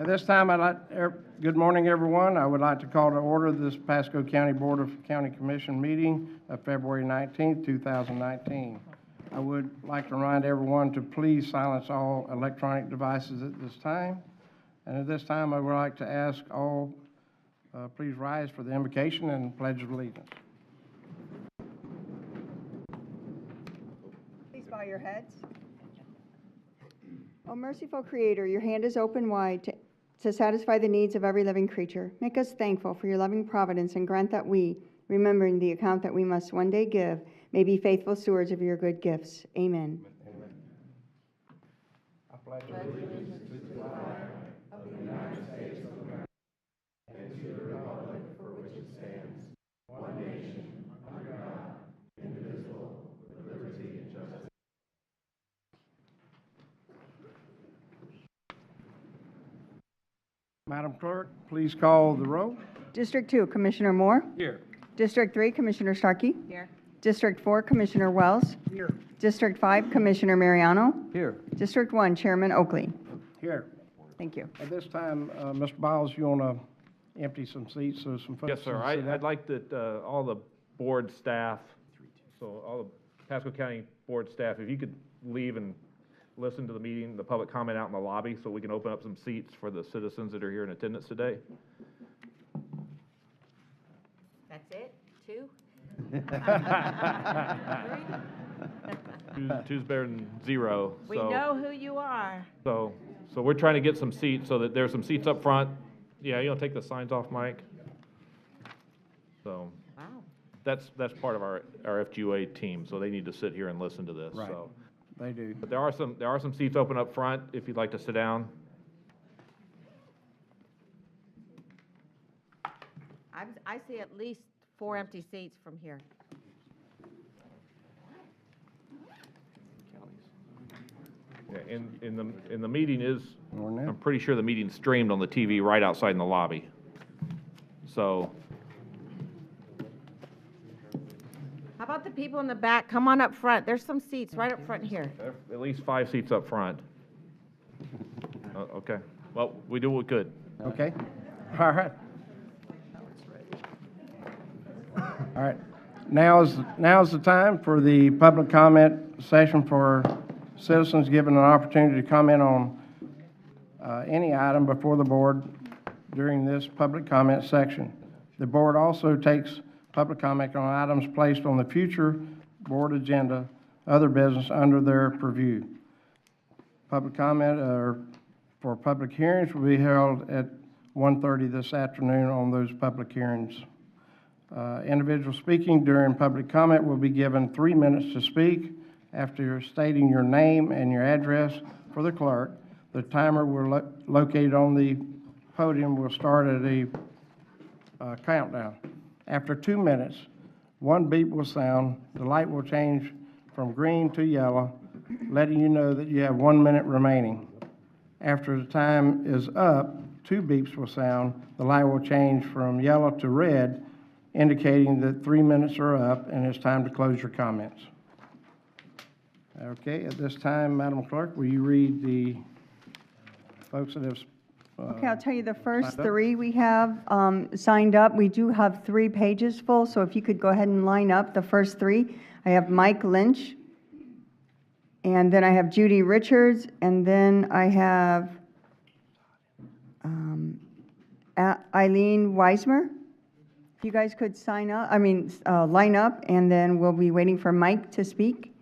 At this time, good morning, everyone. I would like to call to order this Pasco County Board of County Commission meeting of February 19th, 2019. I would like to remind everyone to please silence all electronic devices at this time. And at this time, I would like to ask all, please rise for the invocation and pledge of allegiance. Please bow your heads. O merciful Creator, your hand is open wide to satisfy the needs of every living creature. Make us thankful for your loving providence and grant that we, remembering the account that we must one day give, may be faithful stewards of your good gifts. Amen. Amen. I pledge allegiance to the flag of the United States of America and to the republic for which it stands, one nation, under God, indivisible, with liberty and justice. Madam Clerk, please call the roll. District 2, Commissioner Moore. Here. District 3, Commissioner Starkey. Here. District 4, Commissioner Wells. Here. District 5, Commissioner Mariano. Here. District 1, Chairman Oakley. Here. Thank you. At this time, Mr. Biles, you want to empty some seats so some folks Yes, sir. can sit down? I'd like that all the board staff, so all the Pasco County board staff, if you could leave and listen to the meeting, the public comment out in the lobby, so we can open up some seats for the citizens that are here in attendance today. That's it? 2? Two's better than 0. We know who you are. So we're trying to get some seats so that there's some seats up front. Yeah, you want to take the signs off, Mike? So Wow. that's part of our FGUA team, so they need to sit here and listen to this. Right. So. They do. But there are some seats open up front if you'd like to sit down. I see at least 4 empty seats from here. Yeah, and the meeting is, Morning. I'm pretty sure the meeting's streamed on the TV right outside in the lobby. So, How about the people in the back? Come on up front. There's some seats right up front here. at least 5 seats up front. Okay, well, we do what we could. Okay. All right. All right. Now's the time for the public comment session for citizens given an opportunity to comment on any item before the board during this public comment section. The board also takes public comment on items placed on the future board agenda, other business under their purview. Public comment for public hearings will be held at 1:30 this afternoon on those public hearings. Individuals speaking during public comment will be given 3 minutes to speak. After stating your name and your address for the clerk, the timer located on the podium will start at a countdown. After 2 minutes, one beep will sound. The light will change from green to yellow, letting you know that you have 1 minute remaining. After the time is up, 2 beeps will sound. The light will change from yellow to red, indicating that 3 minutes are up and it's time to close your comments. Okay, at this time, Madam Clerk, will you read the folks that have Okay, I'll tell you the first signed up? 3 we have signed up. We do have 3 pages full, so if you could go ahead and line up the first 3. I have Mike Lynch, and then I have Judy Richards, and then I have Eileen Weismer. If you guys could line up, and then we'll be waiting for Mike to speak.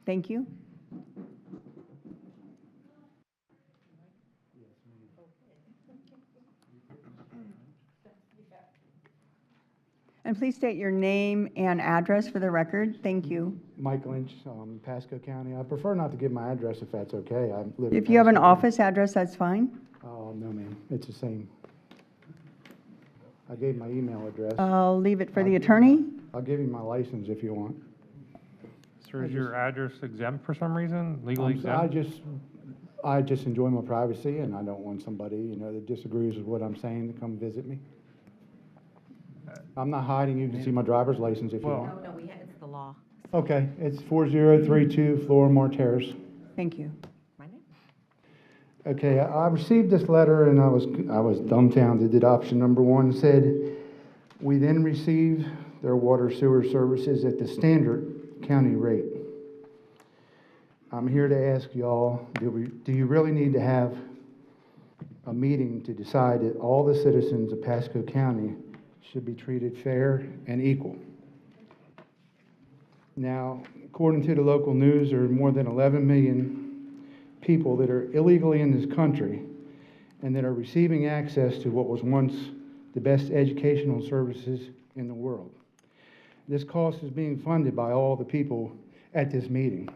Thank you. And please state your name and address for the record. Thank you. Mike Lynch, Pasco County. I prefer not to give my address if that's okay. I live in If you have an Pasco. office address, that's fine. Oh, no, ma'am. It's the same. I gave my email address. I'll leave it for the attorney. I'll give you my license if you want. Sir, is your address exempt for some reason, legally I exempt? just enjoy my privacy, and I don't want somebody, that disagrees with what I'm saying to come visit me. I'm not hiding. You can see my driver's license if you Well- want. No, it's the law. Okay, it's 4032 Florimore Terrace. Thank you. My name? Okay, I received this letter and I was dumbfounded that option number one said, we then receive their water sewer services at the standard county rate. I'm here to ask y'all, do you really need to have a meeting to decide that all the citizens of Pasco County should be treated fair and equal? Now, according to the local news, there are more than 11 million people that are illegally in this country and that are receiving access to what was once the best educational services in the world. This cost is being funded by all the people at this meeting.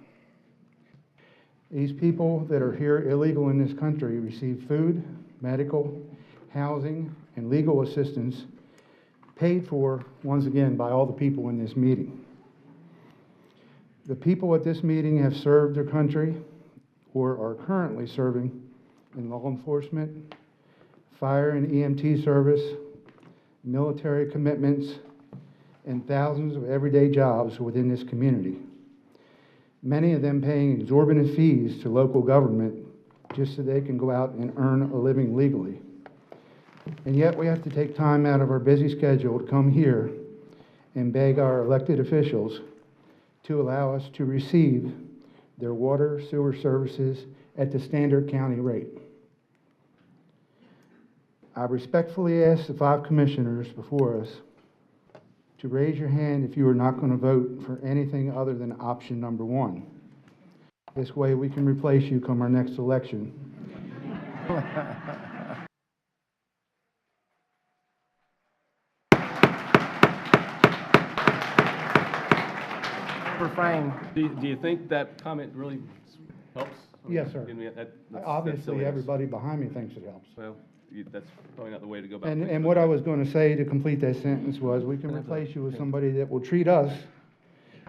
These people that are here illegal in this country receive food, medical, housing, and legal assistance paid for, once again, by all the people in this meeting. The people at this meeting have served their country or are currently serving in law enforcement, fire and EMT service, military commitments, and thousands of everyday jobs within this community. Many of them paying exorbitant fees to local government just so they can go out and earn a living legally. And yet we have to take time out of our busy schedule to come here and beg our elected officials to allow us to receive their water sewer services at the standard county rate. I respectfully ask the 5 commissioners before us to raise your hand if you are not going to vote for anything other than option number 1. This way we can replace you come our next election. Refrain. Do you think that comment really helps? I mean, Yes, sir. I mean, that's Obviously, silly. everybody behind me thinks it helps. Well, that's probably not the way to go about it. And what I was going to say to complete that sentence was, we can replace you with somebody that will treat us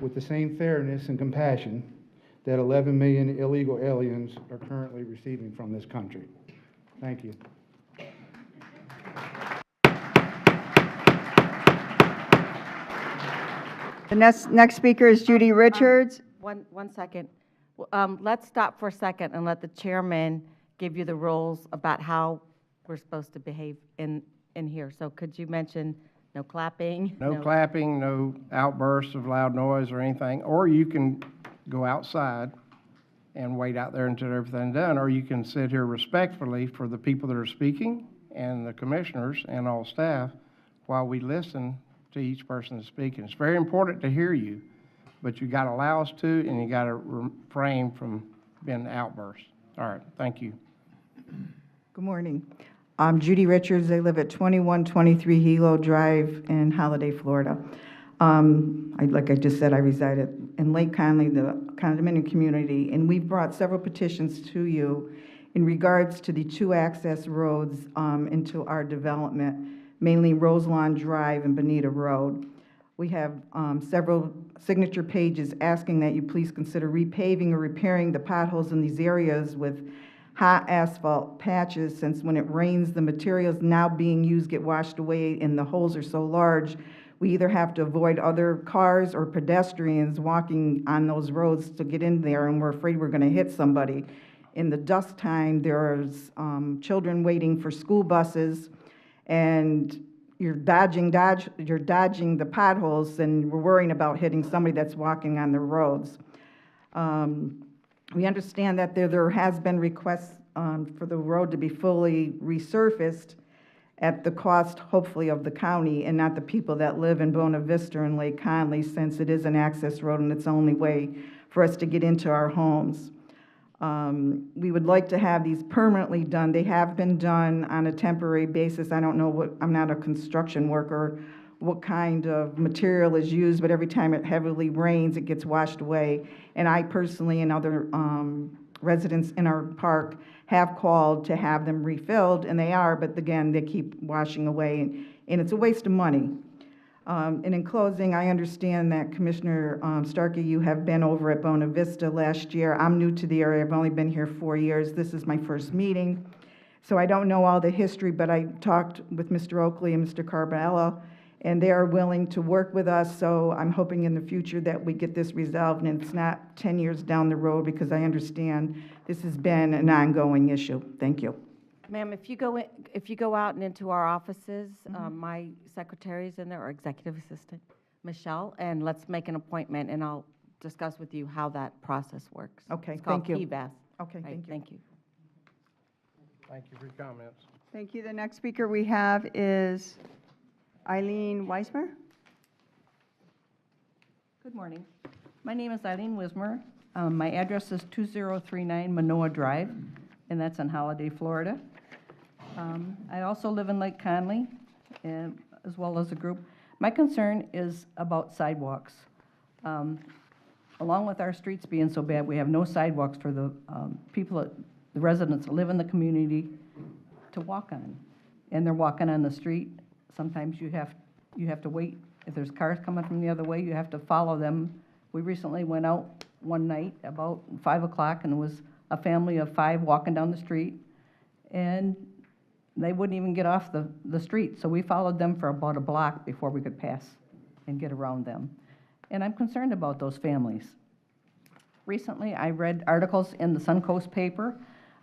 with the same fairness and compassion that 11 million illegal aliens are currently receiving from this country. Thank you. The next speaker is Judy Richards. One second. Let's stop for a second and let the chairman give you the rules about how we're supposed to behave in here. So could you mention no clapping? No clapping, no outbursts of loud noise or anything, or you can go outside and wait out there until everything's done, or you can sit here respectfully for the people that are speaking and the commissioners and all staff while we listen to each person that's speaking. It's very important to hear you, but you got to allow us to, and you got to refrain from being outbursts. All right, thank you. Good morning. I'm Judy Richards. I live at 2123 Hilo Drive in Holiday, Florida. Like I just said, I reside in Lake Conley, the condominium community, and we've brought several petitions to you in regards to the 2 access roads into our development, mainly Roselawn Drive and Bonita Road. We have several signature pages asking that you please consider repaving or repairing the potholes in these areas with hot asphalt patches, since when it rains, the materials now being used get washed away and the holes are so large, we either have to avoid other cars or pedestrians walking on those roads to get in there, and we're afraid we're going to hit somebody. In the dusk time, there's children waiting for school buses, and you're dodging the potholes, and we're worrying about hitting somebody that's walking on the roads. We understand that there has been requests for the road to be fully resurfaced at the cost, hopefully, of the county and not the people that live in Buena Vista and Lake Conley, since it is an access road and it's the only way for us to get into our homes. We would like to have these permanently done. They have been done on a temporary basis. I don't know I'm not a construction worker, what kind of material is used, but every time it heavily rains, it gets washed away. And I personally and other residents in our park have called to have them refilled, and they are, but again, they keep washing away, and it's a waste of money. And in closing, I understand that Commissioner Starkey, you have been over at Buena Vista last year. I'm new to the area. I've only been here 4 years. This is my first meeting, so I don't know all the history, but I talked with Mr. Oakley and Mr. Carbella, and they are willing to work with us, so I'm hoping in the future that we get this resolved, and it's not 10 years down the road, because I understand this has been an ongoing issue. Thank you. Ma'am, if you go out and into our offices, my secretary's in there, or executive assistant, Michelle, and let's make an appointment, and I'll discuss with you how that process works. Okay, It's called thank you. PVAS. Okay, Right, thank you. Thank you. Thank you for your comments. Thank you. The next speaker we have is Eileen Weismer. Good morning. My name is Eileen Wismer. My address is 2039 Manoa Drive, and that's in Holiday, Florida. I also live in Lake Conley, as well as a group. My concern is about sidewalks. Along with our streets being so bad, we have no sidewalks for the the residents that live in the community to walk on. And they're walking on the street. Sometimes you have to wait. If there's cars coming from the other way, you have to follow them. We recently went out one night about 5 o'clock, and there was a family of 5 walking down the street, and they wouldn't even get off the street. So we followed them for about a block before we could pass and get around them. And I'm concerned about those families. Recently, I read articles in the Suncoast paper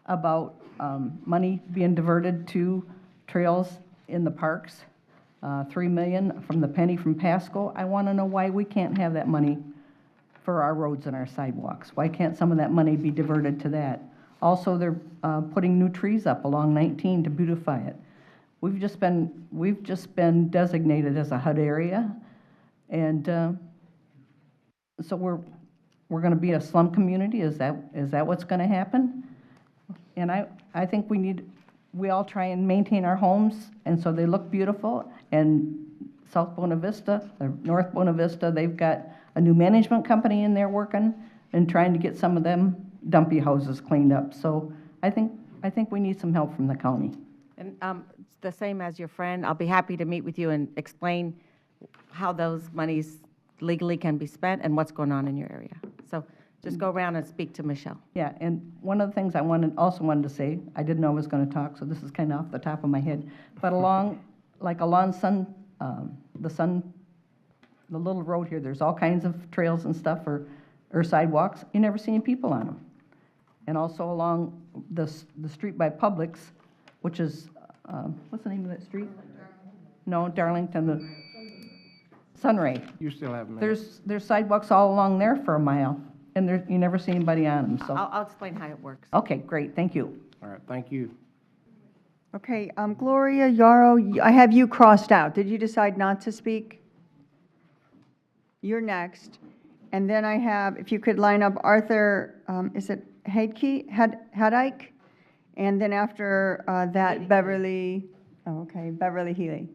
about money being diverted to trails in the parks, $3 million from the penny from Pasco. I want to know why we can't have that money for our roads and our sidewalks. Why can't some of that money be diverted to that? Also, they're putting new trees up along 19 to beautify it. We've just been designated as a HUD area, and so we're going to be a slum community. Is that what's going to happen? And I think we all try and maintain our homes, and so they look beautiful. And South Buena Vista, or North Buena Vista, they've got a new management company in there working and trying to get some of them dumpy houses cleaned up. So I think we need some help from the county. And it's the same as your friend. I'll be happy to meet with you and explain how those monies legally can be spent and what's going on in your area. So just go around and speak to Michelle. Yeah, and one of the things I also wanted to say, I didn't know I was going to talk, so this is kind of off the top of my head, but along the little road here, there's all kinds of trails and stuff or sidewalks. You never see any people on them. And also along the street by Publix, which is, what's the name of that street? No, Darlington, the Sunray. You still have a minute. There's sidewalks all along there for a mile, and you never see anybody on them, so. I'll explain how it works. Okay, great, thank you. All right, thank you. Okay, Gloria Yarrow, I have you crossed out. Did you decide not to speak? You're next. And then I have, if you could line up Arthur, is it Hadike? And then after that, Beverly Healy.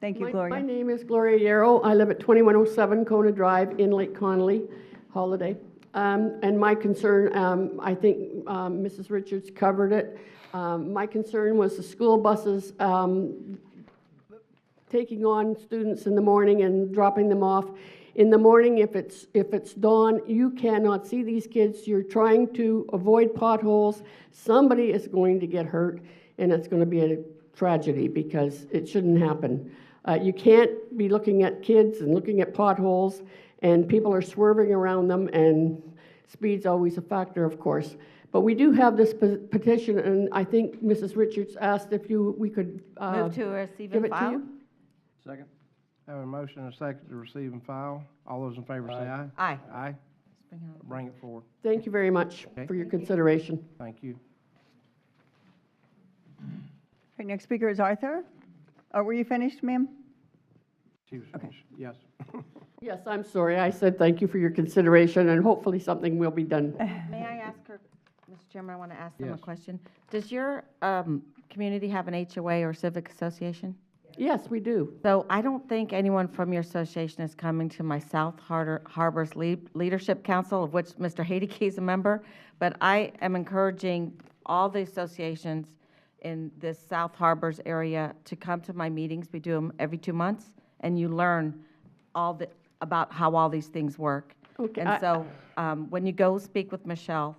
Thank you, My Gloria. name is Gloria Yarrow. I live at 2107 Kona Drive in Lake Connolly, Holiday. And my concern, I think Mrs. Richards covered it. My concern was the school buses taking on students in the morning and dropping them off. In the morning, if it's dawn, you cannot see these kids. You're trying to avoid potholes. Somebody is going to get hurt, and it's going to be a tragedy because it shouldn't happen. You can't be looking at kids and looking at potholes, and people are swerving around them, and speed's always a factor, of course. But we do have this petition, and I think Mrs. Richards asked if we could Move to receive give and it to file. you. Second. Have a motion and a second to receive and file. All those in favor say aye. Aye. Aye. Bring it on. Bring it forward. Thank you very much Okay. for your consideration. Thank you. Okay, next speaker is Arthur. Were you finished, ma'am? She was finished. Yes. Yes, I'm sorry. I said thank you for your consideration, and hopefully something will be done. May I ask her, Mr. Chairman, I want to ask them a Yes. question. Does your community have an HOA or civic association? Yes, we do. So I don't think anyone from your association is coming to my South Harbor's Leadership Council, of which Mr. Hadeke is a member, but I am encouraging all the associations in this South Harbor's area to come to my meetings. We do them every 2 months, and you learn about how all these things work. Okay, And so when you go speak with Michelle,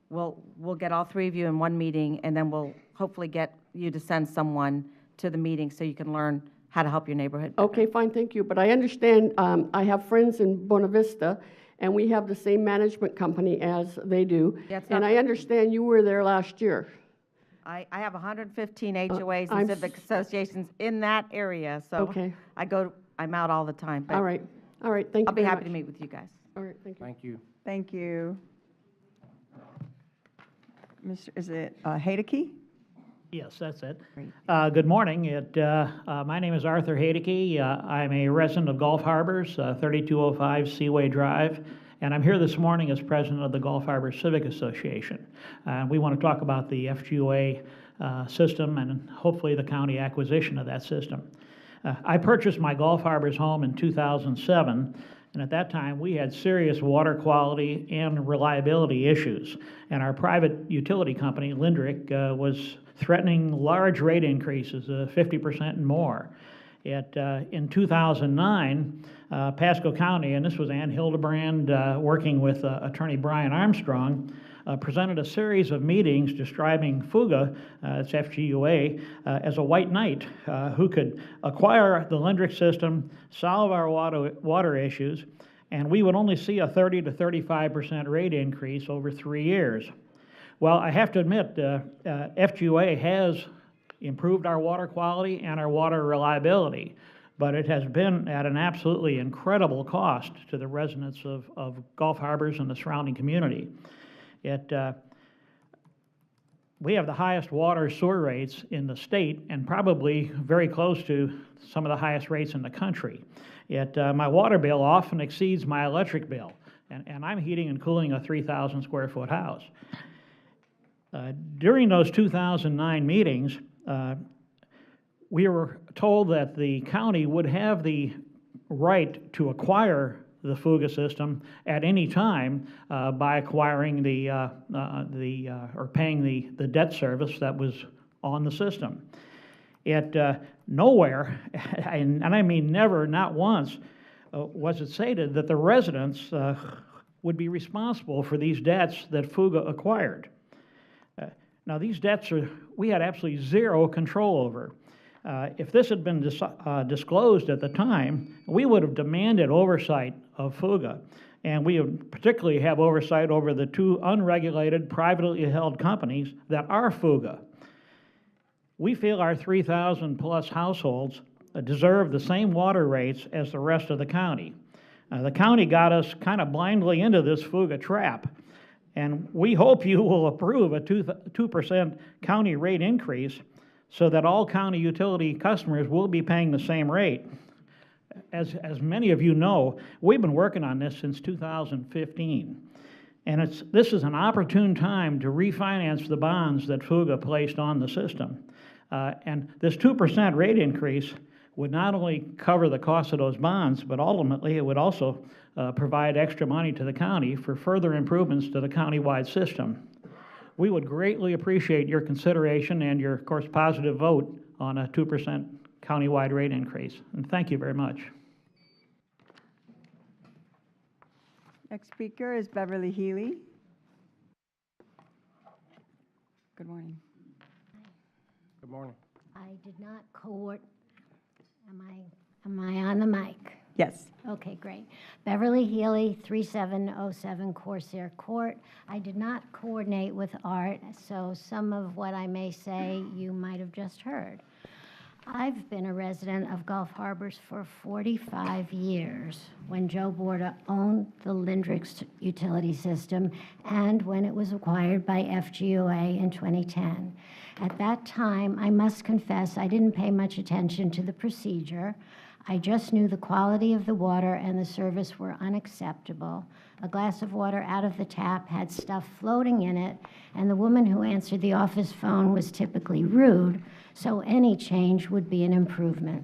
we'll get all 3 of you in one meeting, and then we'll hopefully get you to send someone to the meeting so you can learn how to help your neighborhood better. Okay, fine, thank you. But I understand, I have friends in Buena Vista, and we have the same management company as they do. Yeah, it's And not I the- understand you were there last year. I have 115 HOAs I'm and s- civic associations in that area, so Okay. I'm out all the time. but All right, thank you I'll be very happy to much. meet with you guys. All right, thank you. Thank you. Thank you. Is it Hadeke? Yes, that's it. Great. Good morning. My name is Arthur Hadeke. I'm a resident of Gulf Harbors, 3205 Seaway Drive, and I'm here this morning as president of the Gulf Harbors Civic Association. We want to talk about the FGOA system and hopefully the county acquisition of that system. I purchased my Gulf Harbors home in 2007, and at that time we had serious water quality and reliability issues. And our private utility company, Lindrick, was threatening large rate increases, 50% and more. In 2009, Pasco County, and this was Ann Hildebrand working with attorney Brian Armstrong, presented a series of meetings describing FUGA, it's FGUA, as a white knight who could acquire the Lindrick system, solve our water issues, and we would only see a 30 to 35% rate increase over 3 years. Well, I have to admit, FGUA has improved our water quality and our water reliability, but it has been at an absolutely incredible cost to the residents of Gulf Harbors and the surrounding community. We have the highest water sewer rates in the state and probably very close to some of the highest rates in the country. Yet my water bill often exceeds my electric bill, and I'm heating and cooling a 3,000 square foot house. During those 2009 meetings, we were told that the county would have the right to acquire the FUGA system at any time by acquiring or paying the debt service that was on the system. Nowhere, and I mean never, not once, was it stated that the residents would be responsible for these debts that FUGA acquired. Now, these debts we had absolutely zero control over. If this had been disclosed at the time, we would have demanded oversight of FUGA, and we would particularly have oversight over the 2 unregulated, privately held companies that are FUGA. We feel our 3,000 plus households deserve the same water rates as the rest of the county. The county got us kind of blindly into this FUGA trap, and we hope you will approve a 2% county rate increase so that all county utility customers will be paying the same rate. As many of you know, we've been working on this since 2015. And this is an opportune time to refinance the bonds that FUGA placed on the system. And this 2% rate increase would not only cover the cost of those bonds, but ultimately it would also provide extra money to the county for further improvements to the countywide system. We would greatly appreciate your consideration and your, of course, positive vote on a 2% countywide rate increase. And thank you very much. Next speaker is Beverly Healy. Good morning. Good morning. I did not am I on the mic? Yes. Okay, great. Beverly Healy, 3707 Corsair Court. I did not coordinate with Art, so some of what I may say you might have just heard. I've been a resident of Gulf Harbors for 45 years, when Joe Borda owned the Lindrick utility system and when it was acquired by FGOA in 2010. At that time, I must confess, I didn't pay much attention to the procedure. I just knew the quality of the water and the service were unacceptable. A glass of water out of the tap had stuff floating in it, and the woman who answered the office phone was typically rude, so any change would be an improvement.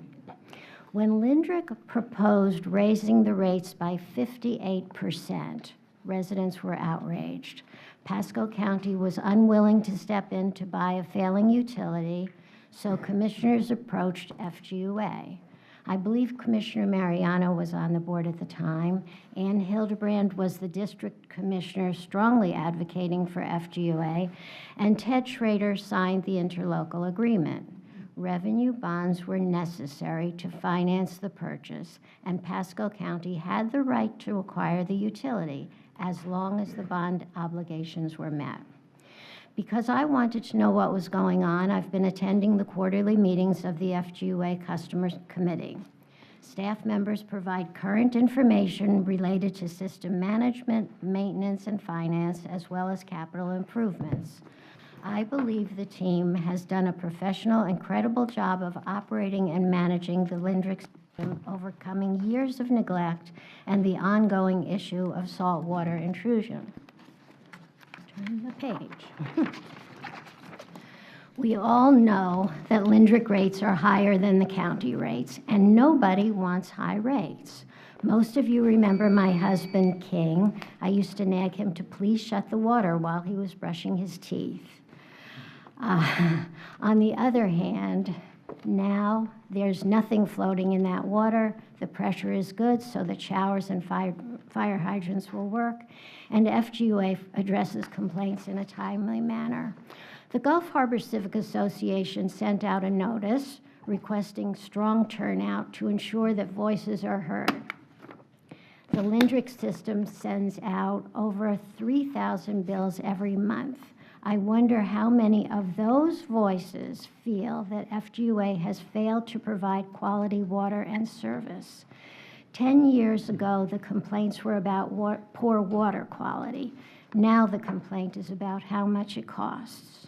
When Lindrick proposed raising the rates by 58%, residents were outraged. Pasco County was unwilling to step in to buy a failing utility, so commissioners approached FGUA. I believe Commissioner Mariano was on the board at the time. Ann Hildebrand was the district commissioner strongly advocating for FGUA, and Ted Schrader signed the interlocal agreement. Revenue bonds were necessary to finance the purchase, and Pasco County had the right to acquire the utility as long as the bond obligations were met. Because I wanted to know what was going on, I've been attending the quarterly meetings of the FGUA Customers Committee. Staff members provide current information related to system management, maintenance, and finance, as well as capital improvements. I believe the team has done a professional and credible job of operating and managing the Lindrick system, overcoming years of neglect and the ongoing issue of saltwater intrusion. Turn the page. We all know that Lindrick rates are higher than the county rates, and nobody wants high rates. Most of you remember my husband, King. I used to nag him to please shut the water while he was brushing his teeth. On the other hand, now there's nothing floating in that water. The pressure is good, so the showers and fire hydrants will work, and FGUA addresses complaints in a timely manner. The Gulf Harbor Civic Association sent out a notice requesting strong turnout to ensure that voices are heard. The Lindrick system sends out over 3,000 bills every month. I wonder how many of those voices feel that FGUA has failed to provide quality water and service. 10 years ago, the complaints were about poor water quality. Now the complaint is about how much it costs.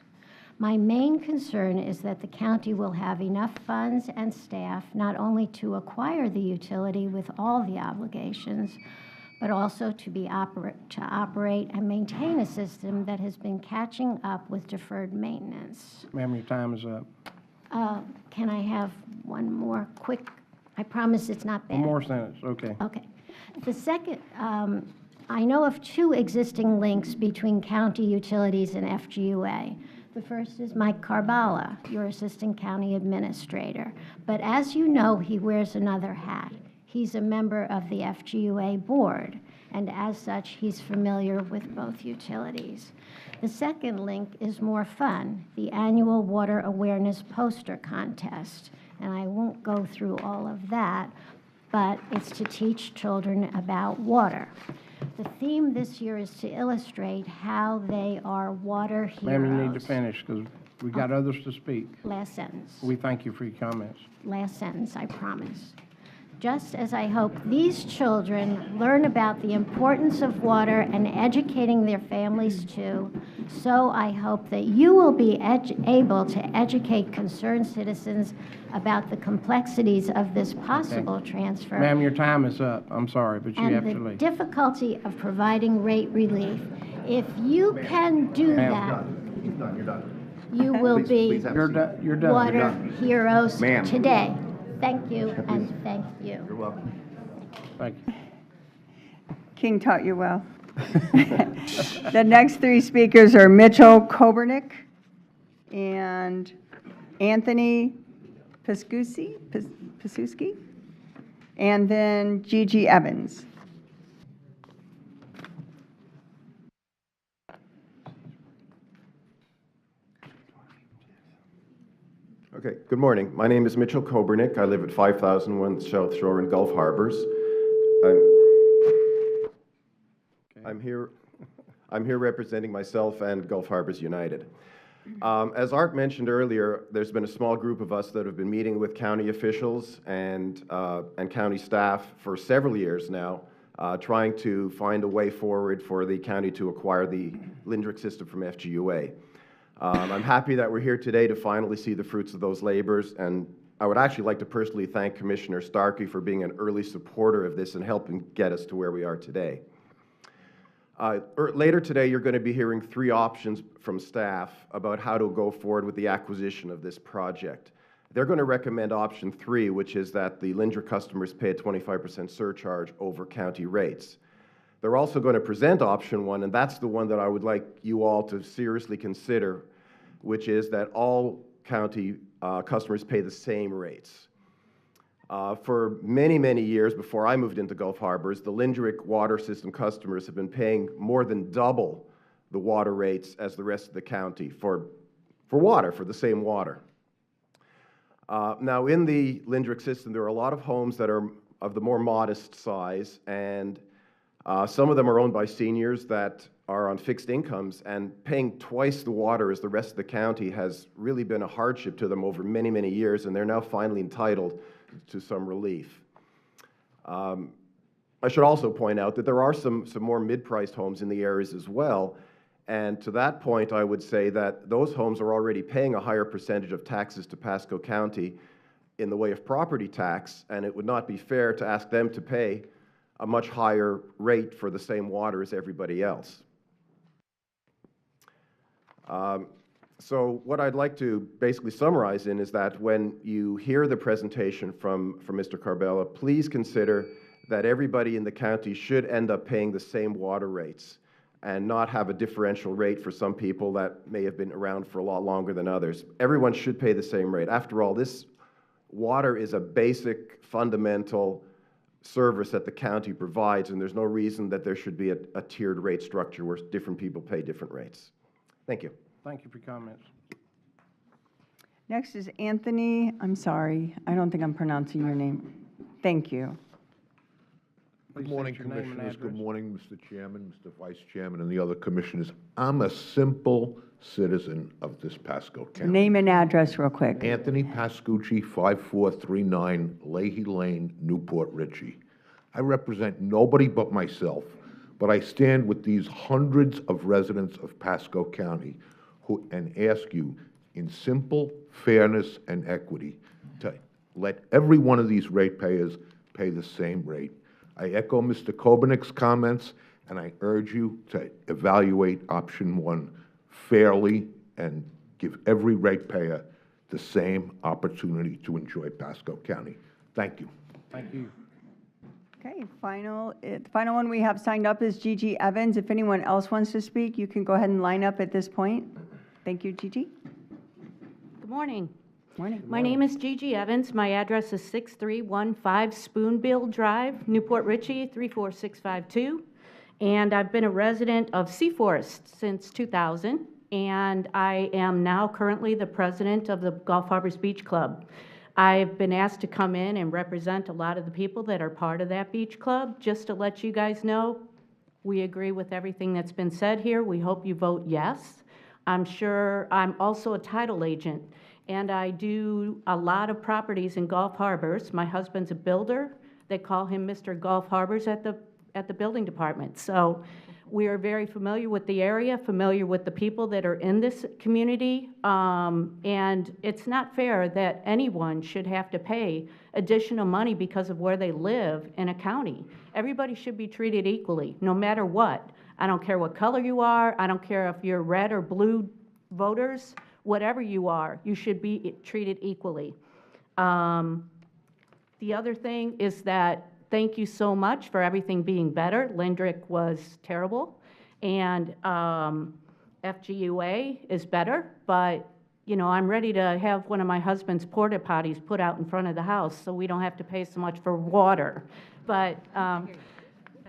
My main concern is that the county will have enough funds and staff not only to acquire the utility with all the obligations, but also to operate and maintain a system that has been catching up with deferred maintenance. Ma'am, your time is up. Can I have one more quick? I promise it's not bad. One more sentence, okay. Okay. The second, I know of two existing links between county utilities and FGUA. The first is Mike Carbala, your assistant county administrator. But as you know, he wears another hat. He's a member of the FGUA board, and as such, he's familiar with both utilities. The second link is more fun, the annual Water Awareness Poster Contest. And I won't go through all of that, but it's to teach children about water. The theme this year is to illustrate how they are water heroes. Ma'am, you need to finish because we got others to speak. Last sentence. We thank you for your comments. Last sentence, I promise. Just as I hope these children learn about the importance of water and educating their families too, so I hope that you will be able to educate concerned citizens about the complexities of this possible transfer. Ma'am, your time is up. I'm sorry, but you have to And the leave. difficulty of providing rate relief. If you can do that, you will be You're done. You're done. water heroes Ma'am. today. Thank you, and thank you. You're welcome. Thank you. King taught you well. The next three speakers are Mitchell Kobernick and Anthony Pasuski, and then Gigi Evans. Okay, good morning. My name is Mitchell Kobernick. I live at 5001 South Shore in Gulf Harbors. I'm here representing myself and Gulf Harbors United. As Art mentioned earlier, there's been a small group of us that have been meeting with county officials and county staff for several years now, trying to find a way forward for the county to acquire the Lindrick system from FGUA. I'm happy that we're here today to finally see the fruits of those labors, and I would actually like to personally thank Commissioner Starkey for being an early supporter of this and helping get us to where we are today. Later today, you're going to be hearing three options from staff about how to go forward with the acquisition of this project. They're going to recommend option 3, which is that the Lindrick customers pay a 25% surcharge over county rates. They're also going to present option 1, and that's the one that I would like you all to seriously consider, which is that all county customers pay the same rates. For many, many years before I moved into Gulf Harbors, the Lindrick water system customers have been paying more than double the water rates as the rest of the county for water, for the same water. Now, in the Lindrick system, there are a lot of homes that are of the more modest size, and some of them are owned by seniors that are on fixed incomes, and paying twice the water as the rest of the county has really been a hardship to them over many, many years, and they're now finally entitled to some relief. I should also point out that there are some more mid-priced homes in the areas as well, and to that point, I would say that those homes are already paying a higher percentage of taxes to Pasco County in the way of property tax, and it would not be fair to ask them to pay a much higher rate for the same water as everybody else. So what I'd like to basically summarize in is that when you hear the presentation from Mr. Carbella, please consider that everybody in the county should end up paying the same water rates and not have a differential rate for some people that may have been around for a lot longer than others. Everyone should pay the same rate. After all, this water is a basic, fundamental service that the county provides, and there's no reason that there should be a tiered rate structure where different people pay different rates. Thank you. Thank you for your comments. Next is Anthony, I'm sorry, I don't think I'm pronouncing your name. Thank you. Good Please morning, state your name and Commissioners. Good address. morning, Mr. Chairman, Mr. Vice Chairman, and the other Commissioners. I'm a simple citizen of this Pasco County. Name and address real quick. Anthony Pascucci, 5439 Leahy Lane, Newport Richey. I represent nobody but myself, but I stand with these hundreds of residents of Pasco County and ask you, in simple fairness and equity, to let every one of these ratepayers pay the same rate. I echo Mr. Kobenik's comments, and I urge you to evaluate option one fairly and give every ratepayer the same opportunity to enjoy Pasco County. Thank you. Thank you. Okay, the final one we have signed up is Gigi Evans. If anyone else wants to speak, you can go ahead and line up at this point. Thank you, Gigi. Good morning. Morning. My name is Gigi Evans. My address is 6315 Spoonbill Drive, Newport Richey, 34652. And I've been a resident of Seaforest since 2000, and I am now currently the president of the Gulf Harbors Beach Club. I've been asked to come in and represent a lot of the people that are part of that beach club. Just to let you guys know, we agree with everything that's been said here. We hope you vote yes. I'm also a title agent, and I do a lot of properties in Gulf Harbors. My husband's a builder. They call him Mr. Gulf Harbors at the building department. So we are very familiar with the area, familiar with the people that are in this community, and it's not fair that anyone should have to pay additional money because of where they live in a county. Everybody should be treated equally, no matter what. I don't care what color you are. I don't care if you're red or blue voters. Whatever you are, you should be treated equally. The other thing is that thank you so much for everything being better. Lindrick was terrible, and FGUA is better, but you know, I'm ready to have one of my husband's porta potties put out in front of the house so we don't have to pay so much for water. But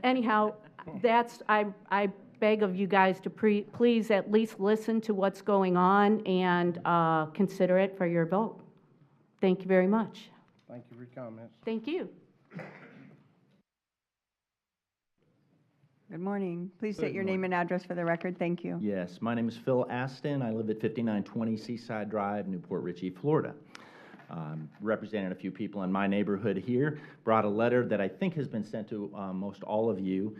anyhow, I beg of you guys to please at least listen to what's going on and consider it for your vote. Thank you very much. Thank you for your comments. Thank you. Good morning. Please state your name and address for the record. Thank you. Yes, my name is Phil Aston. I live at 5920 Seaside Drive, Newport Richey, Florida. Representing a few people in my neighborhood here, brought a letter that I think has been sent to most all of you,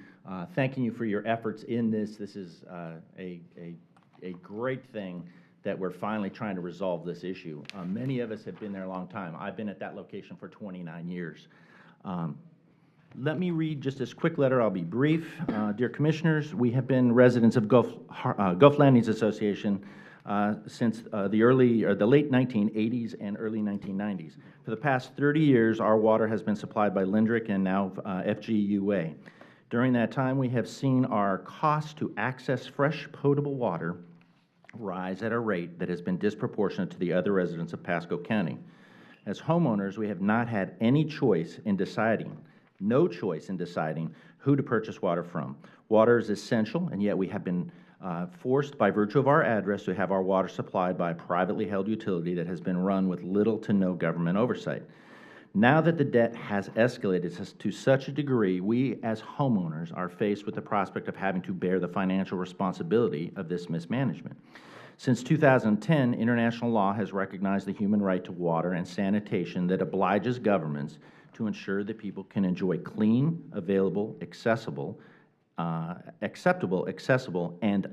thanking you for your efforts in this. This is a great thing that we're finally trying to resolve this issue. Many of us have been there a long time. I've been at that location for 29 years. Let me read just this quick letter. I'll be brief. Dear Commissioners, we have been residents of Gulf Landings Association since the late 1980s and early 1990s. For the past 30 years, our water has been supplied by Lindrick and now FGUA. During that time, we have seen our cost to access fresh potable water rise at a rate that has been disproportionate to the other residents of Pasco County. As homeowners, we have not had any choice in deciding, no choice in deciding who to purchase water from. Water is essential, and yet we have been forced by virtue of our address to have our water supplied by a privately held utility that has been run with little to no government oversight. Now that the debt has escalated to such a degree, we as homeowners are faced with the prospect of having to bear the financial responsibility of this mismanagement. Since 2010, international law has recognized the human right to water and sanitation that obliges governments to ensure that people can enjoy clean, available, acceptable, and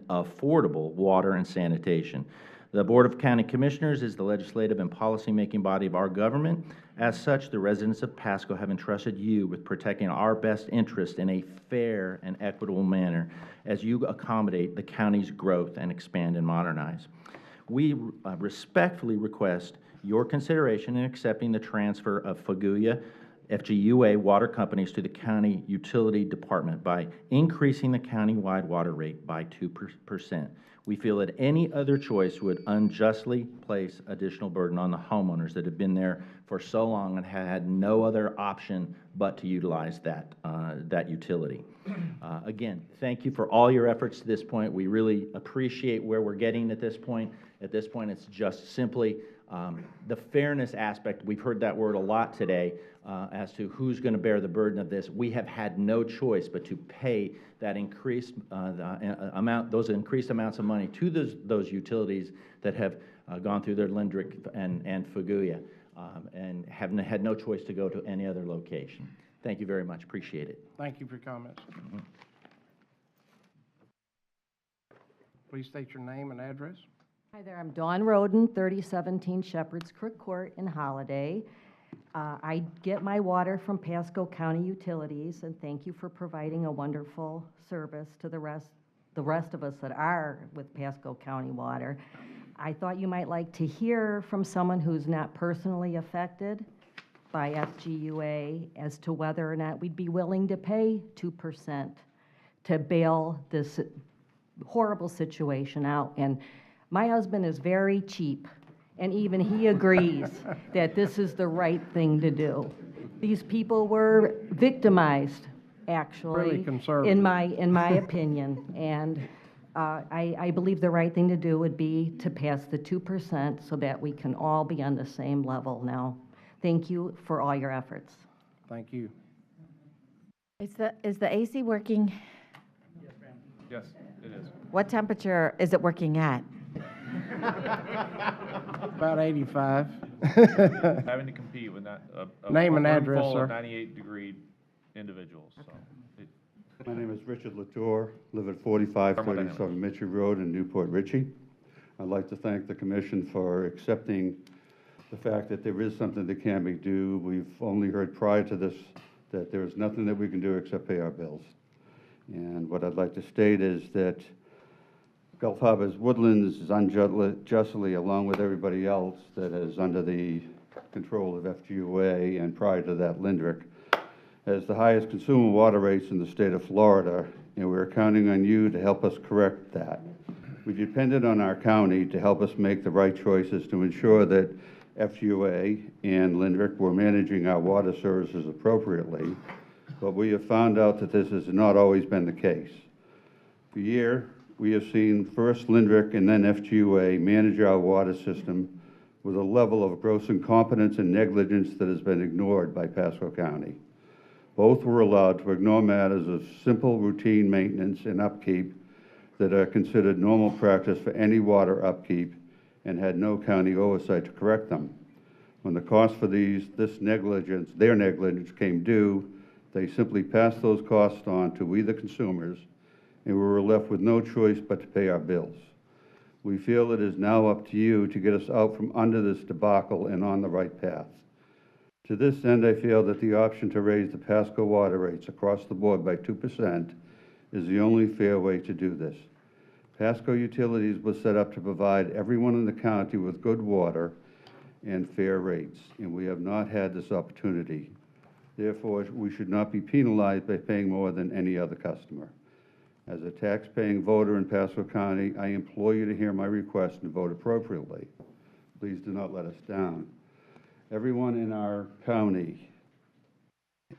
affordable water and sanitation. The Board of County Commissioners is the legislative and policymaking body of our government. As such, the residents of Pasco have entrusted you with protecting our best interest in a fair and equitable manner as you accommodate the county's growth and expand and modernize. We respectfully request your consideration in accepting the transfer of FGUA water companies to the county utility department by increasing the county-wide water rate by 2%. We feel that any other choice would unjustly place additional burden on the homeowners that have been there for so long and had no other option but to utilize that, that utility. Again, thank you for all your efforts to this point. We really appreciate where we're getting at this point. At this point, it's just simply the fairness aspect. We've heard that word a lot today as to who's going to bear the burden of this. We have had no choice but to pay that increased amount, those increased amounts of money to those utilities that have gone through their Lindrick and Faguya, and have had no choice to go to any other location. Thank you very much. Appreciate it. Thank you for your comments. Please state your name and address. Hi there, I'm Dawn Roden, 3017 Shepherd's Crook Court in Holiday. I get my water from Pasco County Utilities, and thank you for providing a wonderful service to the rest of us that are with Pasco County Water. I thought you might like to hear from someone who's not personally affected by FGUA as to whether or not we'd be willing to pay 2% to bail this horrible situation out. And my husband is very cheap, and even he agrees that this is the right thing to do. These people were victimized, actually, Really conservative. in my opinion, and I believe the right thing to do would be to pass the 2% so that we can all be on the same level now. Thank you for all your efforts. Thank you. Is the AC working? Yes, it is. What temperature is it working at? About 85. Having to compete with that, Name and room address, full sir. of 98-degree individuals, so. My name is Richard Latour, live at 4537 Mitchell Road in Newport Richey. I'd like to thank the commission for accepting the fact that there is something that can be done. We've only heard prior to this that there is nothing that we can do except pay our bills. And what I'd like to state is that Gulf Harbor's Woodlands is unjustly, along with everybody else that is under the control of FGUA and prior to that Lindrick, has the highest consumer water rates in the state of Florida, and we're counting on you to help us correct that. We depended on our county to help us make the right choices to ensure that FGUA and Lindrick were managing our water services appropriately, but we have found out that this has not always been the case. For a year, we have seen first Lindrick and then FGUA manage our water system with a level of gross incompetence and negligence that has been ignored by Pasco County. Both were allowed to ignore matters of simple routine maintenance and upkeep that are considered normal practice for any water upkeep and had no county oversight to correct them. When the cost for their negligence came due, they simply passed those costs on to we the consumers, and we were left with no choice but to pay our bills. We feel it is now up to you to get us out from under this debacle and on the right path. To this end, I feel that the option to raise the Pasco water rates across the board by 2% is the only fair way to do this. Pasco Utilities was set up to provide everyone in the county with good water and fair rates, and we have not had this opportunity. Therefore, we should not be penalized by paying more than any other customer. As a tax-paying voter in Pasco County, I implore you to hear my request and vote appropriately. Please do not let us down. Everyone in our county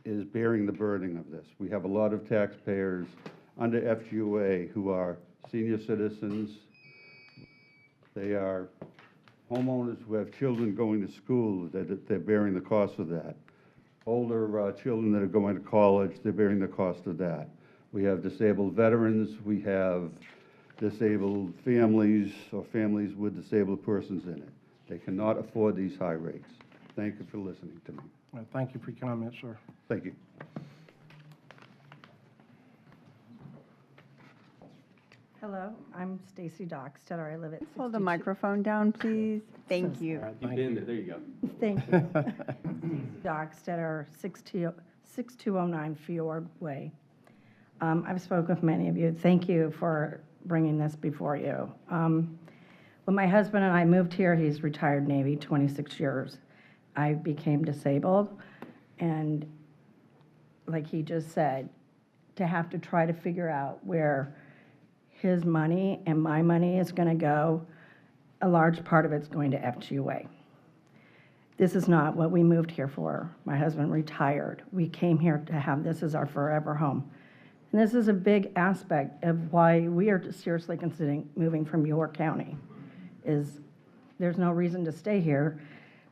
is bearing the burden of this. We have a lot of taxpayers under FGUA who are senior citizens. They are homeowners who have children going to school, that they're bearing the cost of that. Older children that are going to college, they're bearing the cost of that. We have disabled veterans, we have disabled families or families with disabled persons in it. They cannot afford these high rates. Thank you for listening to me. Well, thank you for your comments, sir. Thank you. Hello, I'm Stacy Dockstetter. I live at Hold the microphone down, please. Thank you. You've been there, there you go. Thank you. Dockstetter, 6209 Fjord Way. I've spoken with many of you. Thank you for bringing this before you. When my husband and I moved here, he's retired Navy, 26 years. I became disabled, and like he just said, to have to try to figure out where his money and my money is going to go, a large part of it's going to FGA. This is not what we moved here for. My husband retired. We came here to have this as our forever home. And this is a big aspect of why we are seriously considering moving from York County, is there's no reason to stay here.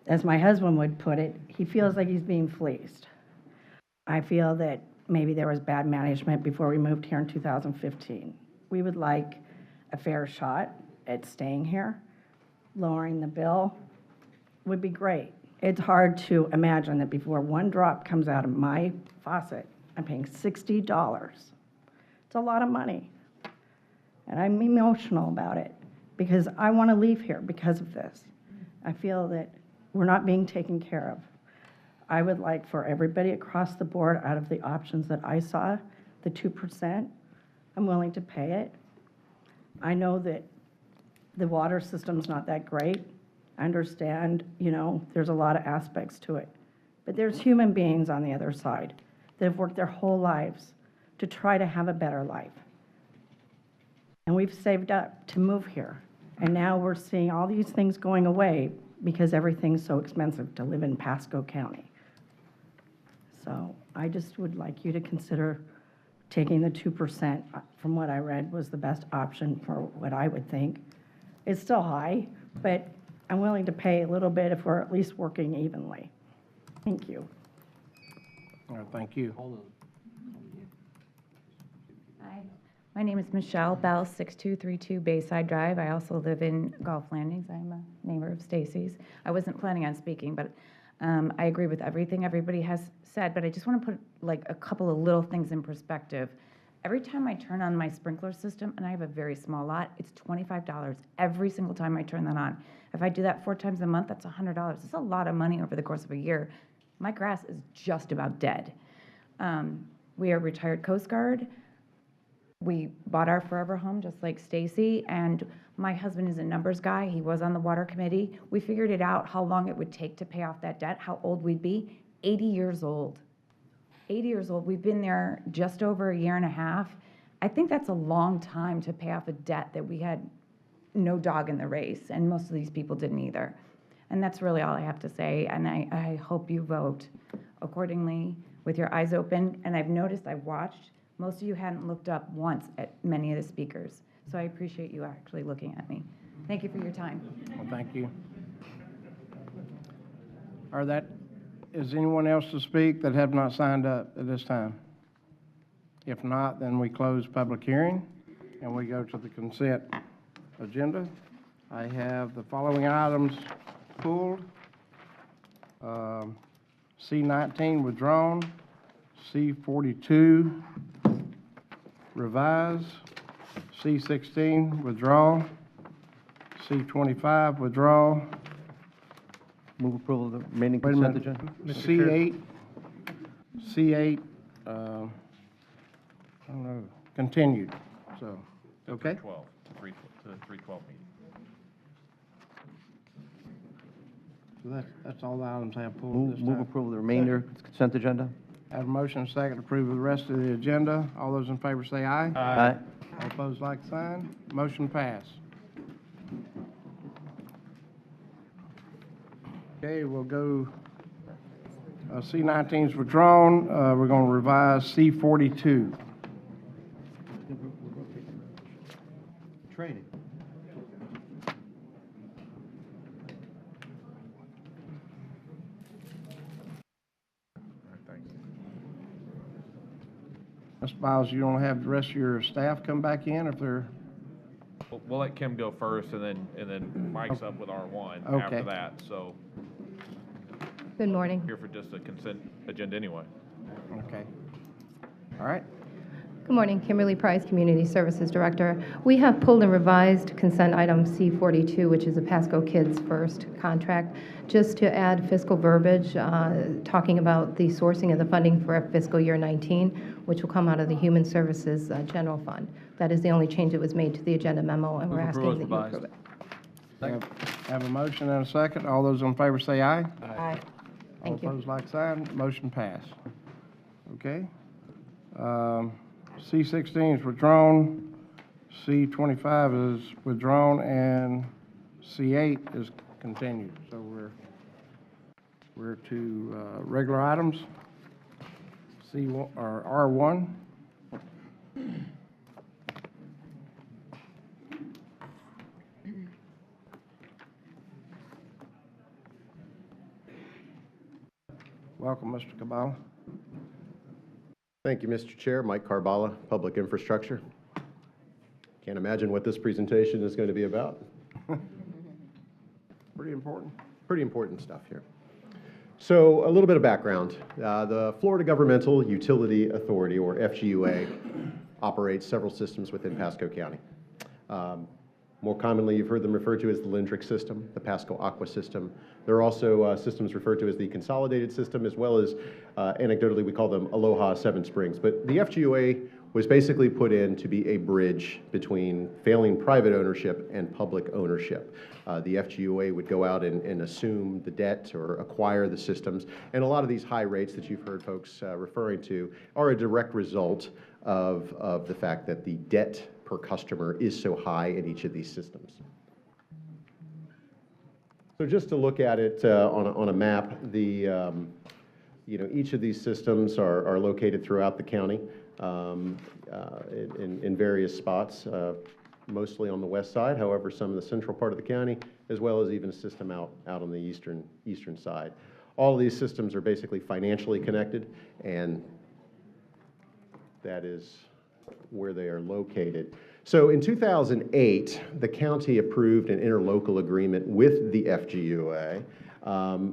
As my husband would put it, he feels like he's being fleeced. I feel that maybe there was bad management before we moved here in 2015. We would like a fair shot at staying here. Lowering the bill would be great. It's hard to imagine that before one drop comes out of my faucet, I'm paying $60. It's a lot of money. And I'm emotional about it because I want to leave here because of this. I feel that we're not being taken care of. I would like for everybody across the board, out of the options that I saw, the 2%, I'm willing to pay it. I know that the water system's not that great. I understand, there's a lot of aspects to it. But there's human beings on the other side that have worked their whole lives to try to have a better life. And we've saved up to move here. And now we're seeing all these things going away because everything's so expensive to live in Pasco County. So I just would like you to consider taking the 2%, from what I read, was the best option for what I would think. It's still high, but I'm willing to pay a little bit if we're at least working evenly. Thank you. All right, thank you. Hi, my name is Michelle Bell, 6232 Bayside Drive. I also live in Gulf Landings. I'm a neighbor of Stacy's. I wasn't planning on speaking, but I agree with everything everybody has said, but I just want to put like a couple of little things in perspective. Every time I turn on my sprinkler system, and I have a very small lot, it's $25 every single time I turn that on. If I do that 4 times a month, that's $100. It's a lot of money over the course of a year. My grass is just about dead. We are retired Coast Guard. We bought our forever home just like Stacy, and my husband is a numbers guy. He was on the water committee. We figured it out how long it would take to pay off that debt, how old we'd be. 80 years old. 80 years old. We've been there just over a year and a half. I think that's a long time to pay off a debt that we had no dog in the race, and most of these people didn't either. And that's really all I have to say, and I hope you vote accordingly with your eyes open. And I've noticed, I've watched, most of you hadn't looked up once at many of the speakers. So I appreciate you actually looking at me. Thank you for your time. Well, thank you. Is anyone else to speak that have not signed up at this time? If not, then we close public hearing and we go to the consent agenda. I have the following items pulled. C19 withdrawn, C42 revised, C16 withdraw, C25 withdraw. Move approval of the remaining Wait a consent minute. agenda. C8, I don't know, continued, so, okay? 12, to 312 meeting. So that's all the items I have pulled this time. Move approval of the remainder consent agenda. I have a motion and a second to approve the rest of the agenda. All those in favor say aye. Aye. All opposed, like sign. Motion passed. Okay, we'll go, C19 is withdrawn. We're going to revise C42. training. Mr. Biles, you don't have the rest of your staff come back in if they're, We'll let Kim go first, and then Mike's up with R1 Okay. after that, so Good morning. here for just a consent agenda anyway. okay. All right. Good morning, Kimberly Price, Community Services Director. We have pulled and revised consent item C42, which is a Pasco Kids First contract, just to add fiscal verbiage, talking about the sourcing of the funding for fiscal year 19, which will come out of the Human Services General Fund. That is the only change that was made to the agenda memo, and we're Move asking approval that you as approve it. Have a motion and a second. All those in favor say aye. Aye. Thank you. All opposed, like sign. Motion passed. Okay. C16 is withdrawn, C25 is withdrawn, and C8 is continued. So we're to regular items. C1 or R1. Welcome, Mr. Cabala. Thank you, Mr. Chair. Mike Carbala, Public Infrastructure. Can't imagine what this presentation is going to be about. Pretty important. Pretty important stuff here. So a little bit of background. The Florida Governmental Utility Authority, or FGUA, operates several systems within Pasco County. More commonly, you've heard them referred to as the Lindrick system, the Pasco Aqua system. There are also systems referred to as the consolidated system, as well as, anecdotally, we call them Aloha Seven Springs. But the FGUA was basically put in to be a bridge between failing private ownership and public ownership. The FGUA would go out and assume the debt or acquire the systems, and a lot of these high rates that you've heard folks referring to are a direct result of the fact that the debt per customer is so high in each of these systems. So just to look at it on a map, each of these systems are located throughout the county in various spots, mostly on the west side, however, some in the central part of the county, as well as even a system out on the eastern side. All of these systems are basically financially connected, and that is where they are located. So in 2008, the county approved an interlocal agreement with the FGUA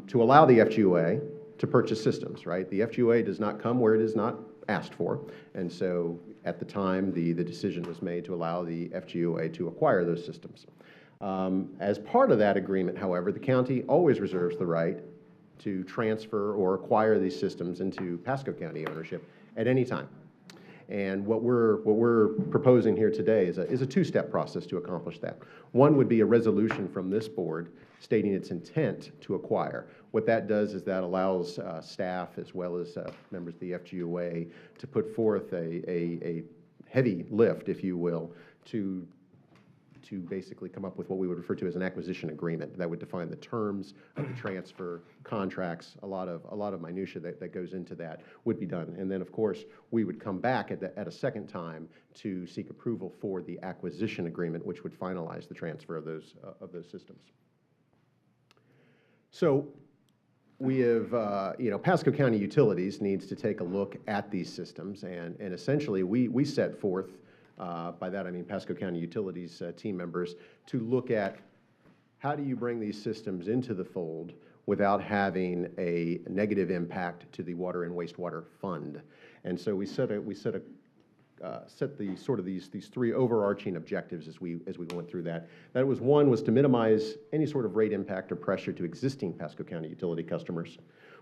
to allow the FGUA to purchase systems, right? The FGUA does not come where it is not asked for, and so at the time, the decision was made to allow the FGUA to acquire those systems. As part of that agreement, however, the county always reserves the right to transfer or acquire these systems into Pasco County ownership at any time. And what we're proposing here today is a two-step process to accomplish that. One would be a resolution from this board stating its intent to acquire. What that does is that allows staff as well as members of the FGUA to put forth a heavy lift, if you will, to basically come up with what we would refer to as an acquisition agreement that would define the terms of the transfer, contracts, a lot of minutia that goes into that would be done. And then, of course, we would come back at a second time to seek approval for the acquisition agreement, which would finalize the transfer of those systems. So we have, Pasco County Utilities needs to take a look at these systems, and essentially we set forth, by that I mean Pasco County Utilities team members, to look at how do you bring these systems into the fold without having a negative impact to the water and wastewater fund. And so we set the sort of these three overarching objectives as we went through that. One was to minimize any sort of rate impact or pressure to existing Pasco County utility customers.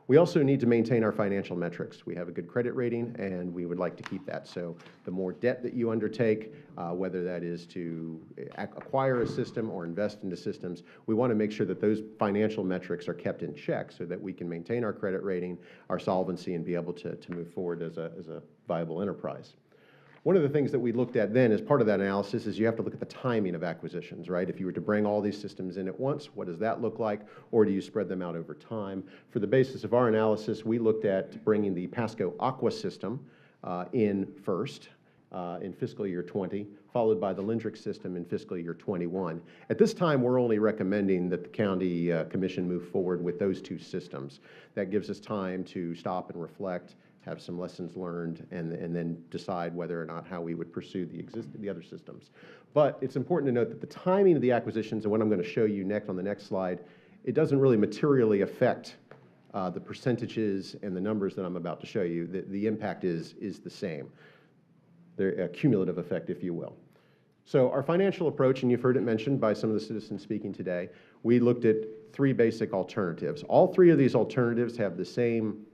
We also need to maintain our financial metrics. We have a good credit rating, and we would like to keep that. So the more debt that you undertake, whether that is to acquire a system or invest into systems, we want to make sure that those financial metrics are kept in check so that we can maintain our credit rating, our solvency, and be able to move forward as a viable enterprise. One of the things that we looked at then as part of that analysis is you have to look at the timing of acquisitions, right? If you were to bring all these systems in at once, what does that look like? Or do you spread them out over time? For the basis of our analysis, we looked at bringing the Pasco Aqua system in first, in fiscal year 20, followed by the Lindrick system in fiscal year 21. At this time, we're only recommending that the county commission move forward with those two systems. That gives us time to stop and reflect, have some lessons learned, and then decide whether or not how we would pursue the other systems. But it's important to note that the timing of the acquisitions, and what I'm going to show you next on the next slide, it doesn't really materially affect the percentages and the numbers that I'm about to show you. The impact is the same. They're a cumulative effect, if you will. So our financial approach, and you've heard it mentioned by some of the citizens speaking today, we looked at 3 basic alternatives. All 3 of these alternatives have the same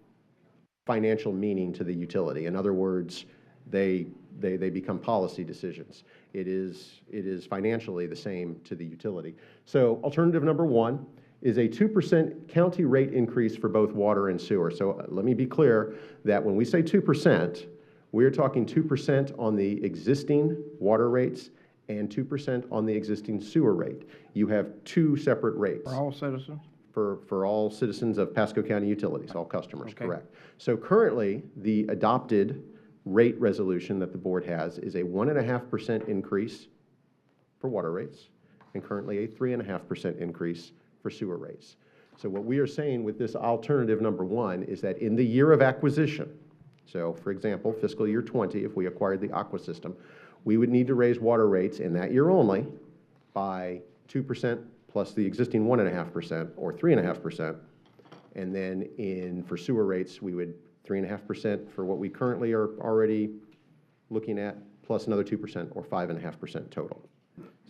financial meaning to the utility. In other words, they become policy decisions. It is financially the same to the utility. So alternative number 1 is a 2% county rate increase for both water and sewer. So let me be clear that when we say 2%, we're talking 2% on the existing water rates and 2% on the existing sewer rate. You have 2 separate rates. For all citizens? For all citizens of Pasco County Utilities, all customers, Okay. correct. So currently, the adopted rate resolution that the board has is a 1.5% increase for water rates, and currently a 3.5% increase for sewer rates. So what we are saying with this alternative number 1 is that in the year of acquisition, so for example, fiscal year 20, if we acquired the Aqua system, we would need to raise water rates in that year only by 2% plus the existing 1.5% or 3.5%. And then for sewer rates, we would 3.5% for what we currently are already looking at, plus another 2% or 5.5% total.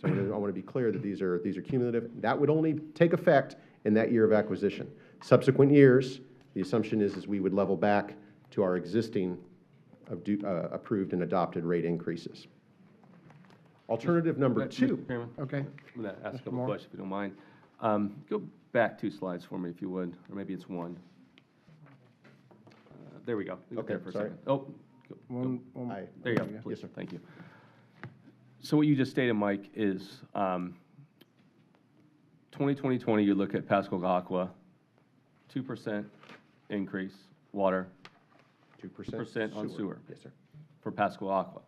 So I want to be clear that these are cumulative. That would only take effect in that year of acquisition. Subsequent years, the assumption is we would level back to our existing approved and adopted rate increases. Alternative number 2. Mr. Chairman? Okay. I'm going to ask a Mr. couple Moore? questions, if you don't mind. Go back 2 slides for me, if you would, or maybe it's 1. There we go. Leave it there for a sorry. second. Oh, One, there you go, please. Yes, sir. Thank you. So what you just stated, Mike, is 2020, you look at Pasco Aqua, 2% increase, water, 2% on sewer. Yes, sir. For Pasco Aqua.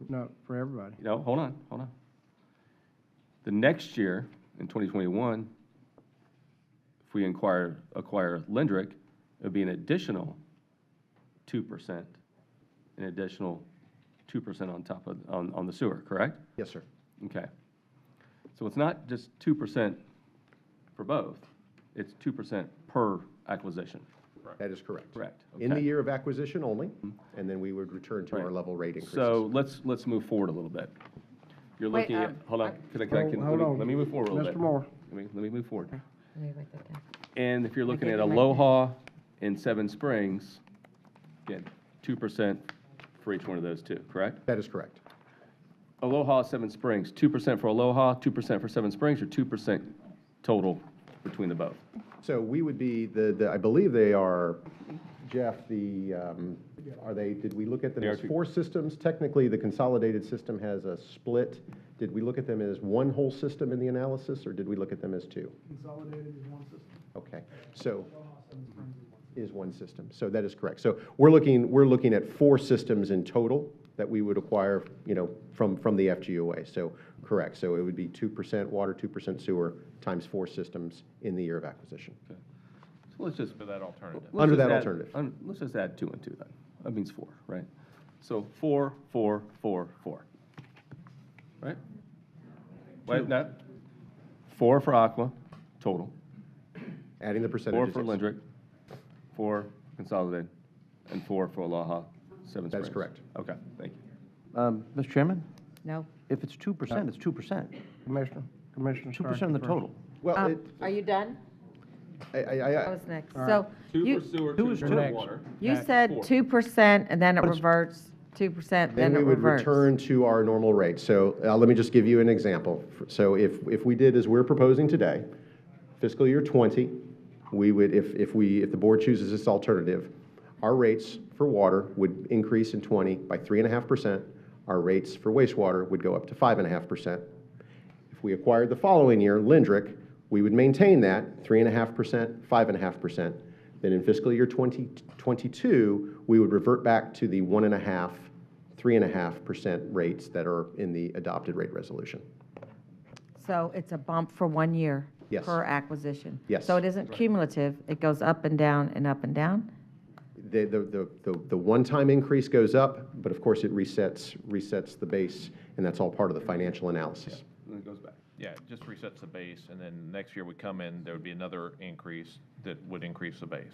No, for everybody. No, hold on. The next year, in 2021, if we acquire Lindrick, it would be an additional 2%, an additional 2% on top of, on the sewer, correct? Yes, sir. Okay. So it's not just 2% for both, it's 2% per acquisition. That is correct. Correct. In the Okay. year of acquisition only, and then we would return to our level rate increases. So let's move forward a little bit. You're Wait, looking at, hold on, Hold on. let me move forward a little bit. Mr. Moore. Let me move forward. Let me write that down. And if you're looking gave at you my Aloha and Seven Springs, again, 2% for each one of those 2, correct? That is correct. Aloha, Seven Springs, 2% for Aloha, 2% for Seven Springs, or 2% total between the both? So we would be I believe they are, Jeff, are they, did we look at them They are as 2. 4 systems? Technically, the consolidated system has a split. Did we look at them as one whole system in the analysis, or did we look at them as 2? Consolidated is one system. Okay, so is one system. So that is correct. So we're looking at 4 systems in total that we would acquire, from the FGOA. So correct. So it would be 2% water, 2% sewer, times 4 systems in the year of acquisition. Okay. So let's just, For that alternative. Under that alternative. Let's just add 2 and 2 then. That means 4, right? So 4, 4, 4, 4. Right? Wait, no. 4 for Aqua, total. Adding the percentages. 4 for Lindrick, 4 consolidated, and 4 for Aloha, Seven Springs. That is correct. Okay, thank you. Mr. Chairman, No? if it's 2%, it's 2%. Commissioner 2% of the total. Well, Are you done? That was next. All So right. 2 you, for sewer, 2 2 is for next. water. you Next. said 4. 2% and then it reverts, 2%, then then we it would reverts. return to our normal rate. So let me just give you an example. So if we did as we're proposing today, fiscal year 20, we would, if the board chooses this alternative, our rates for water would increase in 20 by 3.5%. Our rates for wastewater would go up to 5.5%. If we acquired the following year, Lindrick, we would maintain that 3.5%, 5.5%. Then in fiscal year 2022, we would revert back to the 1.5%, 3.5% rates that are in the adopted rate resolution. So it's a bump for 1 year? Yes. Per acquisition? Yes. So it isn't cumulative, it goes up and down and up and down? The one-time increase goes up, but of course it resets the base, and that's all part of the financial analysis. And then it goes back. Yeah, it just resets the base, and then next year we come in, there would be another increase that would increase the base.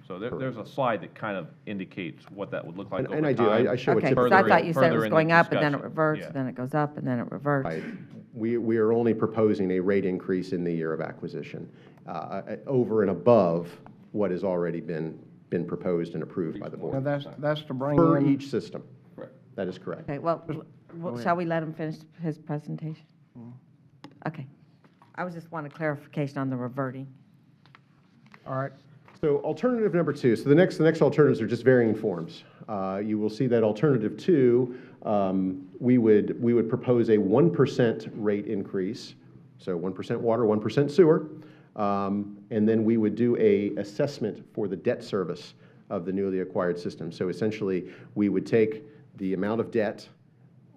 So there's a slide that kind of indicates what that would look like over time. And I do, I show it Okay, typically. because I thought you said it Further was in the going up and then it discussion. reverts, Yeah. then it goes up and then it reverts. Right. We are only proposing a rate increase in the year of acquisition, over and above what has already been proposed and approved by the board. Now, that's to bring Per in, each system. Correct. That is correct. Okay, well, shall we let him finish his presentation? Okay. I was just wanting clarification on the reverting. all right, So alternative number 2, so the next alternatives are just varying forms. You will see that alternative 2, we would propose a 1% rate increase, so 1% water, 1% sewer, and then we would do a assessment for the debt service of the newly acquired system. So essentially, we would take the amount of debt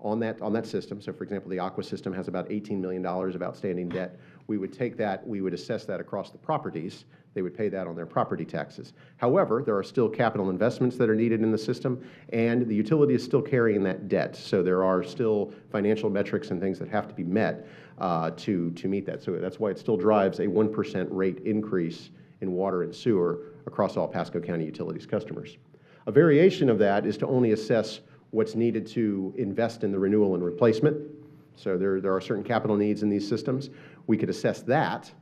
on that system. So for example, the Aqua system has about $18 million of outstanding debt. We would take that, we would assess that across the properties. They would pay that on their property taxes. However, there are still capital investments that are needed in the system, and the utility is still carrying that debt. So there are still financial metrics and things that have to be met to meet that. So that's why it still drives a 1% rate increase in water and sewer across all Pasco County Utilities customers. A variation of that is to only assess what's needed to invest in the renewal and replacement. So there are certain capital needs in these systems. We could assess that,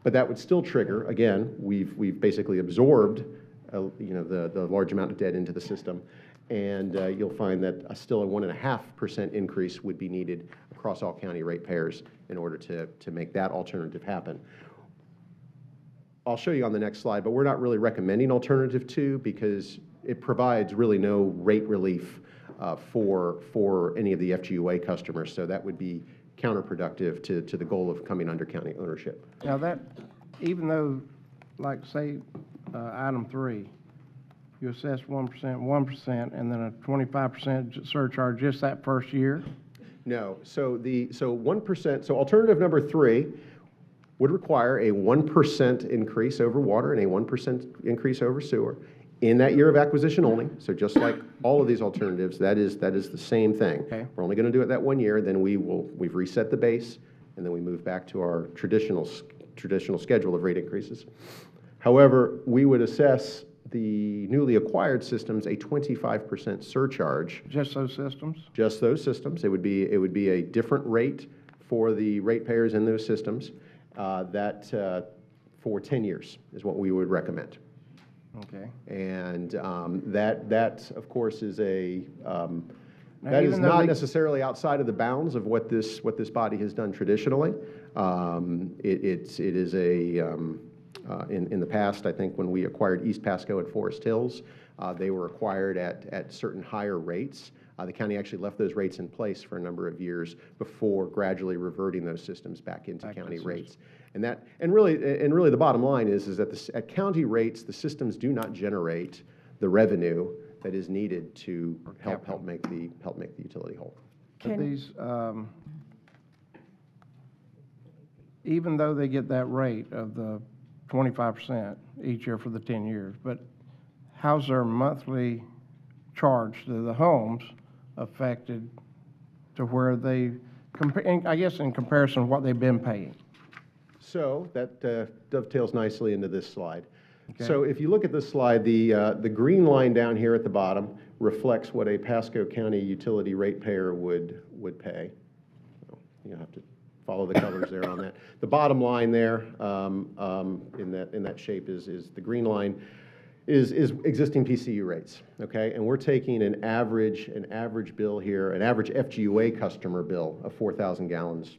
but that would still trigger, again, we've basically absorbed the large amount of debt into the system, and you'll find that still a 1.5% increase would be needed across all county ratepayers in order to make that alternative happen. I'll show you on the next slide, but we're not really recommending alternative 2 because it provides really no rate relief for any of the FGUA customers, so that would be counterproductive to the goal of coming under county ownership. now that, even though, like, say, item 3, you assess 1%, and then a 25% surcharge just that first year? No, so 1%, so alternative number 3 would require a 1% increase over water and a 1% increase over sewer in that year of acquisition only. So just like all of these alternatives, that is the same thing. Okay. We're only going to do it that 1 year, then we've reset the base, and then we move back to our traditional schedule of rate increases. However, we would assess the newly acquired systems a 25% surcharge. Just those systems? Just those systems. It would be a different rate for the ratepayers in those systems. That for 10 years is what we would recommend. Okay. And that of course is that is even though not they- necessarily outside of the bounds of what this body has done traditionally. It is in the past, I think when we acquired East Pasco and Forest Hills, they were acquired at certain higher rates. The county actually left those rates in place for a number of years before gradually reverting those systems back into county rates. And really the bottom line is that at county rates, the systems do not generate the revenue that is needed to help make the utility whole. But these, even though they get that rate of the 25% each year for the 10 years, but how's their monthly charge to the homes affected to where they, I guess in comparison to what they've been paying? So that dovetails nicely into this slide. Okay. So if you look at this slide, the green line down here at the bottom reflects what a Pasco County utility ratepayer would pay. You have to follow the colors there on that. The bottom line there in that shape is the green line is existing PCU rates, okay? And we're taking an average bill here, an average FGUA customer bill of 4,000 gallons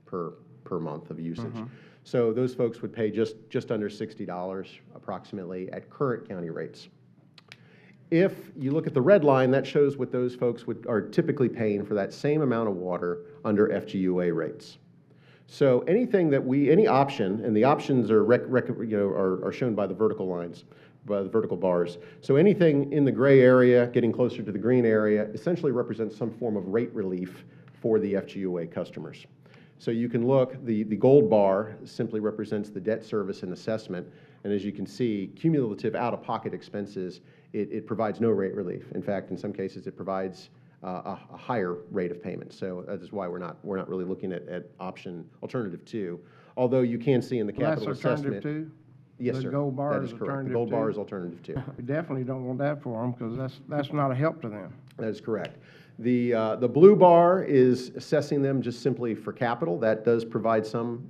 per month of usage. Mm-hmm. So those folks would pay just under $60 approximately at current county rates. If you look at the red line, that shows what those folks are typically paying for that same amount of water under FGUA rates. So anything that any option, and the options are shown by the vertical lines. the vertical bars. So anything in the gray area, getting closer to the green area, essentially represents some form of rate relief for the FGUA customers. So you can look, the gold bar simply represents the debt service and assessment, and as you can see, cumulative out-of-pocket expenses, it provides no rate relief. In fact, in some cases, it provides a higher rate of payment. So that is why we're not really looking at alternative 2. Although you can see in the capital assessment. That's alternative 2? Yes, The sir. gold bar That is is correct. alternative The gold bar 2? is alternative 2. We definitely don't want that for them, because that's not a help to them. That is correct. The blue bar is assessing them just simply for capital. That does provide some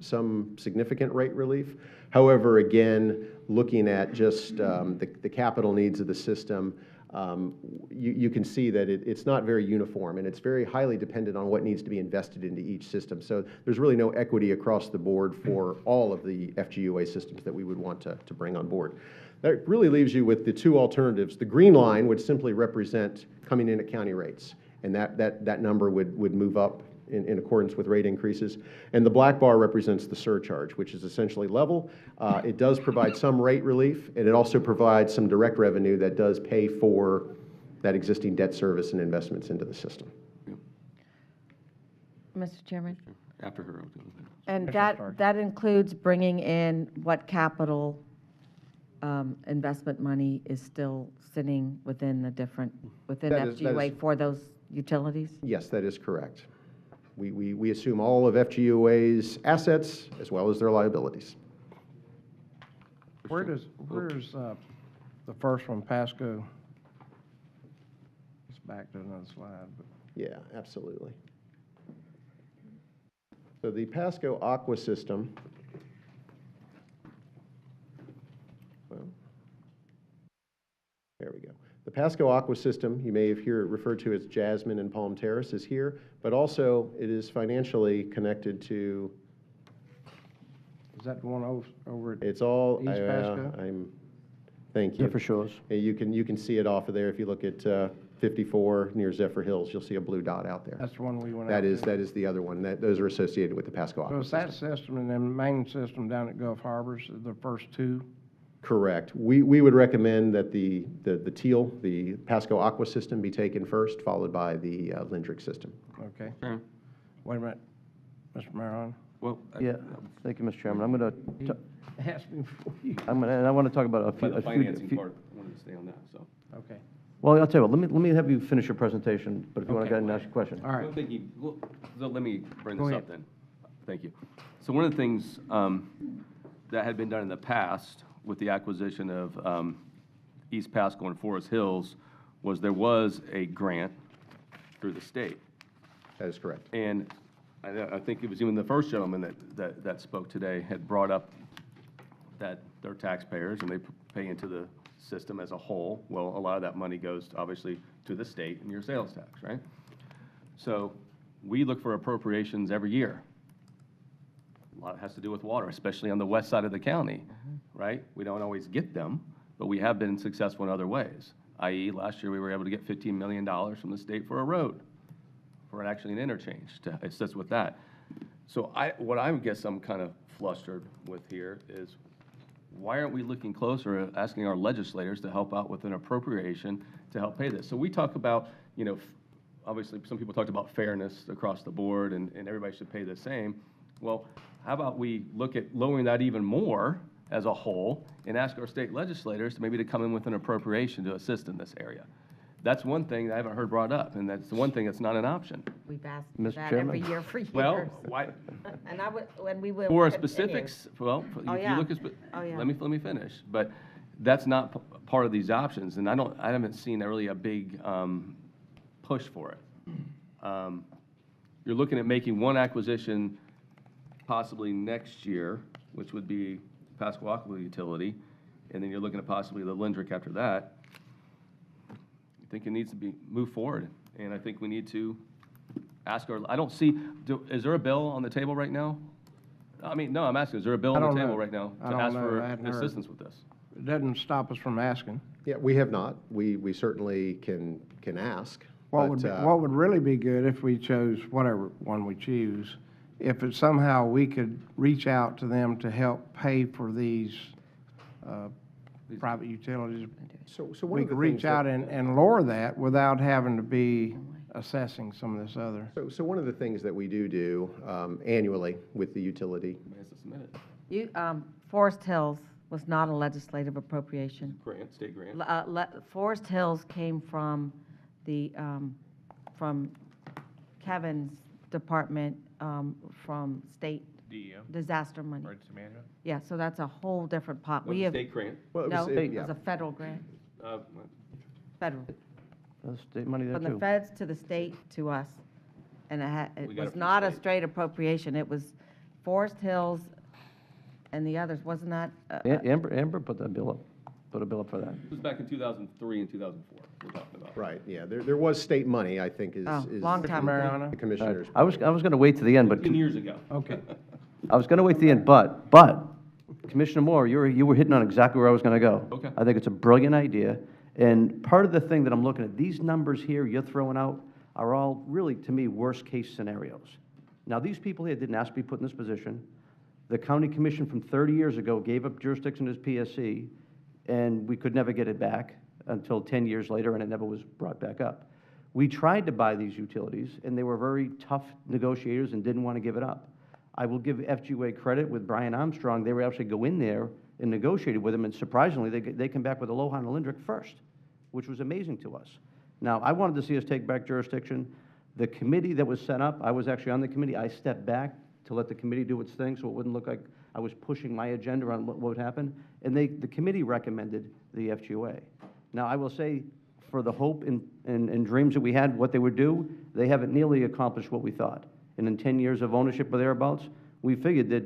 significant rate relief. However, again, looking at just the capital needs of the system, you can see that it's not very uniform, and it's very highly dependent on what needs to be invested into each system. So there's really no equity across the board for all of the FGUA systems that we would want to bring on board. That really leaves you with the 2 alternatives. The green line would simply represent coming in at county rates, and that number would move up in accordance with rate increases. And the black bar represents the surcharge, which is essentially level. It does provide some rate relief, and it also provides some direct revenue that does pay for that existing debt service and investments into the system. Mr. Chairman? After her. And that includes bringing in what capital investment money is still sitting within within FGUA for those utilities? Yes, that is correct. We assume all of FGUA's assets as well as their liabilities. Where's the first one, Pasco? It's back to another slide. But. Yeah, absolutely. So the Pasco Aqua system, well, there we go. The Pasco Aqua system, you may have referred to as Jasmine and Palm Terrace, is here, but also it is financially connected to. Is that the one over at It's all. East Pasco? Thank you. Zephyr Shores. You can see it off of there if you look at 54 near Zephyr Hills. You'll see a blue dot out there. That's the one we went That out is to. that is the other one. Those are associated with the Pasco Aqua So it's that system and then the main system down at Gulf Harbors, the first 2? Correct. We would recommend that the teal, the Pasco Aqua system, be taken first, followed by the Lindrick system. Okay. Wait a minute, Mr. Maron. Well, yeah, thank you, Mr. Chairman. I'm going to. Ask me before you. And I want to talk about a few. The financing part, I wanted to stay on that, so. Okay. Well, I'll tell you what, let me have you finish your presentation, but if you want to go ahead and ask your question. All right. So let me bring Go this ahead. up then. Thank you. So one of the things that had been done in the past with the acquisition of East Pasco and Forest Hills was there was a grant through the state. That is correct. And I think it was even the first gentleman that spoke today had brought up that they're taxpayers and they pay into the system as a whole. Well, a lot of that money goes obviously to the state and your sales tax, right? So we look for appropriations every year. A lot has to do with water, especially on the west side of the county, right? We don't always get them, but we have been successful in other ways. I.e., last year we were able to get $15 million from the state for a road, for actually an interchange to assist with that. So what I guess I'm kind of flustered with here is why aren't we looking closer at asking our legislators to help out with an appropriation to help pay this? So we talk about, obviously some people talked about fairness across the board and everybody should pay the same. Well, how about we look at lowering that even more as a whole and ask our state legislators to maybe to come in with an appropriation to assist in this area? That's one thing that I haven't heard brought up, and that's the one thing that's not an option. We've asked Mr. that Chairman? every year for years. Well, why? And when we will. For continue. specifics, well, Oh, if you yeah. look at, Oh, yeah. let me finish. But that's not part of these options, and I haven't seen really a big push for it. You're looking at making one acquisition possibly next year, which would be Pasco Aqua Utility, and then you're looking at possibly the Lindrick after that. I think it needs to be moved forward, and I think we need to ask our, I don't see, is there a bill on the table right now? I mean, no, I'm asking, is there a bill I on the don't table know. right now I to don't ask know. for I hadn't heard. assistance with this? It doesn't stop us from asking. Yeah, we have not. We certainly can ask. What but, would really be good if we chose whatever one we choose, if it somehow we could reach out to them to help pay for these private utilities. So one We of the could things reach that- out and lower that without having to be assessing some of this other. So one of the things that we do annually with the utility. Forest Hills was not a legislative appropriation. Grant, state grant. Forest Hills came from from Kevin's department, from state DEM? disaster money. Emergency management? Yeah, so that's a whole different pot. That We was have. state grant? Well, it No, was- it yeah. was a federal grant, federal. That's state money there From the too. feds to the state to us. And it We got it was from not a state. straight appropriation. It was Forest Hills and the others, wasn't that? Amber put a bill up for that. It was back in 2003 and 2004 we're talking about. Right, yeah, there was state money, I think, is. Oh, is long time ago. Marijuana. The commissioners. I was going to wait to the end, but 15 years ago. Okay. I was going to wait to the end, but Commissioner Moore, you were hitting on exactly where I was going to go. Okay. I think it's a brilliant idea, and part of the thing that I'm looking at, these numbers here you're throwing out are all really, to me, worst-case scenarios. Now, these people here didn't ask to be put in this position. The county commission from 30 years ago gave up jurisdiction as PSC, and we could never get it back until 10 years later, and it never was brought back up. We tried to buy these utilities, and they were very tough negotiators and didn't want to give it up. I will give FGA credit with Brian Armstrong. They were actually go in there and negotiated with them, and surprisingly, they came back with Aloha and Lindrick first, which was amazing to us. Now, I wanted to see us take back jurisdiction. The committee that was set up, I was actually on the committee. I stepped back to let the committee do its thing so it wouldn't look like I was pushing my agenda on what would happen. And the committee recommended the FGA. Now, I will say, for the hope and dreams that we had, what they would do, they haven't nearly accomplished what we thought. And in 10 years of ownership or thereabouts, we figured that,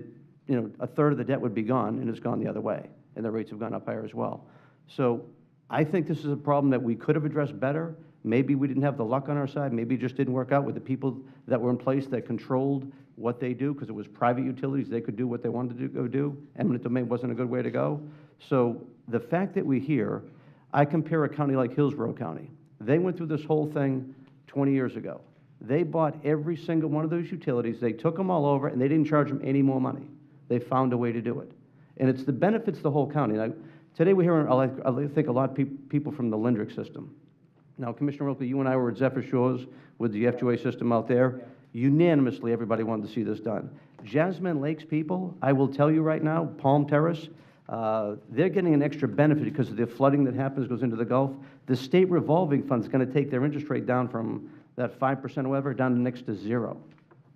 a third of the debt would be gone, and it's gone the other way. And the rates have gone up higher as well. So I think this is a problem that we could have addressed better. Maybe we didn't have the luck on our side. Maybe it just didn't work out with the people that were in place that controlled what they do, because it was private utilities. They could do what they wanted to go do. Eminent domain wasn't a good way to go. So the fact that we're here, I compare a county like Hillsborough County. They went through this whole thing 20 years ago. They bought every single one of those utilities. They took them all over, and they didn't charge them any more money. They found a way to do it. And it's the benefits of the whole county. Now, today we're hearing, I think, a lot of people from the Lindrick system. Now, Commissioner Roker, you and I were at Zephyr Shores with the FGA system out there. Unanimously, everybody wanted to see this done. Jasmine Lakes people, I will tell you right now, Palm Terrace, they're getting an extra benefit because of the flooding that happens, goes into the Gulf. The state revolving fund is going to take their interest rate down from that 5% or whatever down to next to 0.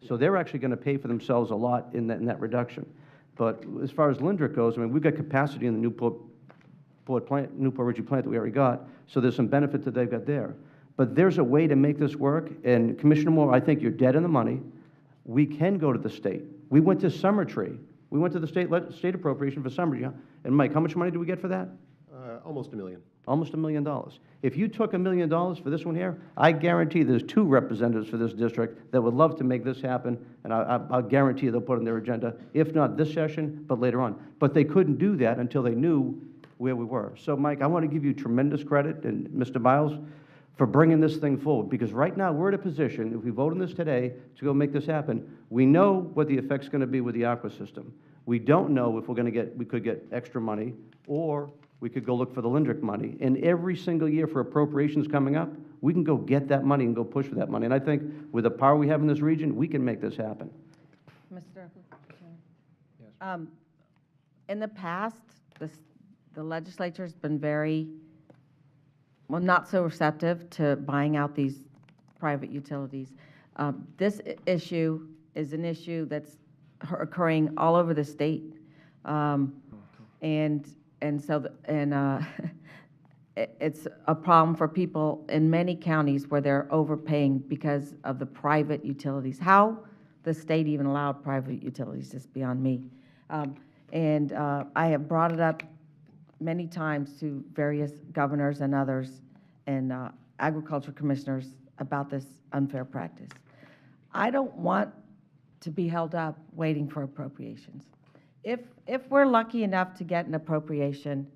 So they're actually going to pay for themselves a lot in that reduction. But as far as Lindrick goes, I mean, we've got capacity in the Newport Richey plant that we already got, so there's some benefit that they've got there. But there's a way to make this work, and Commissioner Moore, I think you're dead in the money. We can go to the state. We went to Summer Tree. We went to the state appropriation for Summer Tree. And Mike, how much money did we get for that? Almost $1 million. Almost $1 million. If you took $1 million for this one here, I guarantee there's 2 representatives for this district that would love to make this happen, and I'll guarantee they'll put it on their agenda, if not this session, but later on. But they couldn't do that until they knew where we were. So, Mike, I want to give you tremendous credit, and Mr. Biles, for bringing this thing forward, because right now we're in a position, if we vote on this today to go make this happen, we know what the effect's going to be with the aqua system. We don't know if we could get extra money, or we could go look for the Lindrick money. And every single year for appropriations coming up, we can go get that money and go push for that money. And I think with the power we have in this region, we can make this happen. Mr. In the past, the legislature's been very, well, not so receptive to buying out these private utilities. This issue is an issue that's occurring all over the state. It's a problem for people in many counties where they're overpaying because of the private utilities. How the state even allowed private utilities is beyond me. I have brought it up many times to various governors and others and agriculture commissioners about this unfair practice. I don't want to be held up waiting for appropriations. If we're lucky enough to get an appropriation,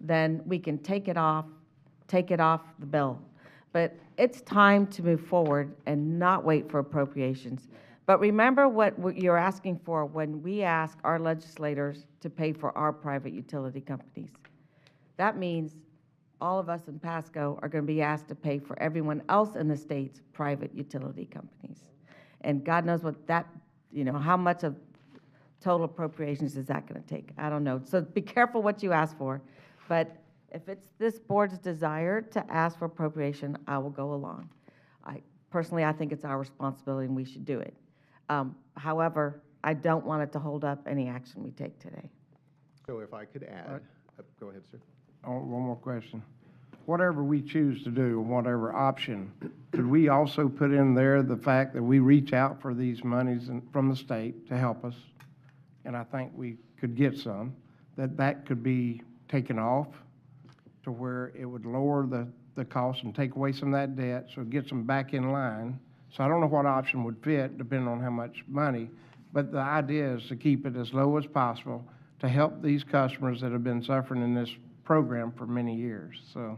then we can take it off the bill. But it's time to move forward and not wait for appropriations. But remember what you're asking for when we ask our legislators to pay for our private utility companies. that means all of us in Pasco are going to be asked to pay for everyone else in the state's private utility companies. And God knows what that, how much of total appropriations is that going to take? I don't know. So be careful what you ask for. But if it's this board's desire to ask for appropriation, I will go along. Personally, I think it's our responsibility and we should do it. However, I don't want it to hold up any action we take today. So if I could add, go ahead, sir. Oh, one more question. Whatever we choose to do, whatever option, could we also put in there the fact that we reach out for these monies from the state to help us, and I think we could get some, that could be taken off to where it would lower the cost and take away some of that debt, so it gets them back in line. So I don't know what option would fit, depending on how much money, but the idea is to keep it as low as possible to help these customers that have been suffering in this program for many years. So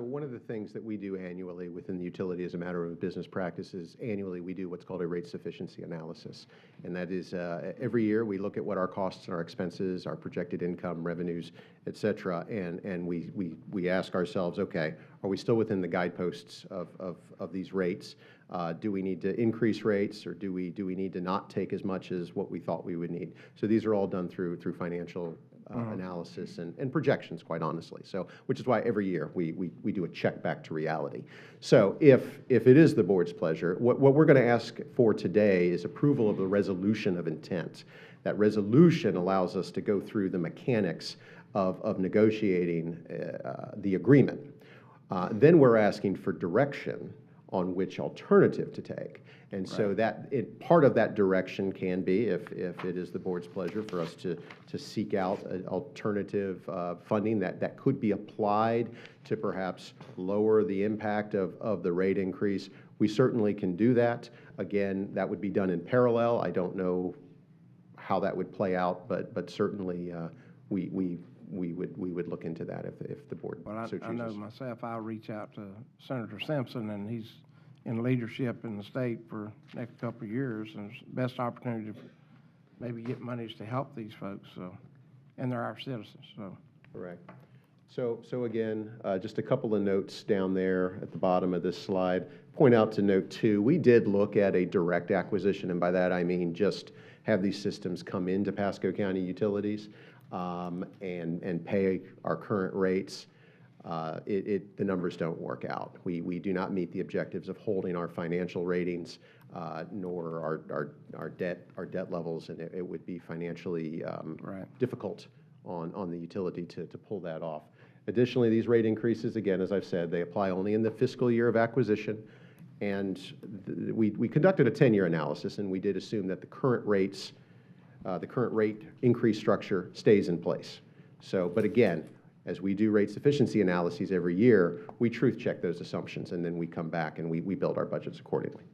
one of the things that we do annually within the utility as a matter of business practice is annually we do what's called a rate sufficiency analysis. And that is every year we look at what our costs and our expenses, our projected income, revenues, et cetera, and we ask ourselves, okay, are we still within the guideposts of these rates? Do we need to increase rates, or do we need to not take as much as what we thought we would need? So these are all done through financial analysis and projections, quite honestly. So, which is why every year we do a check back to reality. So if it is the board's pleasure, what we're going to ask for today is approval of the resolution of intent. That resolution allows us to go through the mechanics of negotiating the agreement. Then we're asking for direction on which alternative to take. And so part of that direction can be, if it is the board's pleasure, for us to seek out an alternative funding that could be applied to perhaps lower the impact of the rate increase. We certainly can do that. Again, that would be done in parallel. I don't know how that would play out, but certainly we would look into that if the board so chooses. I know myself, I'll reach out to Senator Simpson, and he's in leadership in the state for the next couple of years, and it's the best opportunity to maybe get monies to help these folks, and they're our citizens. Correct. So again, just a couple of notes down there at the bottom of this slide. Point out to note 2, we did look at a direct acquisition, and by that I mean just have these systems come into Pasco County Utilities and pay our current rates. The numbers don't work out. We do not meet the objectives of holding our financial ratings, nor our debt levels, and it would be financially difficult on the utility to pull that off. Additionally, these rate increases, again, as I've said, they apply only in the fiscal year of acquisition, and we conducted a 10-year analysis, and we did assume that the current rate increase structure stays in place. So, but again, as we do rate sufficiency analyses every year, we truth check those assumptions, and then we come back and we build our budgets accordingly.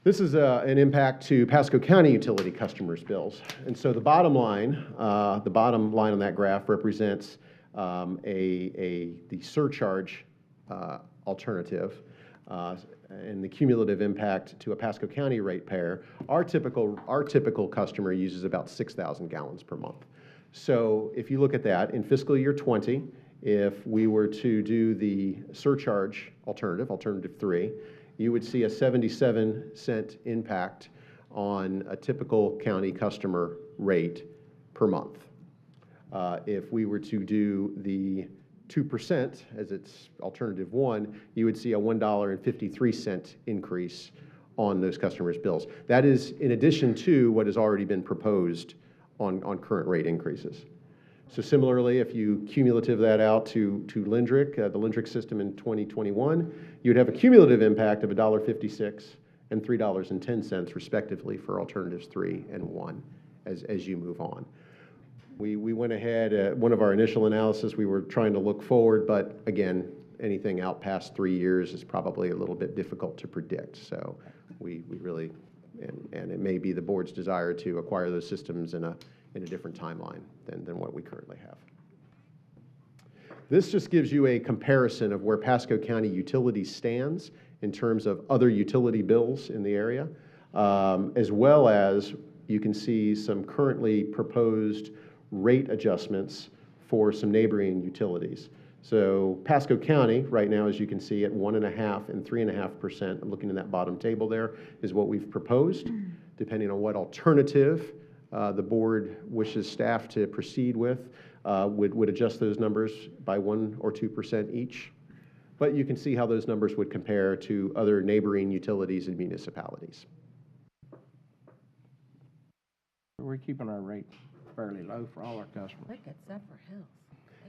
This is an impact to Pasco County utility customers' bills. And so the bottom line on that graph represents the surcharge alternative and the cumulative impact to a Pasco County ratepayer. Our typical customer uses about 6,000 gallons per month. So if you look at that, in fiscal year 20, if we were to do the surcharge alternative 3, you would see a 77-cent impact on a typical county customer rate per month. If we were to do the 2% as its alternative 1, you would see a $1.53 increase on those customers' bills. That is in addition to what has already been proposed on current rate increases. So similarly, if you cumulative that out to Lindrick, the Lindrick system in 2021, you'd have a cumulative impact of $1.56 and $3.10 respectively for alternatives 3 and 1 as you move on. We went ahead, one of our initial analysis, we were trying to look forward, but again, anything out past 3 years is probably a little bit difficult to predict. So we really, and it may be the board's desire to acquire those systems in a different timeline than what we currently have. This just gives you a comparison of where Pasco County Utilities stands in terms of other utility bills in the area, as well as you can see some currently proposed rate adjustments for some neighboring utilities. So Pasco County, right now, as you can see, at 1.5% and 3.5%, I'm looking in that bottom table there, is what we've proposed. Depending on what alternative the board wishes staff to proceed with, would adjust those numbers by 1 or 2% each. But you can see how those numbers would compare to other neighboring utilities and municipalities. We're keeping our rate fairly low for all our customers. Look at Zephyr Hills.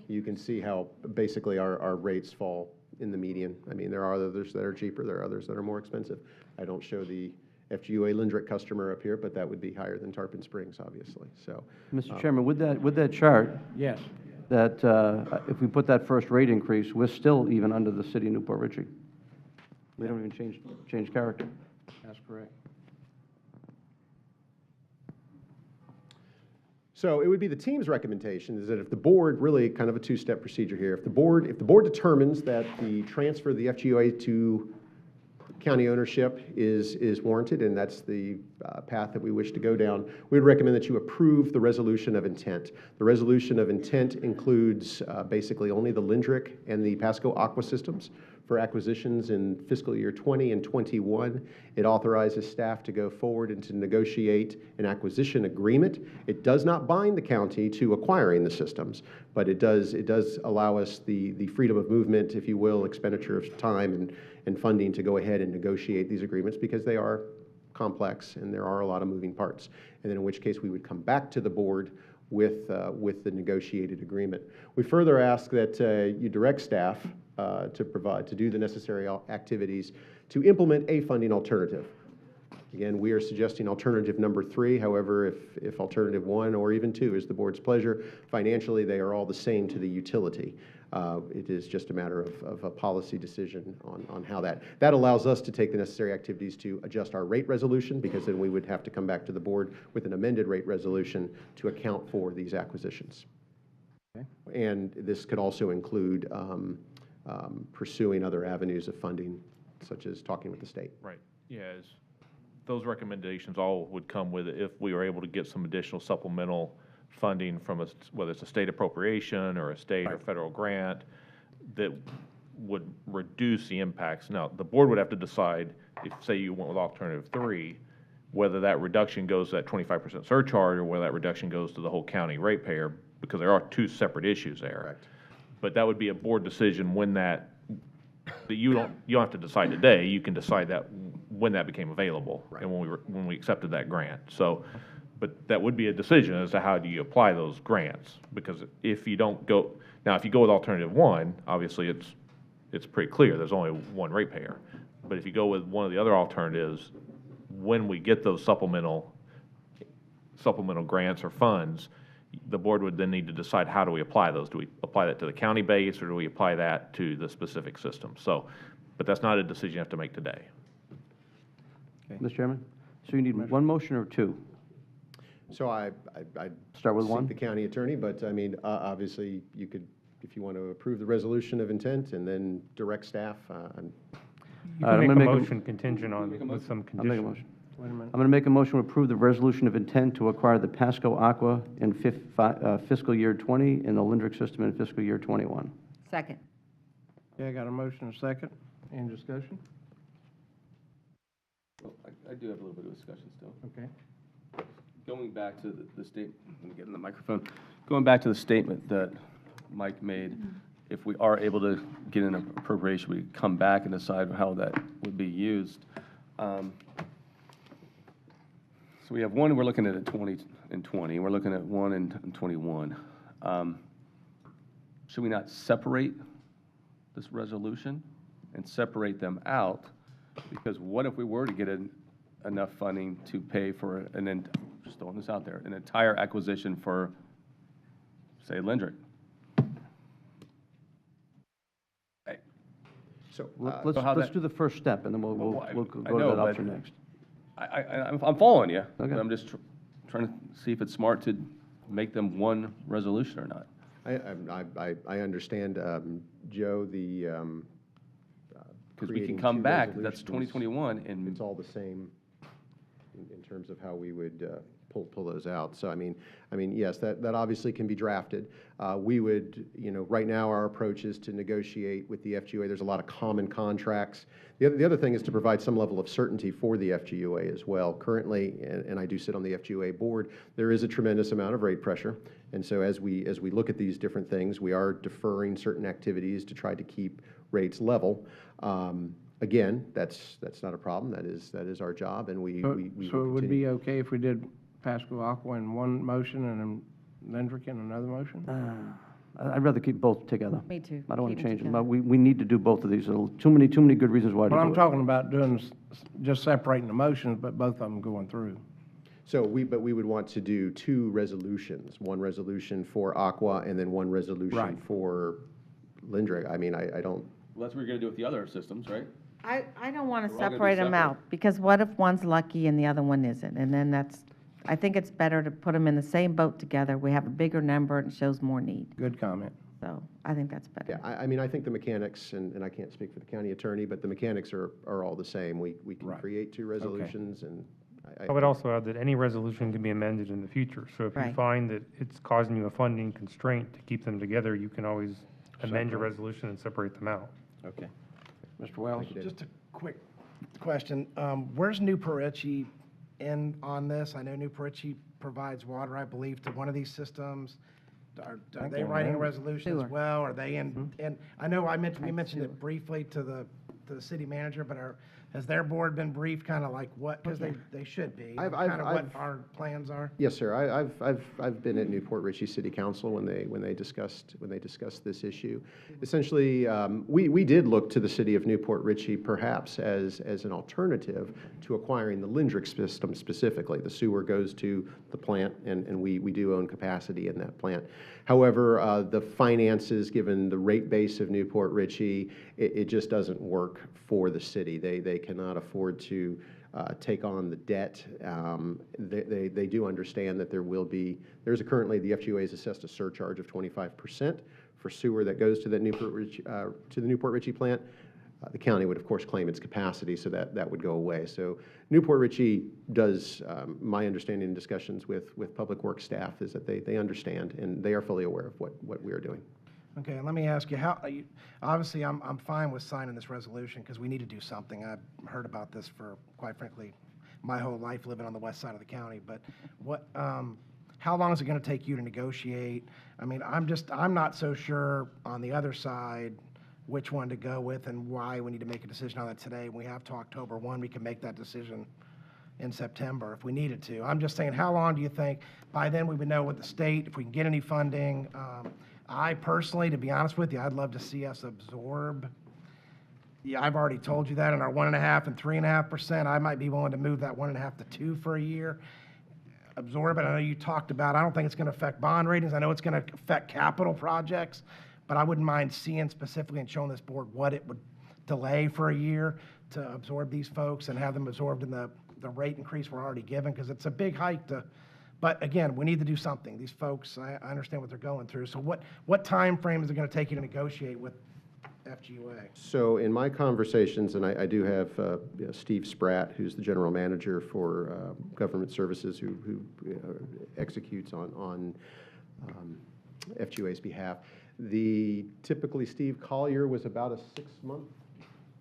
You can see how basically our rates fall in the median. I mean, there are others that are cheaper, there are others that are more expensive. I don't show the FGUA Lindrick customer up here, but that would be higher than Tarpon Springs, obviously. So, Mr. Chairman, with that chart, Yes. that if we put that first rate increase, we're still even under the city of Newport Richey. We don't even change character. That's correct. So it would be the team's recommendation is that if the board, really kind of a two-step procedure here, if the board determines that the transfer of the FGUA to county ownership is warranted, and that's the path that we wish to go down, we would recommend that you approve the resolution of intent. The resolution of intent includes basically only the Lindrick and the Pasco Aqua systems for acquisitions in fiscal year 20 and 21. It authorizes staff to go forward and to negotiate an acquisition agreement. It does not bind the county to acquiring the systems, but it does allow us the freedom of movement, if you will, expenditure of time and funding to go ahead and negotiate these agreements because they are complex and there are a lot of moving parts. And then in which case we would come back to the board with the negotiated agreement. We further ask that you direct staff to do the necessary activities to implement a funding alternative. Again, we are suggesting alternative number 3. However, if alternative 1 or even 2 is the board's pleasure, financially they are all the same to the utility. It is just a matter of a policy decision on how that allows us to take the necessary activities to adjust our rate resolution, because then we would have to come back to the board with an amended rate resolution to account for these acquisitions. Okay. And this could also include pursuing other avenues of funding, such as talking with the state. Right. Yes. Those recommendations all would come with it if we were able to get some additional supplemental funding from whether it's a state appropriation or a state or federal grant that would reduce the impacts. Now, the board would have to decide if, say, you went with alternative 3, whether that reduction goes to that 25% surcharge or whether that reduction goes to the whole county ratepayer, because there are 2 separate issues there. Correct. But that would be a board decision when that you don't have to decide today. You can decide that when that became available, right, and when we accepted that grant. So, but that would be a decision as to how do you apply those grants, because if you don't go now, if you go with alternative 1, obviously it's pretty clear there's only one ratepayer. But if you go with one of the other alternatives, when we get those supplemental grants or funds, the board would then need to decide how do we apply those. Do we apply that to the county base, or do we apply that to the specific system? So, but that's not a decision you have to make today. Okay. Mr. Chairman, so you need one motion or 2? So I Start with seek one? the county attorney, but I mean, obviously you could, if you want to approve the resolution of intent and then direct staff. You can make a motion contingent on with some I'll make a conditions. motion. Wait a minute. I'm going to make a motion to approve the resolution of intent to acquire the Pasco Aqua in fiscal year 20 and the Lindrick system in fiscal year 21. Second. Okay, I got a motion and a second. Any discussion? Well, I do have a little bit of discussion still. Okay. Going back to the statement, let me get in the microphone. Going back to the statement that Mike made, if we are able to get an appropriation, we come back and decide how that would be used. So we have one, we're looking at 20 and 20. We're looking at 1 and 21. Should we not separate this resolution and separate them out? Because what if we were to get enough funding to pay for just throwing this out there, an entire acquisition for, say, Lindrick? So Let's do the first step, and then we'll go to that option next. I'm following you. Okay. I'm just trying to see if it's smart to make them one resolution or not. I understand, Joe, because we can creating come 2 back, that's resolutions. 2021, and It's all the same in terms of how we would pull those out. So, I mean, yes, that obviously can be drafted. We would, right now, our approach is to negotiate with the FGUA. There's a lot of common contracts. The other thing is to provide some level of certainty for the FGUA as well. Currently, and I do sit on the FGUA board, there is a tremendous amount of rate pressure. And so as we look at these different things, we are deferring certain activities to try to keep rates level. Again, that's not a problem. That is our job, and we So will it would continue. be okay if we did Pasco Aqua in one motion and then Lindrick in another motion? I'd rather keep both together. Me too. I don't want Keep to 'em change them, together. but we need to do both of these. Too many good reasons why to do Well, it. I'm talking about doing, just separating the motions, but both of them going through. So but we would want to do two resolutions, one resolution for Aqua and then one resolution Right. for Lindrick. I mean, I don't, Well, that's what you're gonna do with the other systems, right? I don't want to We're all gonna be separate them separate. out, because what if one's lucky and the other one isn't? And then I think it's better to put them in the same boat together. We have a bigger number and it shows more need. Good comment. So I think that's better. yeah, I mean, I think the mechanics, and I can't speak for the county attorney, but the mechanics are all the same. We can Right. create two resolutions, and I would also add that any resolution can be amended in the future. So if you Right. find that it's causing you a funding constraint to keep them together, you can always amend your Separate. resolution and separate them out. Okay. Mr. Wells? Just a quick question. Where's Newport Richey in on this? I know Newport Richey provides water, I believe, to one of these systems. Are they writing a resolution as Sewer. well? Are they in? And I know we mentioned it briefly to the city manager, but has their board been briefed, kind of like what, because they should be, kind of what our plans are? yes, sir. I've been at Newport Richey City Council when they discussed this issue. Essentially, we did look to the city of Newport Richey perhaps as an alternative to acquiring the Lindrick system specifically. The sewer goes to the plant, and we do own capacity in that plant. However, the finances, given the rate base of Newport Richey, it just doesn't work for the city. They cannot afford to take on the debt. They do understand that currently the FGUA has assessed a surcharge of 25% for sewer that goes to the Newport Richey plant. The county would, of course, claim its capacity, so that would go away. So Newport Richey does, my understanding in discussions with Public Works staff is that they understand, and they are fully aware of what we are doing. Okay, and let me ask you, obviously, I'm fine with signing this resolution because we need to do something. I've heard about this for, quite frankly, my whole life living on the west side of the county. But how long is it going to take you to negotiate? I mean, I'm not so sure on the other side which one to go with and why we need to make a decision on that today. We have to October 1. We can make that decision in September if we needed to. I'm just saying, how long do you think? By then, we would know with the state, if we can get any funding. I personally, to be honest with you, I'd love to see us absorb. Yeah, I've already told you that in our 1.5% and 3.5%. I might be willing to move that 1.5 to 2 for a year. Absorb it. I know you talked about, I don't think it's going to affect bond ratings. I know it's going to affect capital projects, but I wouldn't mind seeing specifically and showing this board what it would delay for a year to absorb these folks and have them absorbed in the rate increase we're already given, because it's a big hike to. But again, we need to do something. These folks, I understand what they're going through. So what time frame is it going to take you to negotiate with FGUA? So in my conversations, and I do have Steve Spratt, who's the general manager for government services, who executes on FGUA's behalf. Typically, Steve Collier was about a 6-month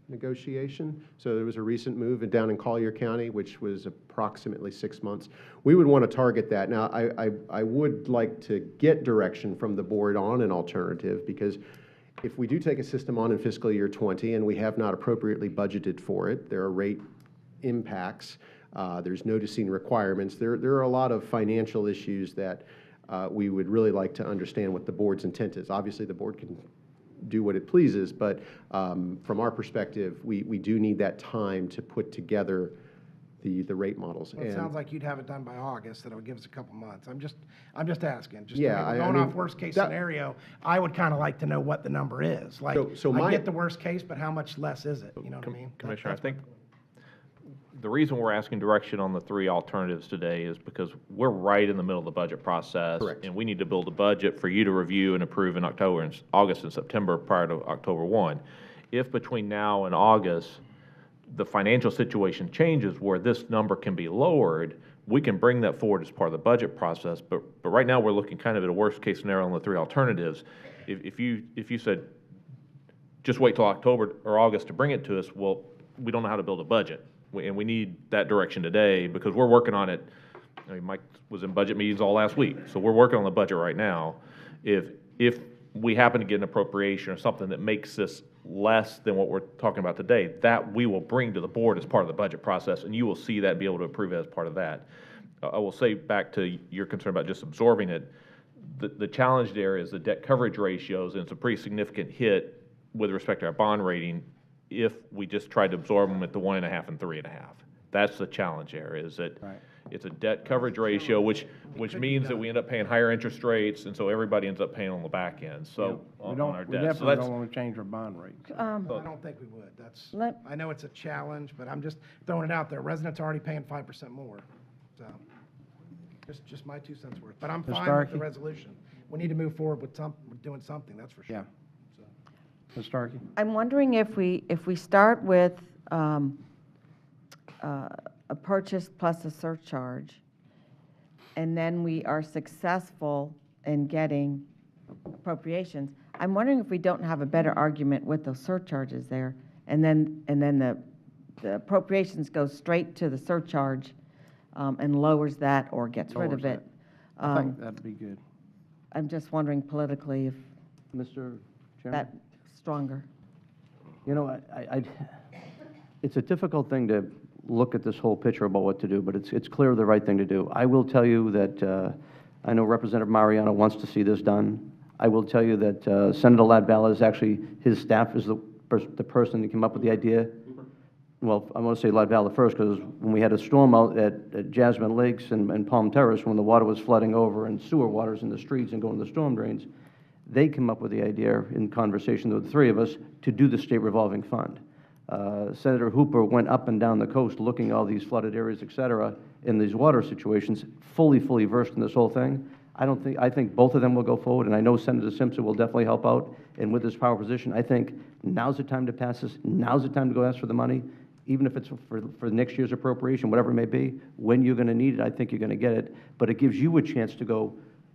negotiation. So there was a recent move down in Collier County, which was approximately 6 months. We would want to target that. Now, I would like to get direction from the board on an alternative, because if we do take a system on in fiscal year 20 and we have not appropriately budgeted for it, there are rate impacts, there's noticing requirements, there are a lot of financial issues that we would really like to understand what the board's intent is. Obviously, the board can do what it pleases, but from our perspective, we do need that time to put together the rate models. Well, it sounds like you'd have it done by August, that it would give us a couple months. I'm just asking. Just Yeah, going I mean, off worst case scenario, I would kind of like to know what the number is. Like, I get the worst case, but how much less is it? You know what I mean? Commissioner, I think the reason we're asking direction on the 3 alternatives today is because we're right in the middle of the budget process. Correct. And we need to build a budget for you to review and approve in August and September prior to October 1. If between now and August, the financial situation changes where this number can be lowered, we can bring that forward as part of the budget process, but right now, we're looking kind of at a worst-case scenario on the three alternatives. If you said, just wait till October or August to bring it to us, well, we don't know how to build a budget. And we need that direction today, because we're working on it. I mean, Mike was in budget meetings all last week, so we're working on the budget right now. If we happen to get an appropriation or something that makes this less than what we're talking about today, that we will bring to the board as part of the budget process, and you will see that, be able to approve it as part of that. I will say, back to your concern about just absorbing it, the challenge there is the debt coverage ratios, and it's a pretty significant hit with respect to our bond rating if we just tried to absorb them at the 1.5 and 3.5. That's the challenge there, is that it's a debt coverage ratio, which means that we end up paying higher interest rates, and so everybody ends up paying on the back end, so, on our We debt. So definitely that's, don't want to change our bond rates. I don't think we would. I know it's a challenge, but I'm just throwing it out there. Residents are already paying 5% more, so just my 2 cents worth. But I'm Ms. fine with Starkey? the resolution. We need to move forward with doing something, that's for sure. Yeah. Ms. Starkey? I'm wondering if we start with a purchase plus a surcharge, and then we are successful in getting appropriations, I'm wondering if we don't have a better argument with those surcharges there, and then the appropriations go straight to the surcharge and lowers that or gets rid of it. I think that'd be good. I'm just wondering politically if Mr. Chairman? that's stronger. You know, it's a difficult thing to look at this whole picture about what to do, but it's clear the right thing to do. I will tell you that I know Representative Mariano wants to see this done. I will tell you that Senator Latvala is actually, his staff is the person that came up with the idea. Well, I want to say Latvala first, because when we had a storm out at Jasmine Lakes and Palm Terrace, when the water was flooding over and sewer waters in the streets and going to the storm drains, they came up with the idea, in conversation with the three of us, to do the state revolving fund. Senator Hooper went up and down the coast looking at all these flooded areas, et cetera, in these water situations, fully versed in this whole thing. I think both of them will go forward, and I know Senator Simpson will definitely help out. And with this power position, I think now's the time to pass this. Now's the time to go ask for the money, even if it's for next year's appropriation, whatever it may be. When you're going to need it, I think you're going to get it. But it gives you a chance to go,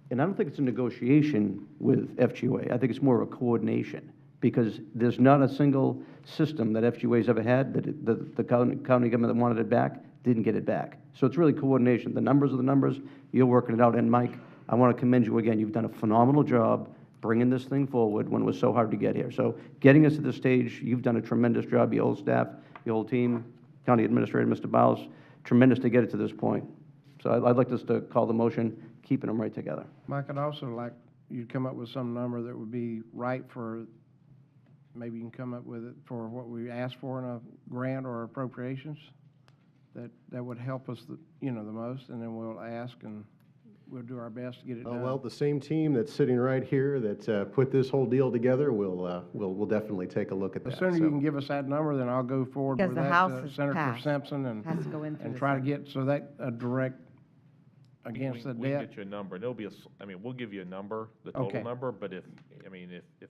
and I don't think it's a negotiation with FGA. I think it's more of a coordination, because there's not a single system that FGA's ever had that the county government that wanted it back didn't get it back. So it's really coordination. The numbers are the numbers. You're working it out. And Mike, I want to commend you again. You've done a phenomenal job bringing this thing forward when it was so hard to get here. So getting us to this stage, you've done a tremendous job. Your whole staff, your whole team, County Administrator Mr. Bowles, tremendous to get it to this point. So I'd like us to call the motion, keeping them right together. Mike, I'd also like you to come up with some number that would be right for, maybe you can come up with it for what we asked for in a grant or appropriations. That would help us, the most, and then we'll ask and we'll do our best to get it done. Well, the same team that's sitting right here that put this whole deal together will definitely take a look at that. The sooner you can give us that number, then I'll go forward Because with the that House to is Senator passed. Simpson Has to go in through and the try to Senate. get, so that a direct against the we debt. can get you a number, and there'll be we'll give you a number, the total Okay. number, but if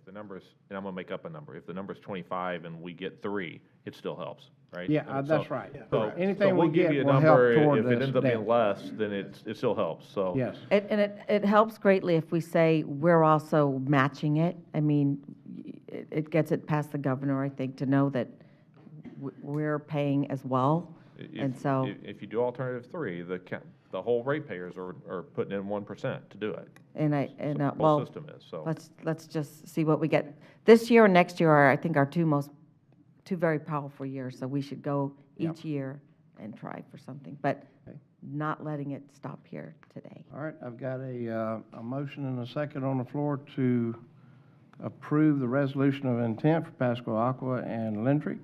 the number's, and I'm gonna make up a number, if the number's 25 and we get 3, it still helps, right? Yeah, I mean, that's so- right. So Anything we'll we give get you a will help number. toward If it this ends up debt. being less, then it still helps, so. Yes. It helps greatly if we say we're also matching it. I mean, it gets it past the governor, I think, to know that we're paying as well. And so, If you do alternative 3, the whole ratepayers are putting in 1% to do it. The whole well, system is, so. let's just see what we get. This year and next year are, I think, our two very powerful years, so we should go each year and try for something, but not letting it stop here today. All right, I've got a motion and a second on the floor to approve the resolution of intent for Pasco Aqua and Lindrick.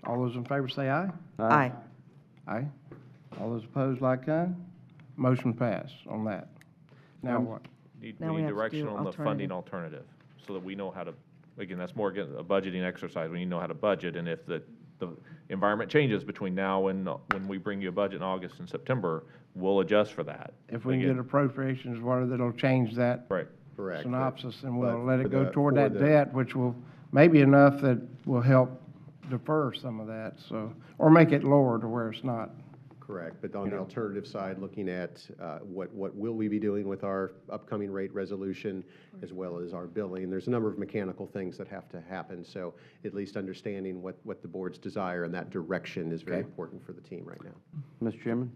All those in favor say aye. Aye. Aye. All those opposed, like kind. Motion passed on that. Now what? We Now we need have to direction do on the funding alternative, so that we know how to, again, that's more a budgeting exercise, we need to know how to budget, and if the environment changes between now and when we bring you a budget in August and September, we'll adjust for that. If we can get appropriations, that'll change that Correct. synopsis, and we'll But let for it go the- toward for that the- debt, which will, maybe enough that will help defer some of that, so, or make it lower to where it's not. Correct, but on the alternative side, looking at what will we be doing with our upcoming rate resolution, as well as our billing. There's a number of mechanical things that have to happen, so at least understanding what the board's desire and that direction is very important for the team right now. Mr. Chairman?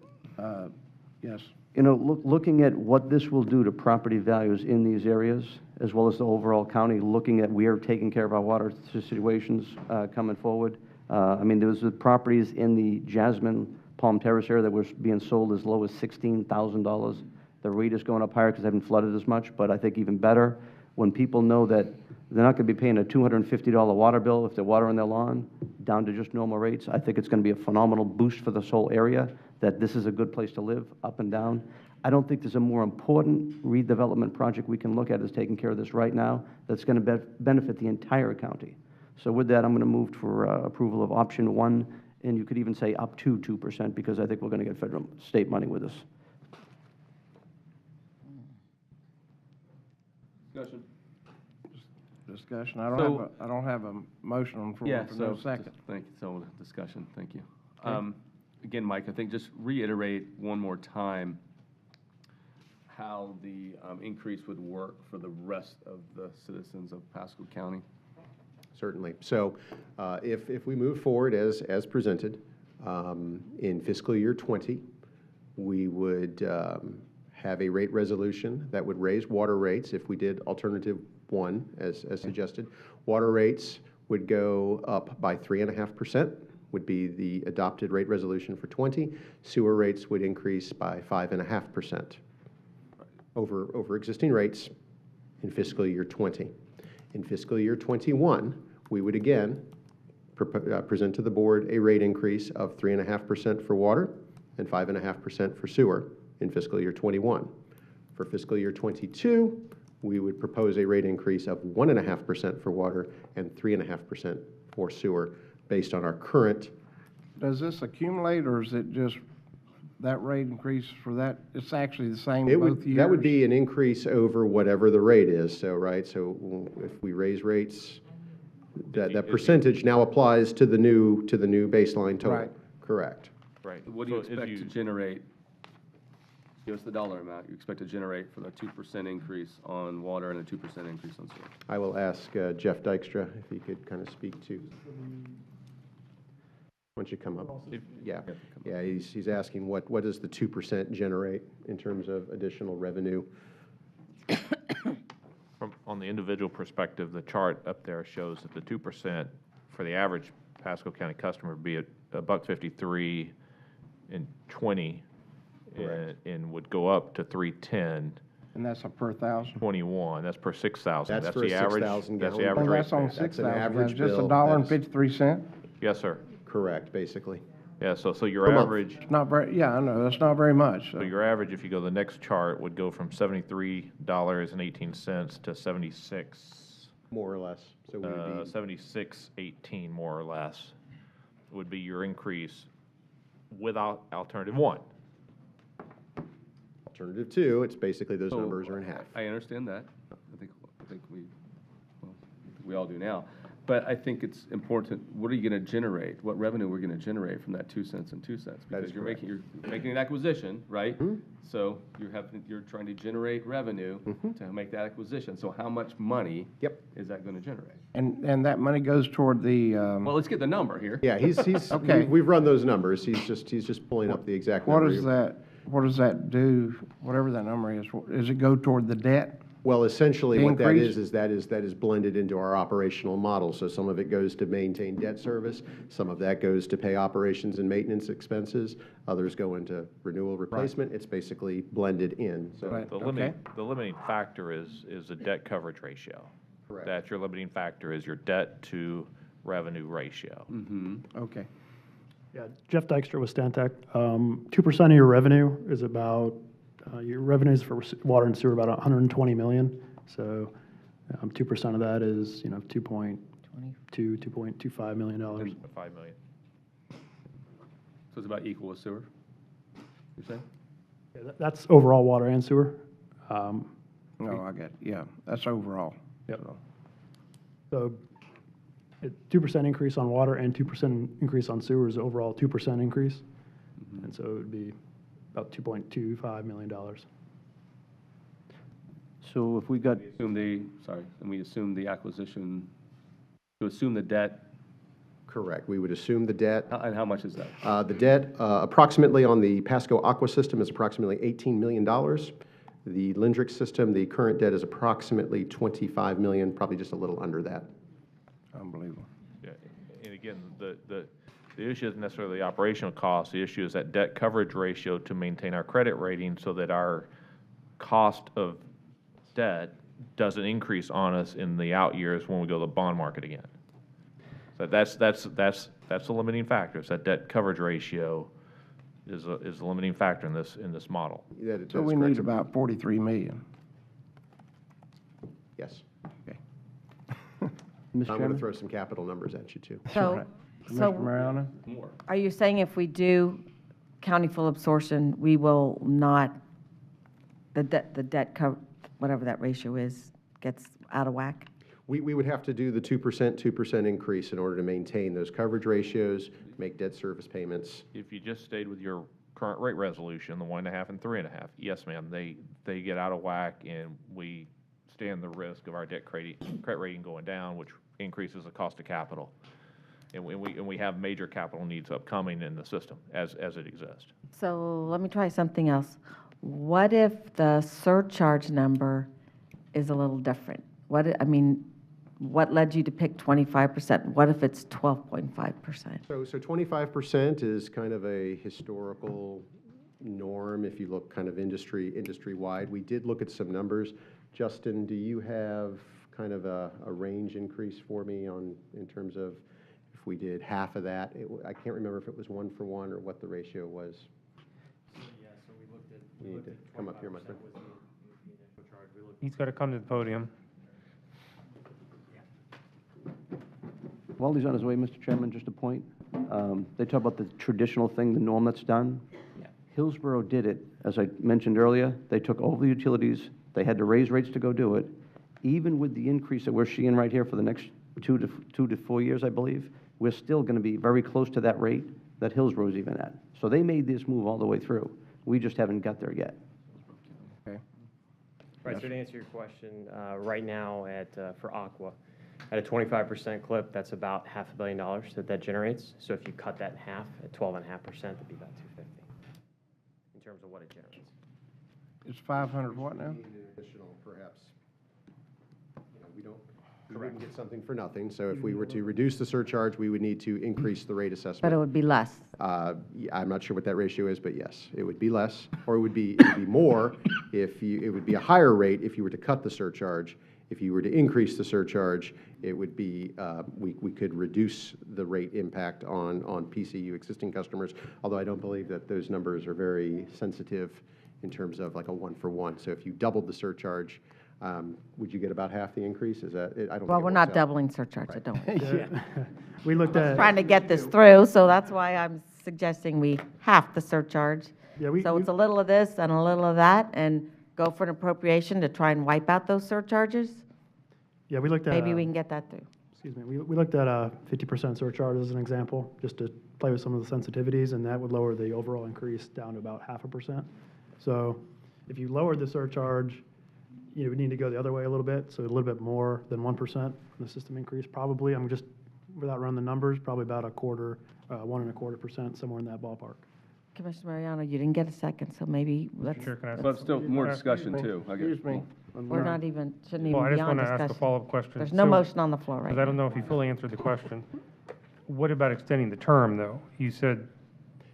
Yes. You know, looking at what this will do to property values in these areas, as well as the overall county, looking at we are taking care of our water situations coming forward. I mean, there was the properties in the Jasmine Palm Terrace area that were being sold as low as $16,000. The rate is going up higher because they haven't flooded as much, but I think even better, when people know that they're not going to be paying a $250 water bill if they're watering their lawn, down to just normal rates, I think it's going to be a phenomenal boost for this whole area, that this is a good place to live, up and down. I don't think there's a more important redevelopment project we can look at as taking care of this right now that's going to benefit the entire county. So with that, I'm going to move for approval of option 1, and you could even say up to 2%, because I think we're going to get federal, state money with this. Discussion. Discussion. I don't have a motion on the floor. Yeah, for so, no second. thank you, so discussion, thank you. Again, Mike, I think just reiterate one more time how the increase would work for the rest of the citizens of Pasco County. Certainly. So if we move forward as presented, in fiscal year 20, we would have a rate resolution that would raise water rates if we did alternative 1 as suggested. Water rates would go up by 3.5%, would be the adopted rate resolution for 20. Sewer rates would increase by 5.5% over existing rates in fiscal year 20. In fiscal year 21, we would again present to the board a rate increase of 3.5% for water and 5.5% for sewer in fiscal year 21. For fiscal year 22, we would propose a rate increase of 1.5% for water and 3.5% for sewer based on our current. Does this accumulate, or is it just that rate increase for that? It's actually the same It both would, years? that would be an increase over whatever the rate is, so, right? So if we raise rates, that percentage now applies to the new baseline total. Right. Correct. Right. What do you expect to generate? Give us the dollar amount you expect to generate for the 2% increase on water and a 2% increase on sewer. I will ask Jeff Dykstra if he could kind of speak to. Why don't you come up? Yeah, he's asking what does the 2% generate in terms of additional revenue? On the individual perspective, the chart up there shows that the 2% for the average Pasco County customer would be $1.53 in 20, and would go up to $3.10. And that's a per thousand? 21. That's per 6,000. That's for the average. 6,000 That's the gallon. average Oh, rate. that's on That's an 6,000. average Just bill. $1.53? Yes, sir. Correct, basically. Yeah, so your Per month. average, It's not very, yeah, I know, that's not very much. so your average, if you go to the next chart, would go from $73.18 to 76. More or less. So we would be 76.18, more or less, would be your increase without alternative 1. alternative 2. It's basically those So, numbers are in half. I understand that. I think we all do now. But I think it's important, what are you going to generate? What revenue we're going to generate from that 2 cents and 2 cents? That is Because correct. you're making an acquisition, right? So you're trying to generate revenue to make that acquisition. So how much money is that going to generate? And that money goes toward the, Well, let's get the number here. Yeah, he's Okay. we've run those numbers. He's just pulling up the exact number. what does that do, whatever that number is? Does it go toward the debt? Well, essentially, The what that increase? is that is blended into our operational model. So some of it goes to maintain debt service, some of that goes to pay operations and maintenance expenses, others go into renewal replacement. It's basically blended in. So The limiting factor is the debt coverage ratio. Correct. That's your limiting factor, is your debt to revenue ratio. Okay. Yeah, Jeff Dykstra with Stantec. 2% of your revenue is about, your revenues for water and sewer about 120 million. So 2% of that is, $2.25 million. $5 million. So it's about equal with sewer, you're saying? Yeah, that's overall water and sewer. No, I get it. Yeah, that's overall. Yep. So 2% increase on water and 2% increase on sewer is overall 2% increase. And so it would be about $2.25 million. So if we got, Assume and we assume the acquisition, to assume the debt, Correct. We would assume the debt. and how much is that? The debt approximately on the Pasco Aqua system is approximately $18 million. The Lindrick system, the current debt is approximately $25 million, probably just a little under that. Unbelievable. Yeah, and again, the issue isn't necessarily the operational cost. The issue is that debt coverage ratio to maintain our credit rating so that our cost of debt doesn't increase on us in the out years when we go to the bond market again. So that's a limiting factor. It's that debt coverage ratio is a limiting factor in this model. So we need about 43 million. Yes. Okay. Mr. I'm going to Chairman? throw some capital numbers at you, too. So, Mr. Mariano? are you saying if we do county full absorption, we will not, the debt cover, whatever that ratio is, gets out of whack? We would have to do the 2% increase in order to maintain those coverage ratios, make debt service payments. If you just stayed with your current rate resolution, the 1.5 and 3.5, yes, ma'am, they get out of whack, and we stand the risk of our debt credit rating going down, which increases the cost of capital. And we have major capital needs upcoming in the system as it exists. So let me try something else. What if the surcharge number is a little different? What led you to pick 25%? What if it's 12.5%? So 25% is kind of a historical norm if you look kind of industry-wide. We did look at some numbers. Justin, do you have kind of a range increase for me in terms of if we did half of that? I can't remember if it was 1-for-1 or what the ratio was. Yeah, so we looked at. You need to come up here, my friend. He's got to come to the podium. While he's on his way, Mr. Chairman, just a point. They talk about the traditional thing, the norm that's done. Hillsborough did it, as I mentioned earlier. They took all the utilities. They had to raise rates to go do it. Even with the increase that we're seeing right here for the next 2 to 4 years, I believe, we're still going to be very close to that rate that Hillsborough's even at. So they made this move all the way through. We just haven't got there yet. Okay. Right, so to answer your question, right now for Aqua, at a 25% clip, that's about $500 million that generates. So if you cut that in half at 12.5%, that'd be about $250 in terms of what it generates. It's 500 what now? Additional, perhaps. We wouldn't get something for nothing. So if we were to reduce the surcharge, we would need to increase the rate assessment. But it would be less. I'm not sure what that ratio is, but yes, it would be less, or it would be more it would be a higher rate if you were to cut the surcharge. If you were to increase the surcharge, it would be, we could reduce the rate impact on PCU existing customers, although I don't believe that those numbers are very sensitive in terms of like a 1-for-1. So if you doubled the surcharge, would you get about half the increase? Is that, I don't Well, think it we're not works out. doubling surcharge, I don't. We looked I was at. trying to get this through, so that's why I'm suggesting we half the surcharge. Yeah, So it's a little of this and a little of that, and go for an appropriation to try and wipe out those surcharges? Yeah, we looked at. Maybe we can get that through. Excuse me, we looked at a 50% surcharge as an example, just to play with some of the sensitivities, and that would lower the overall increase down to about 0.5%. So if you lowered the surcharge, you would need to go the other way a little bit, so a little bit more than 1% from the system increase, probably. I'm just, without running the numbers, probably about 1.25%, somewhere in that ballpark. Commissioner Mariano, you didn't get a second, so maybe let's. Sure, can I ask- But still, more discussion too, I guess. Excuse me. We're not even, shouldn't Well, I even be just on want to ask a discussion. follow-up question. There's no So- motion on the floor right Because I don't now. know if you fully answered the question. What about extending the term, though? You said,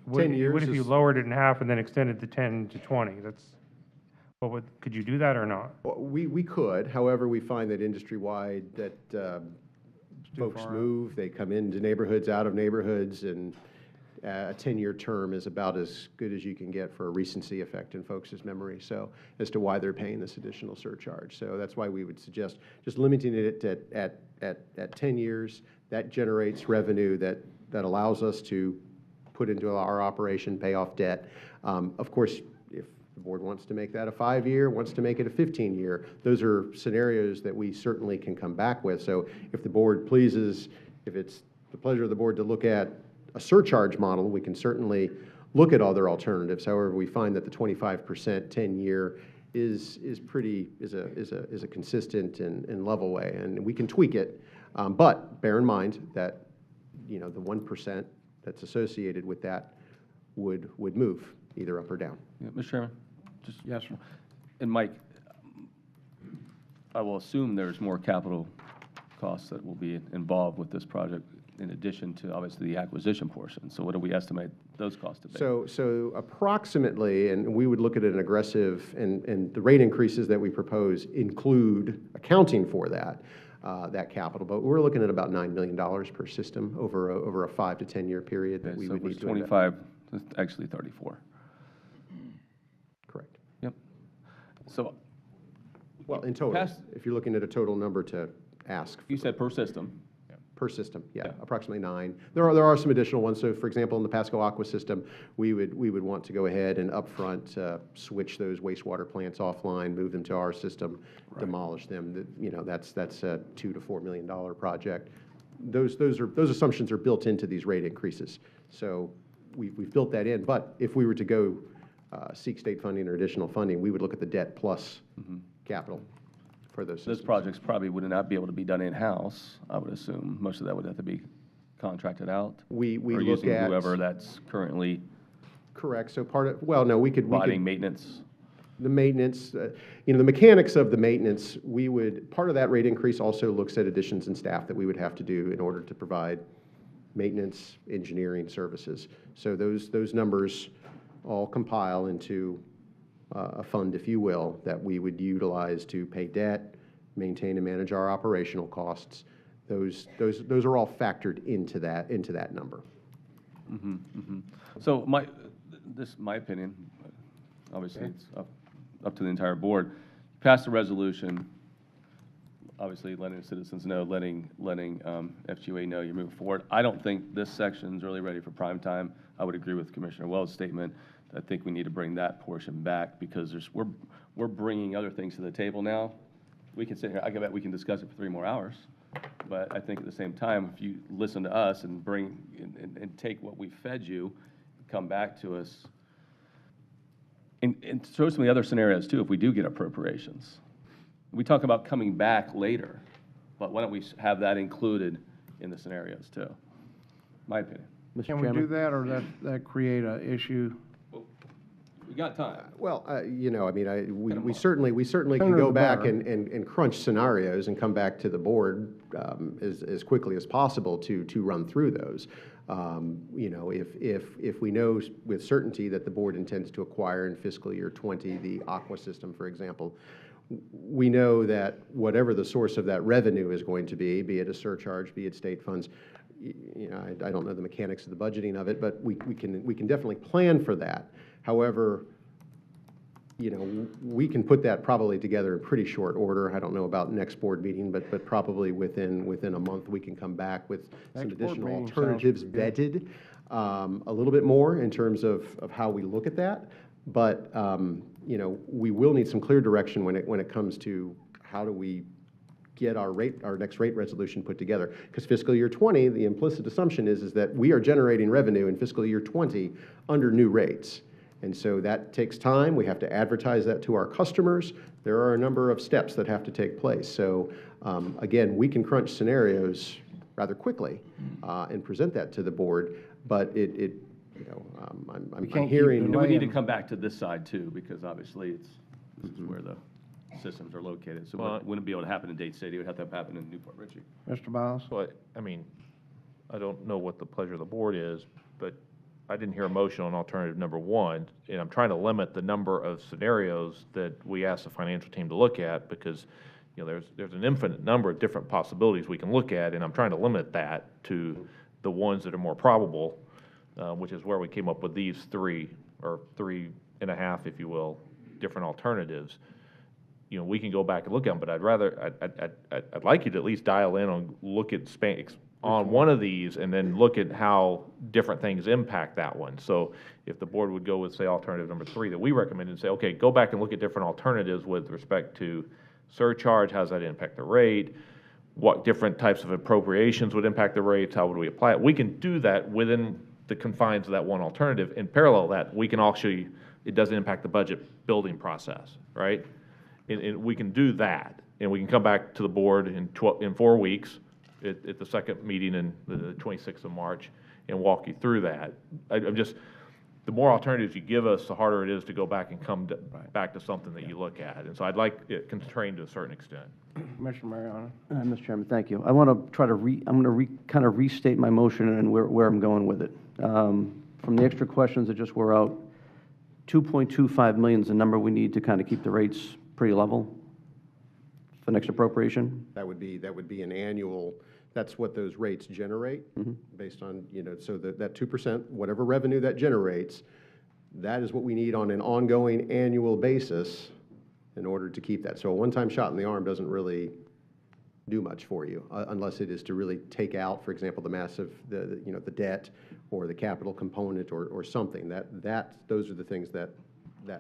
what 10 years what if you is- lowered it in half and then extended the 10 to 20? Could you do that or not? Well, we could, however, we find that industry-wide that folks far out. move, they come into neighborhoods, out of neighborhoods, and a 10-year term is about as good as you can get for a recency effect in folks' memory, so as to why they're paying this additional surcharge. So that's why we would suggest just limiting it at 10 years. That generates revenue that allows us to put into our operation, pay off debt. Of course, if the board wants to make that a 5-year, wants to make it a 15-year, those are scenarios that we certainly can come back with. So if the board pleases, if it's the pleasure of the board to look at a surcharge model, we can certainly look at other alternatives. However, we find that the 25% 10-year is a consistent and level way, and we can tweak it. But bear in mind that, the 1% that's associated with that would move either up or down. Yeah, Mr. Chairman, just, Yes, sir. and Mike, I will assume there's more capital costs that will be involved with this project in addition to obviously the acquisition portion. So what do we estimate those costs to be? So approximately, and we would look at an aggressive, and the rate increases that we propose include accounting for that capital, but we're looking at about $9 million per system over a 5 to 10 year period that Okay, we so would if need it's to 25, it's actually 34. Correct. Yep. So, well, in total, if you're looking at a total number to ask. You said per system. Per system, yeah, approximately 9. There are some additional ones. So, for example, in the Pasco Aqua system, we would want to go ahead and upfront switch those wastewater plants offline, move them to our system, demolish them. That's a $2 to $4 million project. Those assumptions are built into these rate increases. So we've built that in. But if we were to go seek state funding or additional funding, we would look at the debt plus capital. Those projects probably would not be able to be done in-house, I would assume. Most of that would have to be contracted out. We or look using at whoever that's currently correct. So we could providing maintenance. The maintenance, the mechanics of the maintenance, part of that rate increase also looks at additions in staff that we would have to do in order to provide maintenance, engineering services. So those numbers all compile into a fund, if you will, that we would utilize to pay debt, maintain and manage our operational costs. Those are all factored into that number. So this is my opinion. Obviously, it's up to the entire board. Pass the resolution. Obviously, letting the citizens know, letting FGA know you're moving forward. I don't think this section's really ready for prime time. I would agree with Commissioner Wells' statement. I think we need to bring that portion back because we're bringing other things to the table now. We can sit here, I bet we can discuss it for 3 more hours, but I think at the same time, if you listen to us and bring and take what we fed you, come back to us, and throw some of the other scenarios too, if we do get appropriations. We talk about coming back later, but why don't we have that included in the scenarios too? My opinion. Can we do that, or that create an issue? We got time. Well, we certainly can go back and crunch scenarios and come back to the board as quickly as possible to run through those. If we know with certainty that the board intends to acquire in fiscal year 20 the Aqua system, for example, we know that whatever the source of that revenue is going to be it a surcharge, be it state funds, I don't know the mechanics of the budgeting of it, but we can definitely plan for that. However, we can put that probably together in pretty short order. I don't know about next board meeting, but probably within a month we can come back with some additional alternatives vetted a little bit more in terms of how we look at that. But we will need some clear direction when it comes to how do we get our next rate resolution put together. Because fiscal year 20, the implicit assumption is that we are generating revenue in fiscal year 20 under new rates. And so that takes time. We have to advertise that to our customers. There are a number of steps that have to take place. So again, we can crunch scenarios rather quickly and present that to the board, but I'm hearing. And we need to come back to this side too, because obviously this is where the systems are located. So it wouldn't be able to happen in Dade City. It would have to happen in Newport Richey. Mr. Biles? So I don't know what the pleasure of the board is, but I didn't hear a motion on alternative number 1, and I'm trying to limit the number of scenarios that we ask the financial team to look at because there's an infinite number of different possibilities we can look at, and I'm trying to limit that to the ones that are more probable, which is where we came up with these 3 or 3.5, if you will, different alternatives. We can go back and look at them, but I'd like you to at least dial in on look at on one of these and then look at how different things impact that one. So if the board would go with, say, alternative number 3 that we recommended and say, okay, go back and look at different alternatives with respect to surcharge, how does that impact the rate, what different types of appropriations would impact the rates, how would we apply it? We can do that within the confines of that one alternative. In parallel to that, we can actually, it doesn't impact the budget building process, right? And we can do that, and we can come back to the board in 4 weeks at the second meeting in the 26th of March and walk you through that. I'm just, the more alternatives you give us, the harder it is to go back and come back to something that you look at. And so I'd like it constrained to a certain extent. Commissioner Mariano. Mr. Chairman, thank you. I want to try to I'm going to kind of restate my motion and where I'm going with it. From the extra questions that just were out, 2.25 million is the number we need to kind of keep the rates pretty level for next appropriation. That would be an annual, that's what those rates generate, based on, so that 2%, whatever revenue that generates, that is what we need on an ongoing annual basis in order to keep that. So a one-time shot in the arm doesn't really do much for you, unless it is to really take out, for example, the massive, the debt or the capital component or something. Those are the things that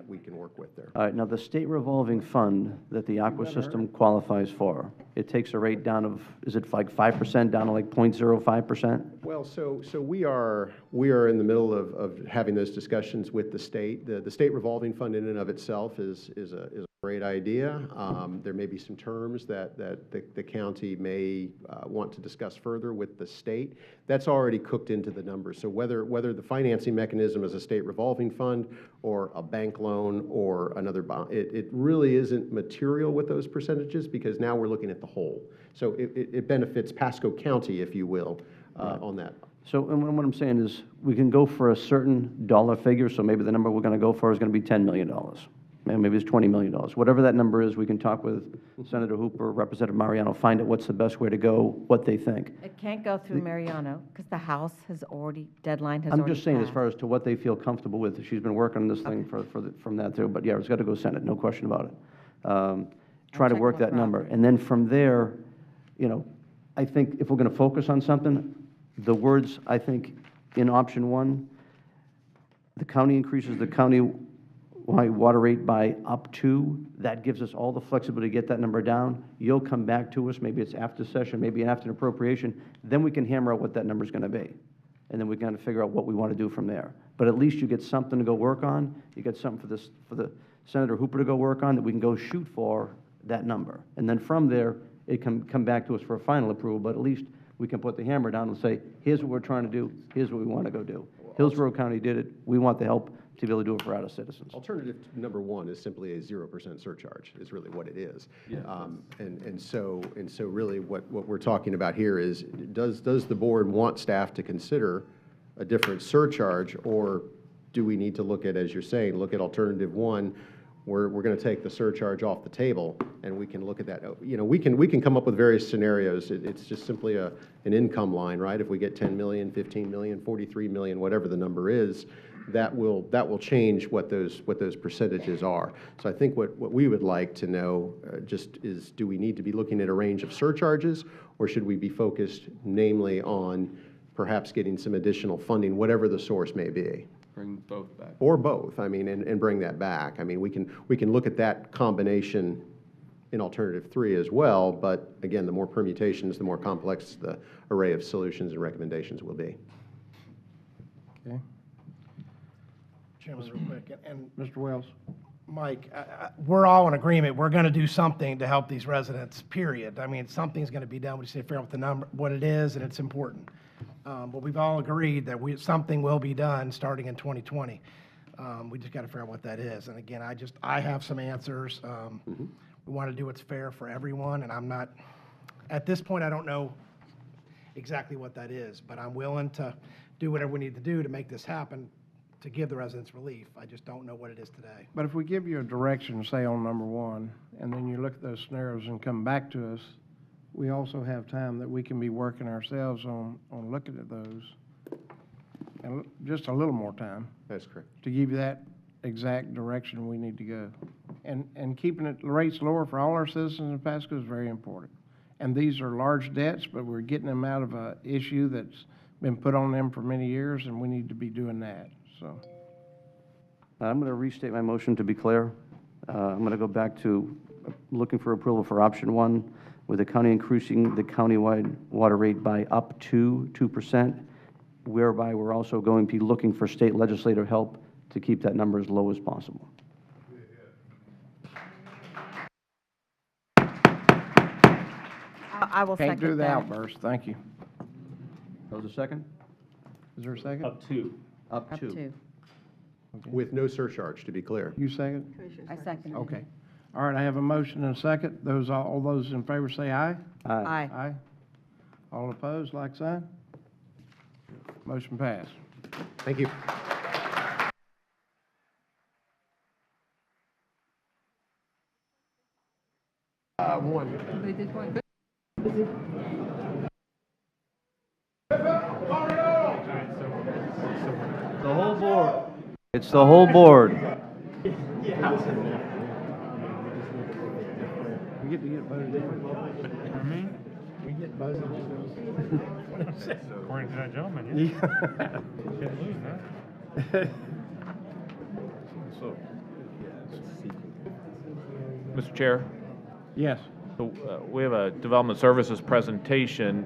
we can work with there. All right, now the state revolving fund that the Aqua system qualifies for, it takes a rate down of, is it like 5% down to like 0.05%? Well, so we are in the middle of having those discussions with the state. The state revolving fund in and of itself is a great idea. There may be some terms that the county may want to discuss further with the state. That's already cooked into the numbers. So whether the financing mechanism is a state revolving fund or a bank loan or another bond, it really isn't material with those percentages, because now we're looking at the whole. So it benefits Pasco County, if you will, on that. So and what I'm saying is we can go for a certain dollar figure, so maybe the number we're going to go for is going to be $10 million. Maybe it's $20 million. Whatever that number is, we can talk with Senator Hooper, Representative Mariano, find out what's the best way to go, what they think. It can't go through Mariano because the House has already, deadline has already I'm just saying as passed. far as to what they feel comfortable with. She's been working on this thing from that too, but yeah, it's got to go Senate, no question about it. Try to work that number. And then from there, I think if we're going to focus on something, the words, I think, in option 1, the county increases the county water rate by up to, that gives us all the flexibility to get that number down. You'll come back to us, maybe it's after session, maybe after an appropriation, then we can hammer out what that number's going to be. And then we kind of figure out what we want to do from there. But at least you get something to go work on. You get something for the Senator Hooper to go work on that we can go shoot for that number. And then from there, it can come back to us for a final approval, but at least we can put the hammer down and say, here's what we're trying to do, here's what we want to go do. Hillsborough County did it, we want the help to be able to do it for our citizens. Alternative number 1 is simply a 0% surcharge, is really what it is. Yeah. And so really what we're talking about here is, does the board want staff to consider a different surcharge, or do we need to look at, as you're saying, look at alternative 1, where we're going to take the surcharge off the table, and we can look at that. We can come up with various scenarios. It's just simply an income line, right? If we get 10 million, 15 million, 43 million, whatever the number is, that will change what those percentages are. So I think what we would like to know just is, do we need to be looking at a range of surcharges, or should we be focused namely on perhaps getting some additional funding, whatever the source may be? Bring both back. Or both, I mean, and bring that back. I mean, we can look at that combination in alternative 3 as well, but again, the more permutations, the more complex the array of solutions and recommendations will be. Okay. Chairman, real quick, and Mr. Wells. Mike, we're all in agreement. We're going to do something to help these residents, period. I mean, something's going to be done. We just need to figure out what the number, what it is, and it's important. But we've all agreed that something will be done starting in 2020. We just got to figure out what that is. And again, I have some answers. We want to do what's fair for everyone, and I'm not, at this point, I don't know exactly what that is, but I'm willing to do whatever we need to do to make this happen, to give the residents relief. I just don't know what it is today. But if we give you a direction, say on number 1, and then you look at those scenarios and come back to us, we also have time that we can be working ourselves on looking at those, and just a little more time. That's correct. To give you that exact direction we need to go. And keeping the rates lower for all our citizens in Pasco is very important. And these are large debts, but we're getting them out of an issue that's been put on them for many years, and we need to be doing that. So I'm going to restate my motion to be clear. I'm going to go back to looking for approval for option 1, with the county increasing the countywide water rate by up to 2%, whereby we're also going to be looking for state legislative help to keep that number as low as possible. I will Can't do second the that. outburst, thank you. That was a second? Is there a second? Up to. Up Up to. to. With no surcharge, to be clear. You second? I second. Okay. All right, I have a motion and a second. All those in favor say aye. Aye. Aye. All opposed, like sign? Motion passed. Thank you. The whole board. It's the whole board. We get to get voted in. We get voted in. According to that gentleman, yeah. Can't lose, huh? So, Mr. Chair, Yes. so, we have a development services presentation.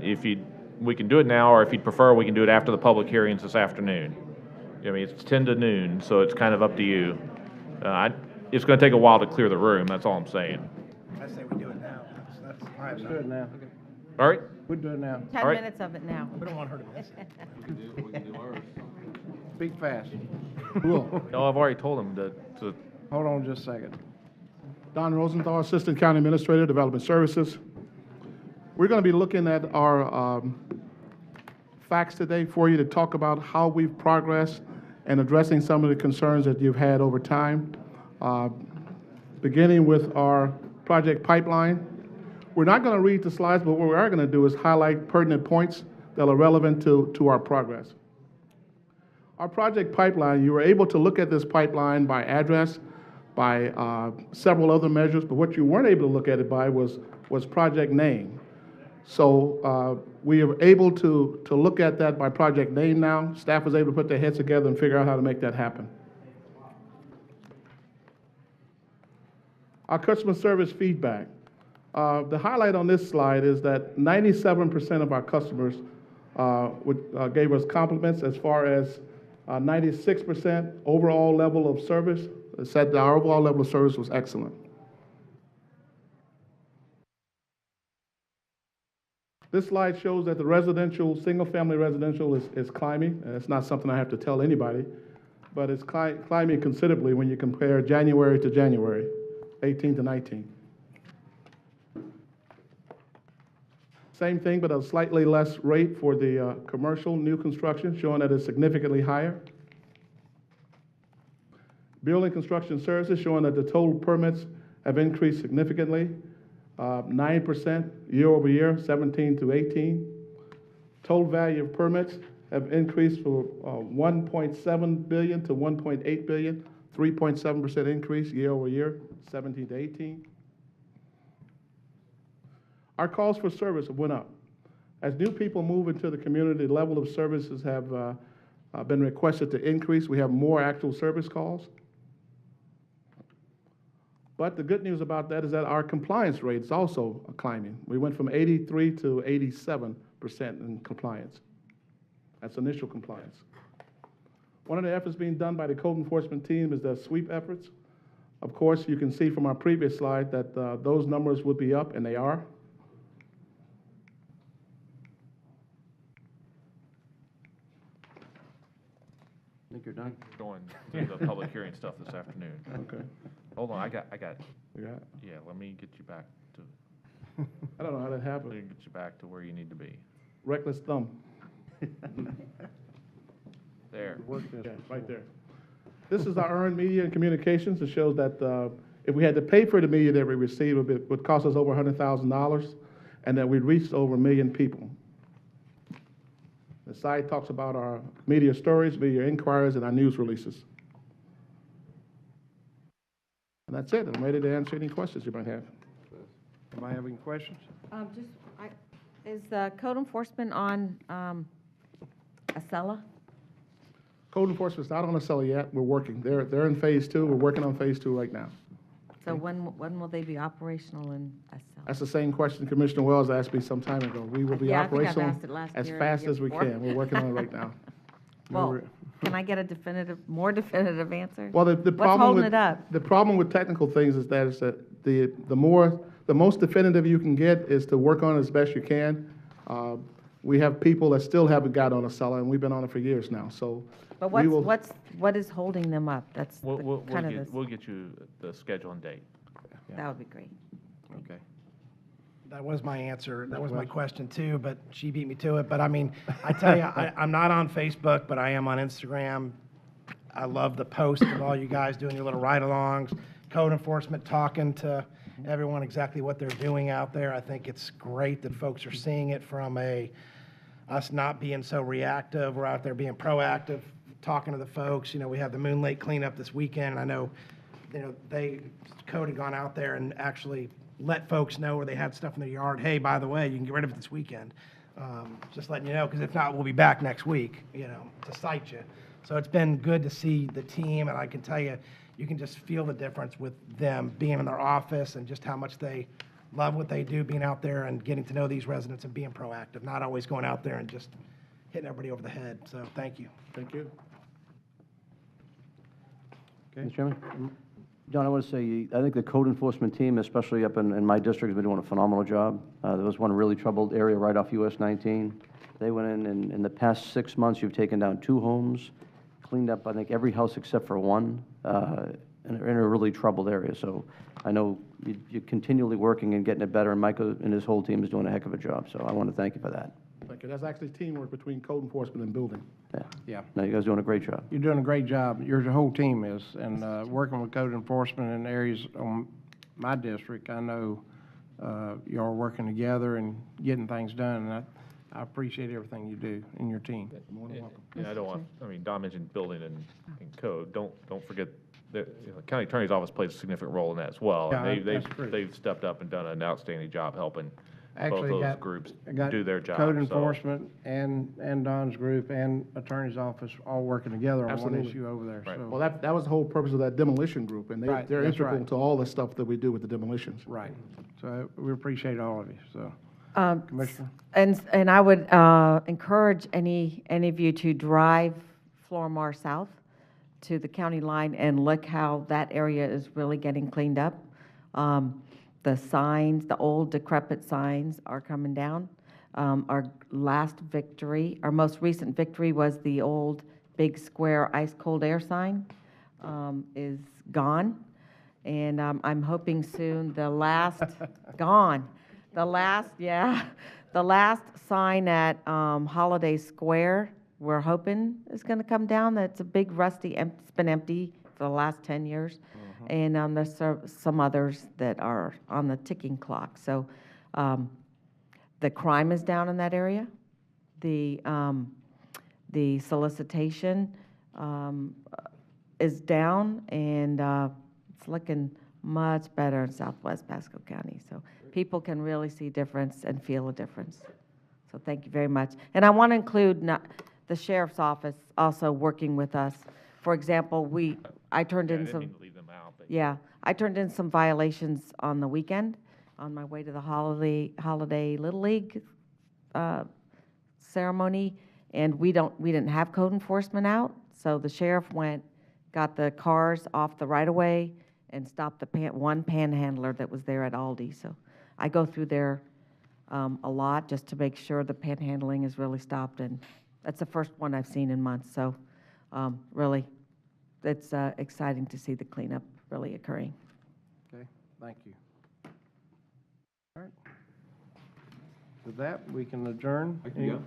We can do it now, or if you'd prefer, we can do it after the public hearings this afternoon. I mean, it's 10 to noon, so it's kind of up to you. It's going to take a while to clear the room, that's all I'm saying. I say we do it now. That's my Let's do it now. All right? We'll do it now. 10 All right. minutes of it now. We don't want her to miss it. We can do ours. Speak fast. No, I've already told him to Hold on just a second. Don Rosenthal, Assistant County Administrator, Development Services. We're going to be looking at our facts today for you to talk about how we've progressed and addressing some of the concerns that you've had over time. Beginning with our project pipeline. We're not going to read the slides, but what we are going to do is highlight pertinent points that are relevant to our progress. Our project pipeline, you were able to look at this pipeline by address, by several other measures, but what you weren't able to look at it by was project name. So we are able to look at that by project name now. Staff was able to put their heads together and figure out how to make that happen. Our customer service feedback. The highlight on this slide is that 97% of our customers gave us compliments, as far as 96% overall level of service. It said that our overall level of service was excellent. This slide shows that the residential, single-family residential is climbing. And it's not something I have to tell anybody, but it's climbing considerably when you compare January to January, 18 to 19. Same thing, but a slightly less rate for the commercial new construction, showing that it's significantly higher. Building construction services, showing that the total permits have increased significantly, 9% year over year, 17 to 18. Total value of permits have increased from 1.7 billion to 1.8 billion, 3.7% increase year over year, 17 to 18. Our calls for service went up. As new people move into the community, the level of services have been requested to increase. We have more actual service calls. But the good news about that is that our compliance rate is also climbing. We went from 83 to 87% in compliance. That's initial compliance. One of the efforts being done by the code enforcement team is the sweep efforts. Of course, you can see from our previous slide that those numbers would be up, and they are. I think you're done. going through the public hearing stuff this afternoon. Okay. Hold on, I got, You got it? yeah, let me get you back to, I don't know how that let me happened. get you back to where you need to be. Reckless thumb. There. Yeah, right there. This is our earned media and communications. It shows that if we had to pay for the media that we received, it would cost us over $100,000, and that we'd reached over 1 million people. The site talks about our media stories, media inquiries, and our news releases. And that's it. I'm ready to answer any questions you might have. Am I having questions? Is code enforcement on Acela? Code enforcement's not on Acela yet. We're working. They're in phase 2. We're working on phase 2 right now. So when will they be operational in Acela? That's the same question Commissioner Wells asked me some time ago. We will be Yeah, I think I've operational asked it last as year and fast the year as we before. can. We're working on it right now. Well, can I get a more definitive answer? Well, the What's problem holding with it up? the problem with technical things is that the most definitive you can get is to work on it as best you can. We have people that still haven't got on a cellar, and we've been on it for years now. So, But we will. what is holding them up? That's We'll kind of we'll get you the schedule and date. that would be great. Okay. That was my answer. That was my question too, but she beat me to it. But I mean, I tell you, I'm not on Facebook, but I am on Instagram. I love the post of all you guys doing your little ride-alongs, code enforcement talking to everyone exactly what they're doing out there. I think it's great that folks are seeing it from us not being so reactive. We're out there being proactive, talking to the folks. You know, we have the Moon Lake cleanup this weekend, and I know, code had gone out there and actually let folks know where they had stuff in their yard. Hey, by the way, you can get rid of it this weekend. Just letting you know, because if not, we'll be back next week, to cite you. So it's been good to see the team, and I can tell you, you can just feel the difference with them being in their office and just how much they love what they do, being out there and getting to know these residents and being proactive, not always going out there and just hitting everybody over the head. So thank you. Thank you. Mr. Chairman? John, I want to say, I think the code enforcement team, especially up in my district, has been doing a phenomenal job. There was one really troubled area right off US 19. They went in, and in the past 6 months, you've taken down 2 homes, cleaned up, I think, every house except for one, in a really troubled area. So I know you're continually working and getting it better, and Michael and his whole team is doing a heck of a job. So I want to thank you for that. Thank you. That's actually teamwork between code enforcement and building. Yeah. Yeah. No, you guys are doing a great job. You're doing a great job. Your whole team is, and working with code enforcement in areas on my district, I know you are working together and getting things done, and I appreciate everything you do and your team. More than welcome. And I don't want, Don mentioned building and code. Don't forget, the county attorney's office plays a significant role in that as well. Yeah, And that's true. they've stepped up and done an outstanding job helping both Actually, those groups I got do their job. code so- enforcement and Don's group and attorney's office all working together on one Absolutely. issue over there. Right. So, Well, that was the whole purpose of that demolition group, and Right, they're that's integral right. to all the stuff that we do with the demolitions. right. So we appreciate all of you, so. Commissioner? And I would encourage any of you to drive Florimar South to the county line and look how that area is really getting cleaned up. The signs, the old decrepit signs are coming down. Our most recent victory was the old big square ice cold air sign is gone. And I'm hoping soon the last, gone. The last sign at Holiday Square, we're hoping is going to come down. That's a big rusty, it's been empty for the last 10 years. And there's some others that are on the ticking clock. So the crime is down in that area. The solicitation is down, and it's looking much better in southwest Pasco County. So people can really see difference and feel a difference. So thank you very much. And I want to include the sheriff's office also working with us. For example, I turned in I didn't some. mean to leave them out, but- Yeah, I turned in some violations on the weekend on my way to the holiday Little League ceremony, and we didn't have code enforcement out, so the sheriff got the cars off the right-of-way and stopped the one panhandler that was there at Aldi. So I go through there a lot just to make sure the panhandling is really stopped, and that's the first one I've seen in months. So really, it's exciting to see the cleanup really occurring. Okay, thank you. All right. With that, we can adjourn. I can go.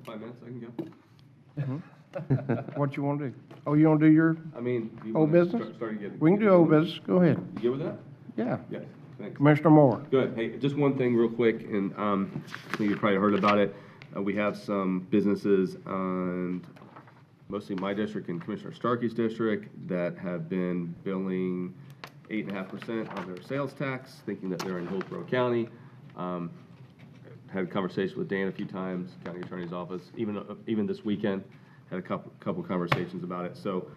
5 minutes, I can go. What you want to do? Oh, you want to do your Do you old wanna business? start getting- We can do old business. Go ahead. You good with that? Yeah. Yes, thanks. Commissioner Moore. Good. Hey, just one thing real quick, and I think you probably heard about it. We have some businesses, and mostly my district and Commissioner Starkey's district, that have been billing 8.5% of their sales tax, thinking that they're in Hillsborough County. Had a conversation with Dan a few times, county attorney's office, even this weekend, had a couple conversations about it. So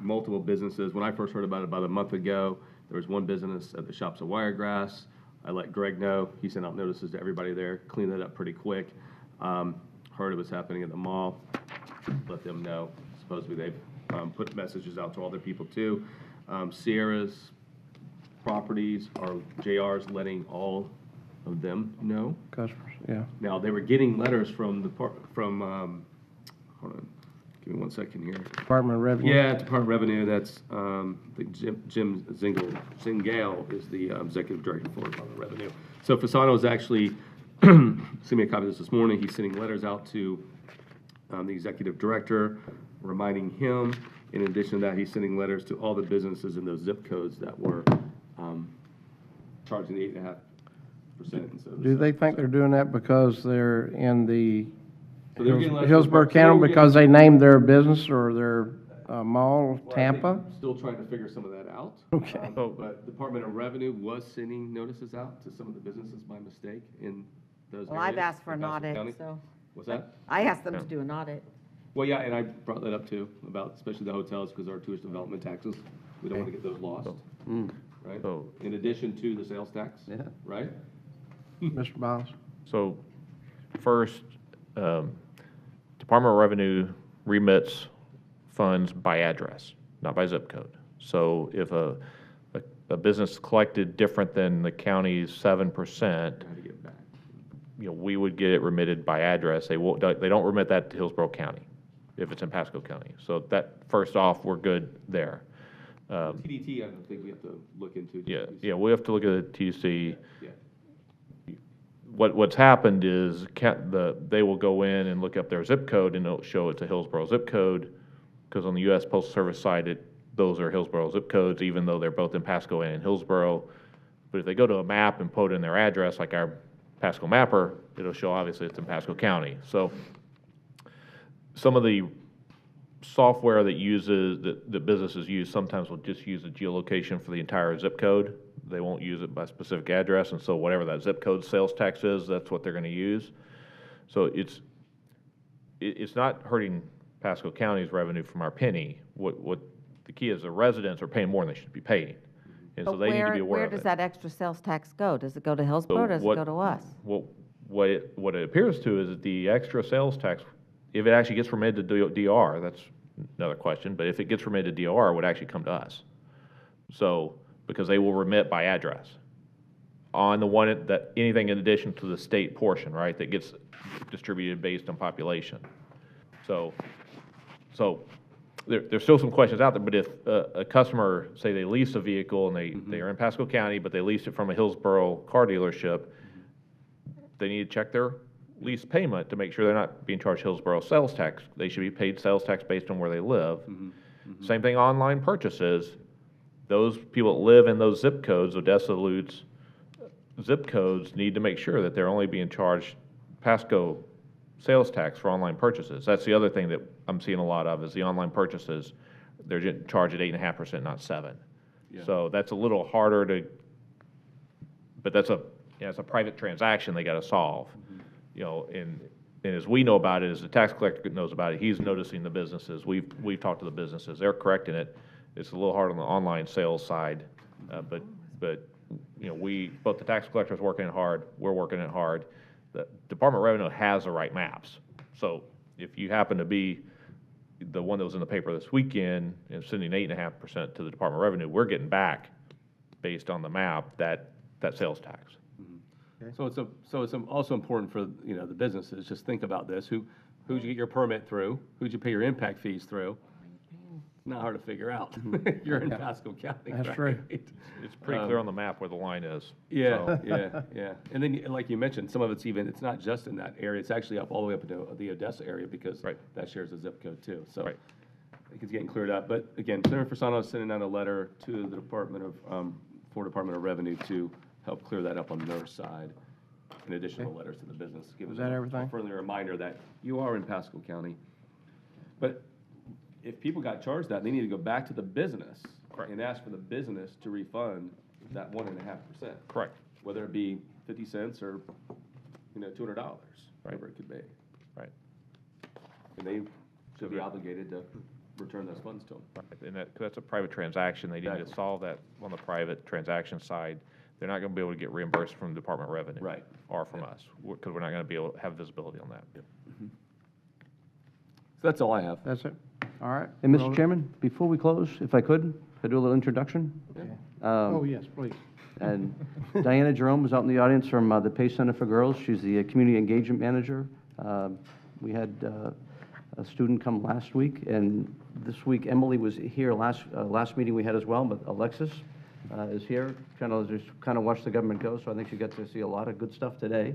multiple businesses. When I first heard about it about a month ago, there was one business at the Shops of Wiregrass. I let Greg know. He sent out notices to everybody there, cleaned that up pretty quick. Heard it was happening at the mall. let them know. Supposedly they've put messages out to other people too. Sierra's properties are, JR's letting all of them know. Customers, yeah. Now, they were getting letters from hold on, give me 1 second here. Department of Revenue? Yeah, Department of Revenue, that's, I think Jim Zingale is the Executive Director for Department of Revenue. So Fasano is actually, sent me a copy of this morning, he's sending letters out to the Executive Director, reminding him. In addition to that, he's sending letters to all the businesses in those zip codes that were charging the 8.5%. Do they think they're doing that because they're in the So they were getting letters Hillsborough from- County so they were because they named their business or their mall Tampa? Still trying to figure some of that out. Okay. But Department of Revenue was sending notices out to some of the businesses by mistake in those areas. Well, I've asked for in an Pasco audit, County. so. What's that? I asked them to do an audit. Well, yeah, and I brought that up too, about especially the hotels, because our tourist development taxes, we don't want to get those lost, right? So- In addition to the sales tax, right? Mr. Biles? So first, Department of Revenue remits funds by address, not by zip code. So if a business collected different than the county's 7%, we would get it remitted by address. They don't remit that to Hillsborough County if it's in Pasco County. So that, first off, we're good there. TDT, I don't think we have to look into. Yeah, we have to look at the TDC. Yeah. What's happened is they will go in and look up their zip code and it'll show it's a Hillsborough zip code, because on the U.S. Postal Service side, those are Hillsborough zip codes, even though they're both in Pasco and in Hillsborough. But if they go to a map and put in their address, like our Pasco mapper, it'll show obviously it's in Pasco County. So some of the software that businesses use sometimes will just use a geolocation for the entire zip code. They won't use it by specific address, and so whatever that zip code sales tax is, that's what they're going to use. So it's not hurting Pasco County's revenue from our penny. What the key is, the residents are paying more than they should be paying, and so But they need to be aware where of it. does that extra sales tax go? Does it go to Hillsborough or does it go to us? What it appears to is that the extra sales tax, if it actually gets remitted to DOR, that's another question, but if it gets remitted to DOR, it would actually come to us. So, because they will remit by address on the one that, anything in addition to the state portion, right, that gets distributed based on population. So there's still some questions out there, but if a customer, say they lease a vehicle and they are in Pasco County, but they leased it from a Hillsborough car dealership, they need to check their lease payment to make sure they're not being charged Hillsborough sales tax. They should be paid sales tax based on where they live. Same thing online purchases. Those people that live in those zip codes, Odessa, Lutz, zip codes, need to make sure that they're only being charged Pasco sales tax for online purchases. That's the other thing that I'm seeing a lot of, is the online purchases, they're getting charged at 8.5%, not 7. Yeah. So that's a little harder to, but it's a private transaction they got to solve. And as we know about it, as the tax collector knows about it, he's noticing the businesses. We've talked to the businesses. They're correcting it. It's a little hard on the online sales side, but both the tax collector's working hard, we're working it hard. The Department of Revenue has the right maps. So if you happen to be the one that was in the paper this weekend and sending 8.5% to the Department of Revenue, we're getting back, based on the map, that sales tax. So it's also important for, the businesses, just think about this. Who'd you get your permit through? Who'd you pay your impact fees through? Not hard to figure out. You're in Pasco County, That's right? true. It's pretty clear on the map where the line is. Yeah, so. yeah. And then, like you mentioned, some of it's not just in that area. It's actually up all the way up into the Odessa area, because that shares a zip code too. So I think it's getting cleared up. But again, Senator Fasano is sending out a letter to the Department of Revenue to help clear that up on their side, in addition to letters to the business. Is that everything? A friendly reminder that you are in Pasco County. But if people got charged that, they need to go back to the business and ask for the business to refund that 1.5%. Correct. Whether it be 50 cents or, $200, whatever it could be. Right. And they should be obligated to return those funds to them. Right. And that's a private transaction. They need to solve that on the private transaction side. They're not going to be able to get reimbursed from the Department of Revenue. Right. Or from us, because we're not going to be able to have visibility on that. That's all I have. That's it? All right. And Well, Mr. Chairman, before we close, if I could do a little introduction? Oh, yes, please. And Diana Jerome is out in the audience from the Pace Center for Girls. She's the Community Engagement Manager. We had a student come last week, and this week Emily was here last meeting we had as well, but Alexis is here, kind of watch the government go, so I think she got to see a lot of good stuff today.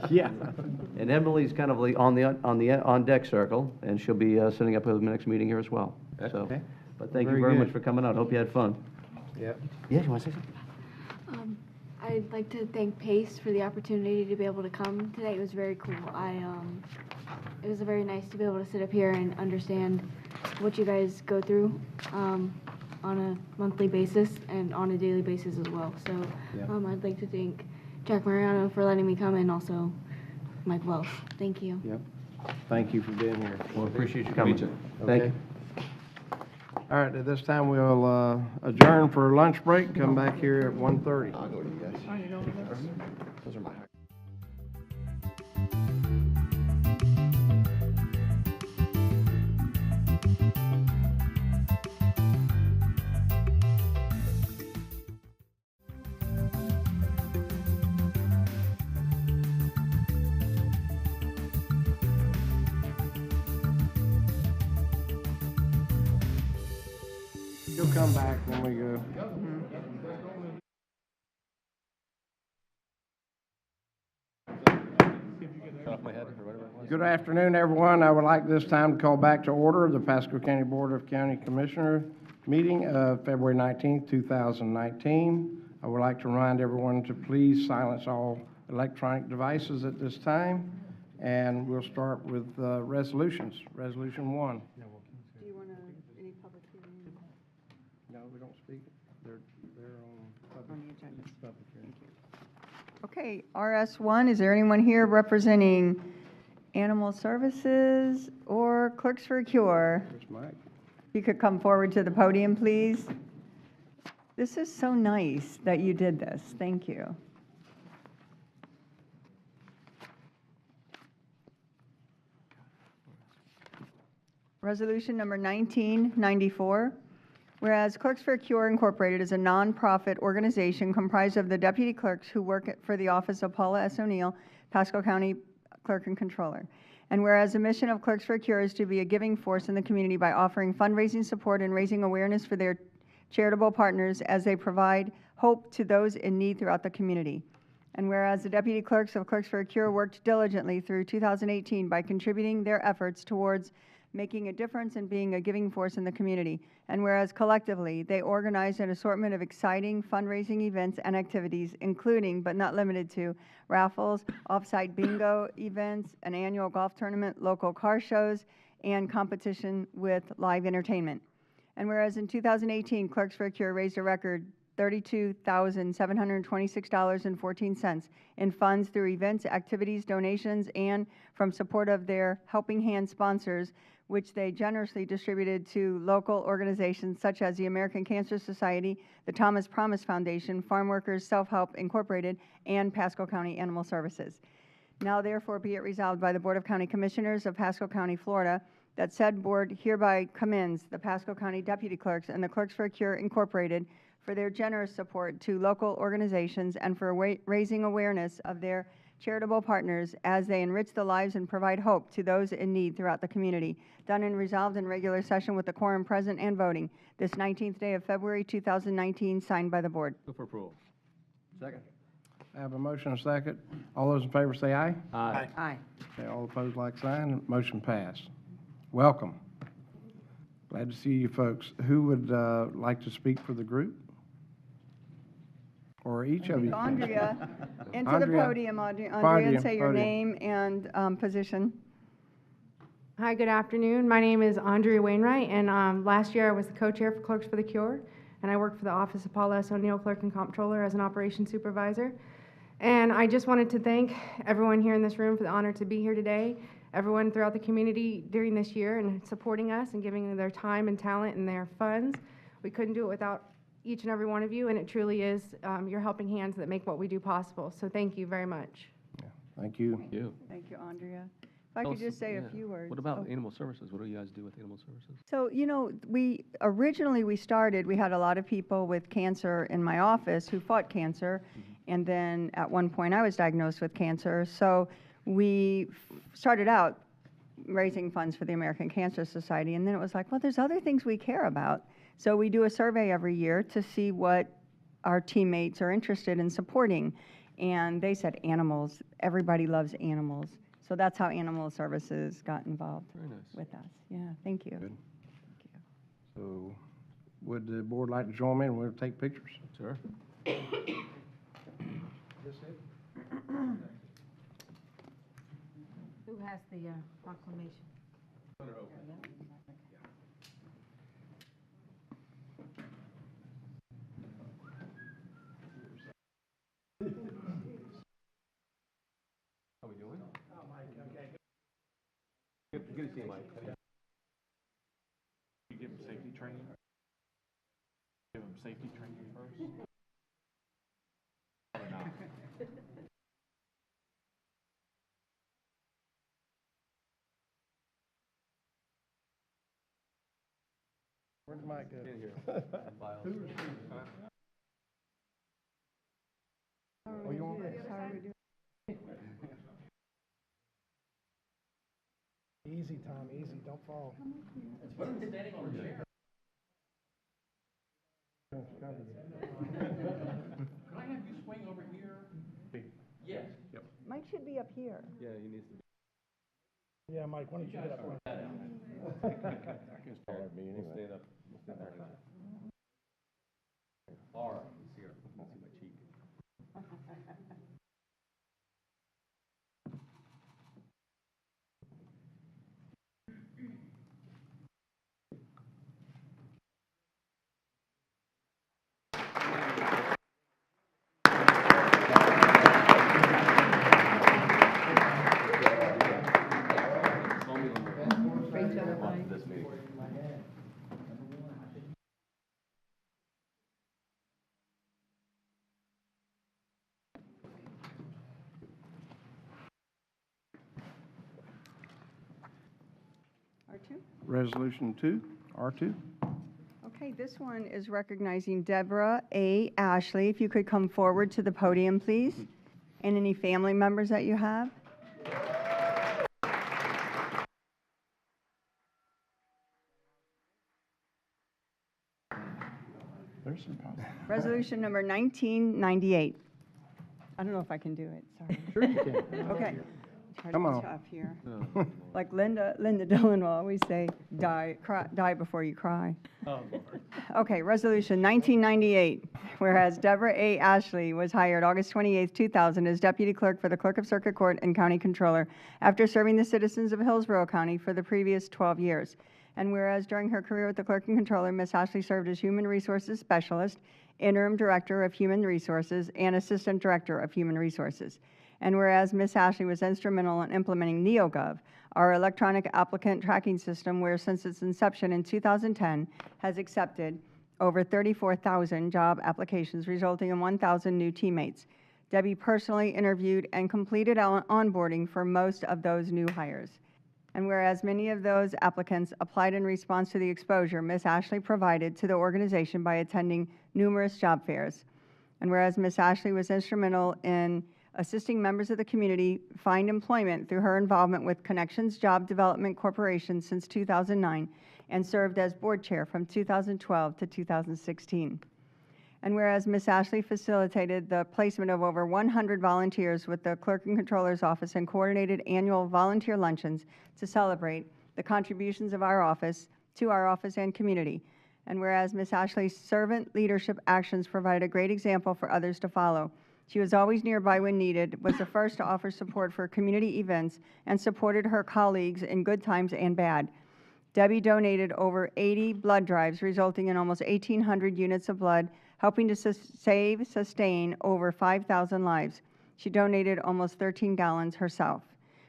Yeah. And Emily's kind of on deck circle, and she'll be setting up the next meeting here as well. So, Okay. but thank you Very very good. much for coming out. Hope you had fun. Yeah. Yeah, you want to say something? I'd like to thank Pace for the opportunity to be able to come today. It was very cool. It was very nice to be able to sit up here and understand what you guys go through on a monthly basis and on a daily basis as well. So Yeah. I'd like to thank Jack Mariano for letting me come and also Mike Wells. Thank you. Yep. Thank you for being here. Well, appreciate you coming. Thank you. All right, at this time, we'll adjourn for lunch break, come back here at 1:30. I'll go to you guys. Those are my. You'll come back when we go. Good afternoon, everyone. I would like this time to call back to order the Pasco County Board of County Commissioner meeting of February 19th, 2019. I would like to remind everyone to please silence all electronic devices at this time, and we'll start with resolutions. Resolution 1. Do you want any public hearing? No, we don't speak. They're on On the agenda. public hearing. Okay, RS1, is there anyone here representing Animal Services or Clerks for a Cure? Here's Mike. You could come forward to the podium, please. This is so nice that you did this. Thank you. Resolution number 1994. Whereas Clerks for a Cure Incorporated is a nonprofit organization comprised of the deputy clerks who work for the office of Paula S. O'Neill, Pasco County Clerk and Controller. And whereas the mission of Clerks for a Cure is to be a giving force in the community by offering fundraising support and raising awareness for their charitable partners as they provide hope to those in need throughout the community. And whereas the deputy clerks of Clerks for a Cure worked diligently through 2018 by contributing their efforts towards making a difference and being a giving force in the community. And whereas collectively, they organized an assortment of exciting fundraising events and activities, including but not limited to raffles, off-site bingo events, an annual golf tournament, local car shows, and competition with live entertainment. And whereas in 2018, Clerks for a Cure raised a record $32,726.14 in funds through events, activities, donations, and from support of their Helping Hand sponsors, which they generously distributed to local organizations such as the American Cancer Society, the Thomas Promise Foundation, Farm Workers Self-Help Incorporated, and Pasco County Animal Services. Now therefore be it resolved by the Board of County Commissioners of Pasco County, Florida, that said board hereby commends the Pasco County Deputy Clerks and the Clerks for a Cure Incorporated for their generous support to local organizations and for raising awareness of their charitable partners as they enrich the lives and provide hope to those in need throughout the community. Done and resolved in regular session with the quorum present and voting this 19th day of February 2019, signed by the board. Move for approval. Second. I have a motion and a second. All those in favor say aye. Aye. Aye. Okay, all opposed, like sign. Motion passed. Welcome. Glad to see you folks. Who would like to speak for the group? Or each of you? Andrea, into the Andrea. podium, Andrea, Podium, and say your podium. name and position. Hi, good afternoon. My name is Andrea Wainwright, and last year I was the co-chair for Clerks for the Cure, and I worked for the Office of Paula S. O'Neill, Clerk and Comptroller, as an operations supervisor. And I just wanted to thank everyone here in this room for the honor to be here today, everyone throughout the community during this year and supporting us and giving their time and talent and their funds. We couldn't do it without each and every one of you, and it truly is your helping hands that make what we do possible. So thank you very much. Thank you. Thank you. Thank you, Andrea. If I Tell could us just say a yeah. few words. What about Oh. animal services? What do you guys do with animal services? So, we originally we had a lot of people with cancer in my office who fought cancer, and then at one point I was diagnosed with cancer. So we started out raising funds for the American Cancer Society, and then it was like, well, there's other things we care about. So we do a survey every year to see what our teammates are interested in supporting, and they said animals. Everybody loves animals. So that's how Animal Services got involved with us. Yeah, thank you. Good. So would the board like to join me and we'll take pictures? Sure. Who has the proclamation? How we doing? Oh, Mike, okay. Good to see you, Mike. You give them safety training? Give them safety training first? Or not? Where's Mike at? In here. Oh, you want this? How are we doing? Easy, Tom, easy, don't fall. It's better than standing on a chair. Can I have you swing over here? Yes. Yep. Mike should be up here. Yeah, he needs to be. Yeah, Mike, why don't you get up? I can start me anyway. We'll stand up. We'll stand there. All right, let's see her. Let's see my cheek. Great job, Mike. This meeting. R2? Resolution 2, R2. Okay, this one is recognizing Deborah A. Ashley. If you could come forward to the podium, please, and any family members that you have. There's some positive. Resolution number 1998. I don't know if I can do it, sorry. Sure you can. Okay. Try to Come be on. tough here. Like Linda Dillon will always say, die before you cry. Oh, Lord. Okay, resolution 1998, whereas Deborah A. Ashley was hired August 28, 2000 as deputy clerk for the clerk of circuit court and county controller after serving the citizens of Hillsborough County for the previous 12 years. And whereas during her career with the clerk and controller, Ms. Ashley served as human resources specialist, interim director of human resources, and assistant director of human resources. And whereas Ms. Ashley was instrumental in implementing NeoGov, our electronic applicant tracking system, where since its inception in 2010 has accepted over 34,000 job applications, resulting in 1,000 new teammates. Debbie personally interviewed and completed onboarding for most of those new hires. And whereas many of those applicants applied in response to the exposure Ms. Ashley provided to the organization by attending numerous job fairs. And whereas Ms. Ashley was instrumental in assisting members of the community find employment through her involvement with Connections Job Development Corporation since 2009 and served as board chair from 2012 to 2016. And whereas Ms. Ashley facilitated the placement of over 100 volunteers with the Clerk and Controller's Office and coordinated annual volunteer luncheons to celebrate the contributions of our office to our office and community. And whereas Ms. Ashley's servant leadership actions provide a great example for others to follow. She was always nearby when needed, was the first to offer support for community events, and supported her colleagues in good times and bad. Debbie donated over 80 blood drives, resulting in almost 1,800 units of blood, helping to sustain over 5,000 lives. She donated almost 13 gallons herself.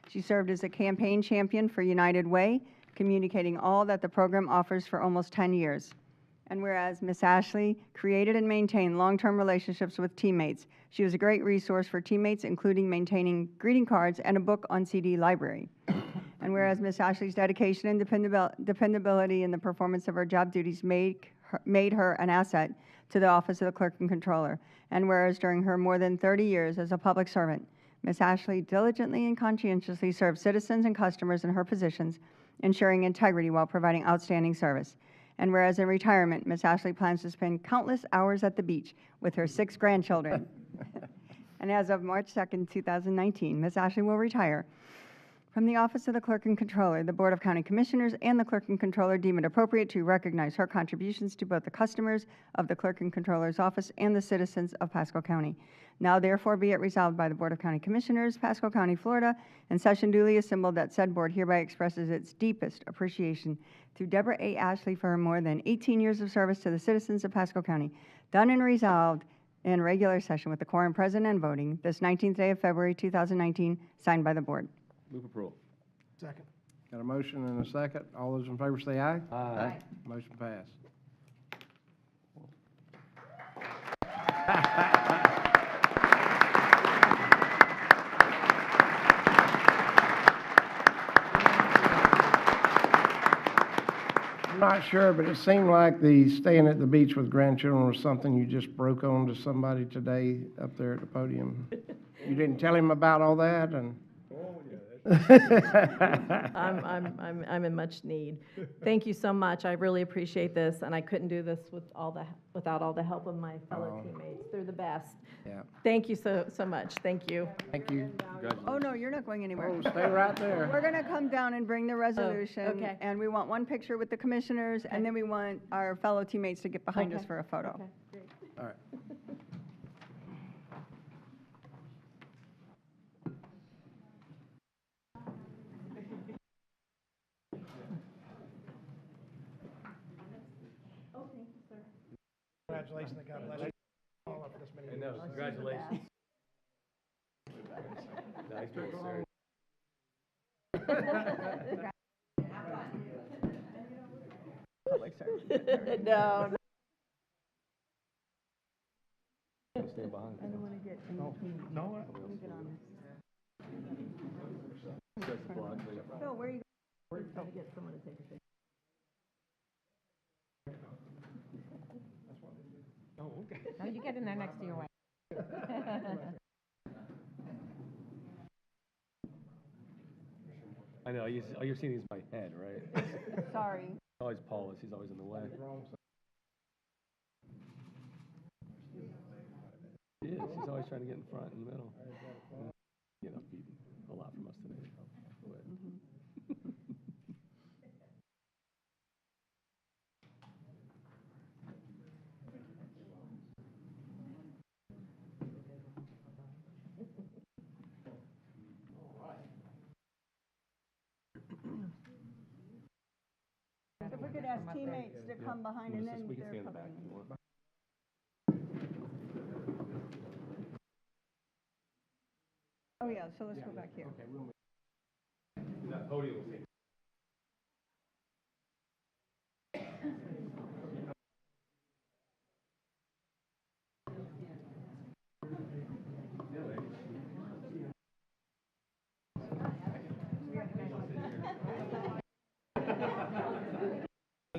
She served as a campaign champion for United Way, communicating all that the program offers for almost 10 years. And whereas Ms. Ashley created and maintained long-term relationships with teammates, she was a great resource for teammates, including maintaining greeting cards and a book on CD library. And whereas Ms. Ashley's dedication and dependability in the performance of her job duties made her an asset to the Office of the Clerk and Controller. And whereas during her more than 30 years as a public servant, Ms. Ashley diligently and conscientiously served citizens and customers in her positions, ensuring integrity while providing outstanding service. And whereas in retirement, Ms. Ashley plans to spend countless hours at the beach with her 6 grandchildren. And as of March 2nd, 2019, Ms. Ashley will retire from the Office of the Clerk and Controller. The Board of County Commissioners and the Clerk and Controller deem it appropriate to recognize her contributions to both the customers of the Clerk and Controller's office and the citizens of Pasco County. Now therefore be it resolved by the Board of County Commissioners, Pasco County, Florida, in session duly assembled, that said board hereby expresses its deepest appreciation to Deborah A. Ashley for her more than 18 years of service to the citizens of Pasco County. Done and resolved in regular session with the quorum present and voting this 19th day of February 2019, signed by the board. Move approval. Second. Got a motion and a second. All those in favor say aye. Aye. Motion passed. I'm not sure, but it seemed like the staying at the beach with grandchildren was something you just broke on to somebody today up there at the podium. You didn't tell him about all that, and I'm in much need. Thank you so much. I really appreciate this, and I couldn't do this without all the help of my fellow teammates. They're the best. Yeah. Thank you so much. Thank you. Thank you. Oh, no, you're not going anywhere. Oh, stay right there. We're going to come down and bring the resolution. okay. And we want one picture with the commissioners, and then we want our fellow teammates to get behind us Okay. for a photo. Okay, great. All right. Congratulations, and God bless you. All of this many years. Congratulations. Nice work, sir. No. Stand behind. I don't want to get in between. No, Get on Phil, where are you? this. Try to get someone to take a picture. No, you get in there next to your wife. I know, all you're seeing is my head, right? Sorry. Always Paulus, he's always in the way. He is, he's always trying to get in front, in the middle. You know, beating a lot from us today. If we could ask teammates to come behind and then We can they're stay in the back coming. if you want. Oh, yeah, so let's go back here. That podium will be.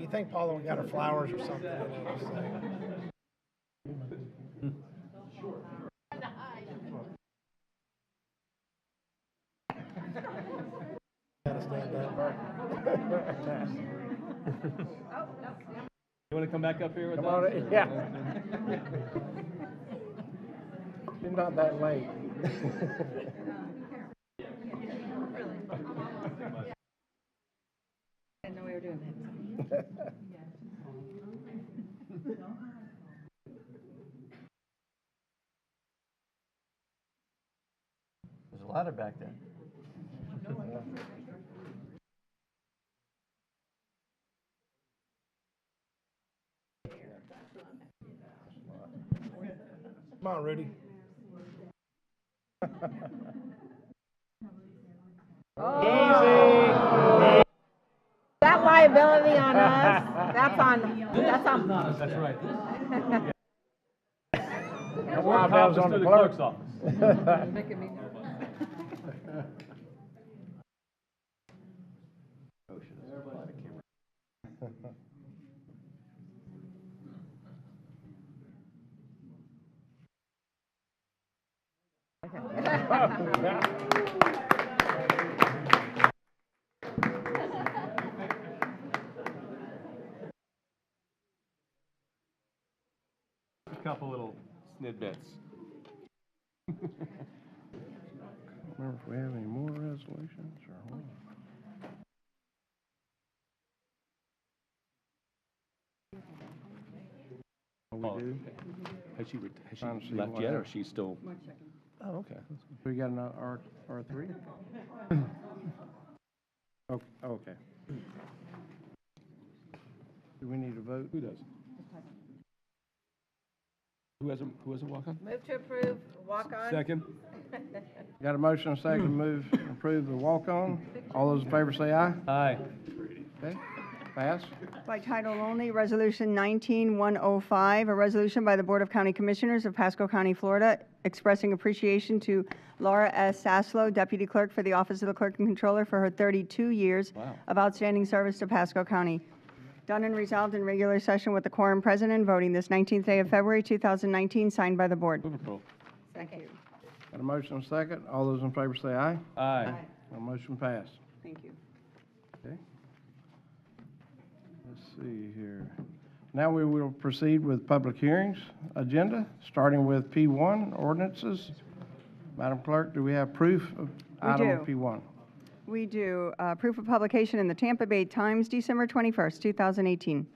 You think Paula got her flowers or something? Gotta stand up. You want to come back up here with Come us? on, yeah. You're not that late. I didn't know we were doing that. There's a ladder back there. Come on, Rudy. That liability on us, that's on. That's right. That liability's on the clerk's office. A couple little snidbits. Remember if we have any more resolutions or what? Oh, we do? Has she Trying to see left what yet, or else. she's still? Oh, okay. We got another R3? Okay. Do we need to vote? Who does? Who has a walk-on? Move to approve, walk on. Second. Got a motion and a second to move, approve the walk-on. All those in favor say aye. Aye. Okay, pass. By title only, Resolution 19105, a resolution by the Board of County Commissioners of Pasco County, Florida, expressing appreciation to Laura S. Saslow, Deputy Clerk for the Office of the Clerk and Controller, for her 32 years of outstanding service to Pasco County. Done and resolved in regular session with the quorum present and voting this 19th day of February 2019, signed by the Board. Thank you. Got a motion and a second. All those in favor say aye. Aye. The motion passed. Thank you. Okay. Let's see here. Now we will proceed with public hearings agenda, starting with P1, ordinances. Madam Clerk, do we have proof of item do. P1? We do. Proof of publication in the Tampa Bay Times, December 21st, 2018.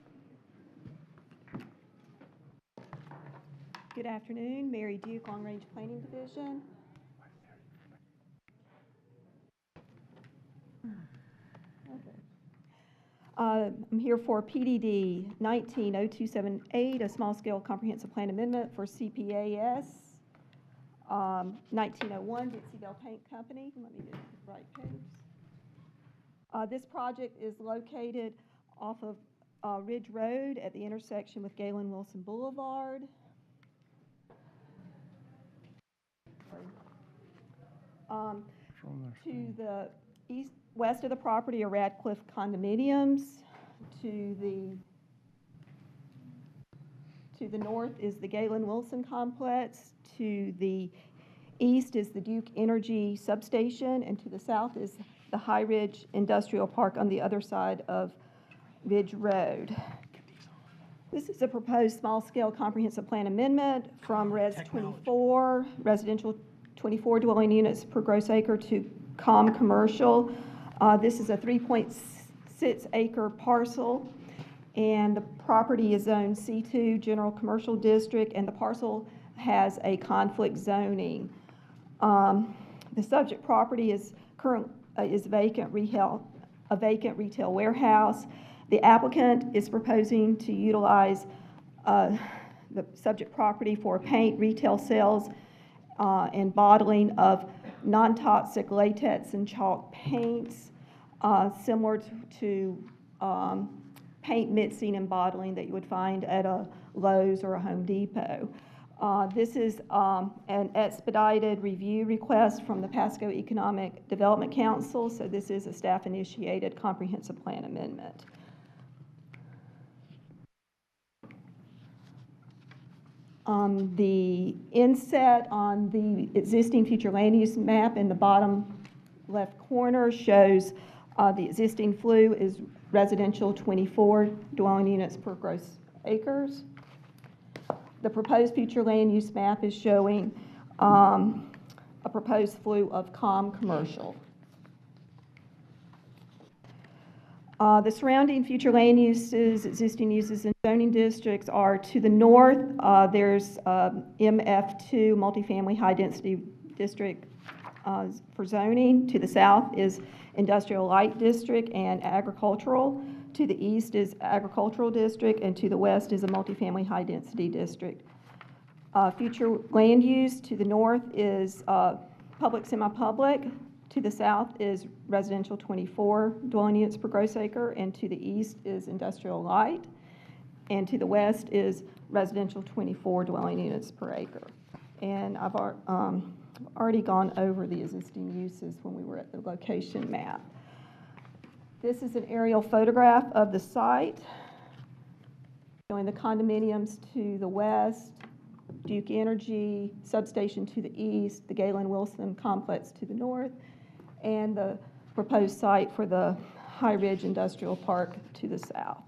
Good afternoon, Mary Duke, Long Range Planning Division. I'm here for PDD 190278, a small-scale comprehensive plan amendment for CPAS. 1901, Dixie Belle Paint Company. Let me get the right page. This project is located off of Ridge Road at the intersection with Galen Wilson Boulevard. To the west of the property are Radcliffe condominiums. To the north is the Galen Wilson complex. To the east is the Duke Energy substation, and to the south is the High Ridge Industrial Park on the other side of Ridge Road. This is a proposed small-scale comprehensive plan amendment from Res 24, residential 24 dwelling units per gross acre, to COM commercial. This is a 3.6 acre parcel, and the property is zoned C2 General Commercial District, and the parcel has a conflict zoning. The subject property is vacant a vacant retail warehouse. The applicant is proposing to utilize the subject property for paint, retail sales, and bottling of non-toxic latex and chalk paints, similar to paint mixing and bottling that you would find at a Lowe's or a Home Depot. This is an expedited review request from the Pasco Economic Development Council, so this is a staff-initiated comprehensive plan amendment. The inset on the existing future land use map in the bottom left corner shows the existing FLU is residential 24 dwelling units per gross acres. The proposed future land use map is showing a proposed FLU of COM commercial. The surrounding future land uses, existing uses, and zoning districts are to the north. There's MF2, multifamily high-density district for zoning. To the south is industrial light district and agricultural. To the east is agricultural district, and to the west is a multifamily high-density district. Future land use to the north is public, semi-public. To the south is residential 24 dwelling units per gross acre, and to the east is industrial light, and to the west is residential 24 dwelling units per acre. And I've already gone over the existing uses when we were at the location map. This is an aerial photograph of the site, showing the condominiums to the west, Duke Energy Substation to the east, the Galen Wilson Complex to the north, and the proposed site for the High Ridge Industrial Park to the south.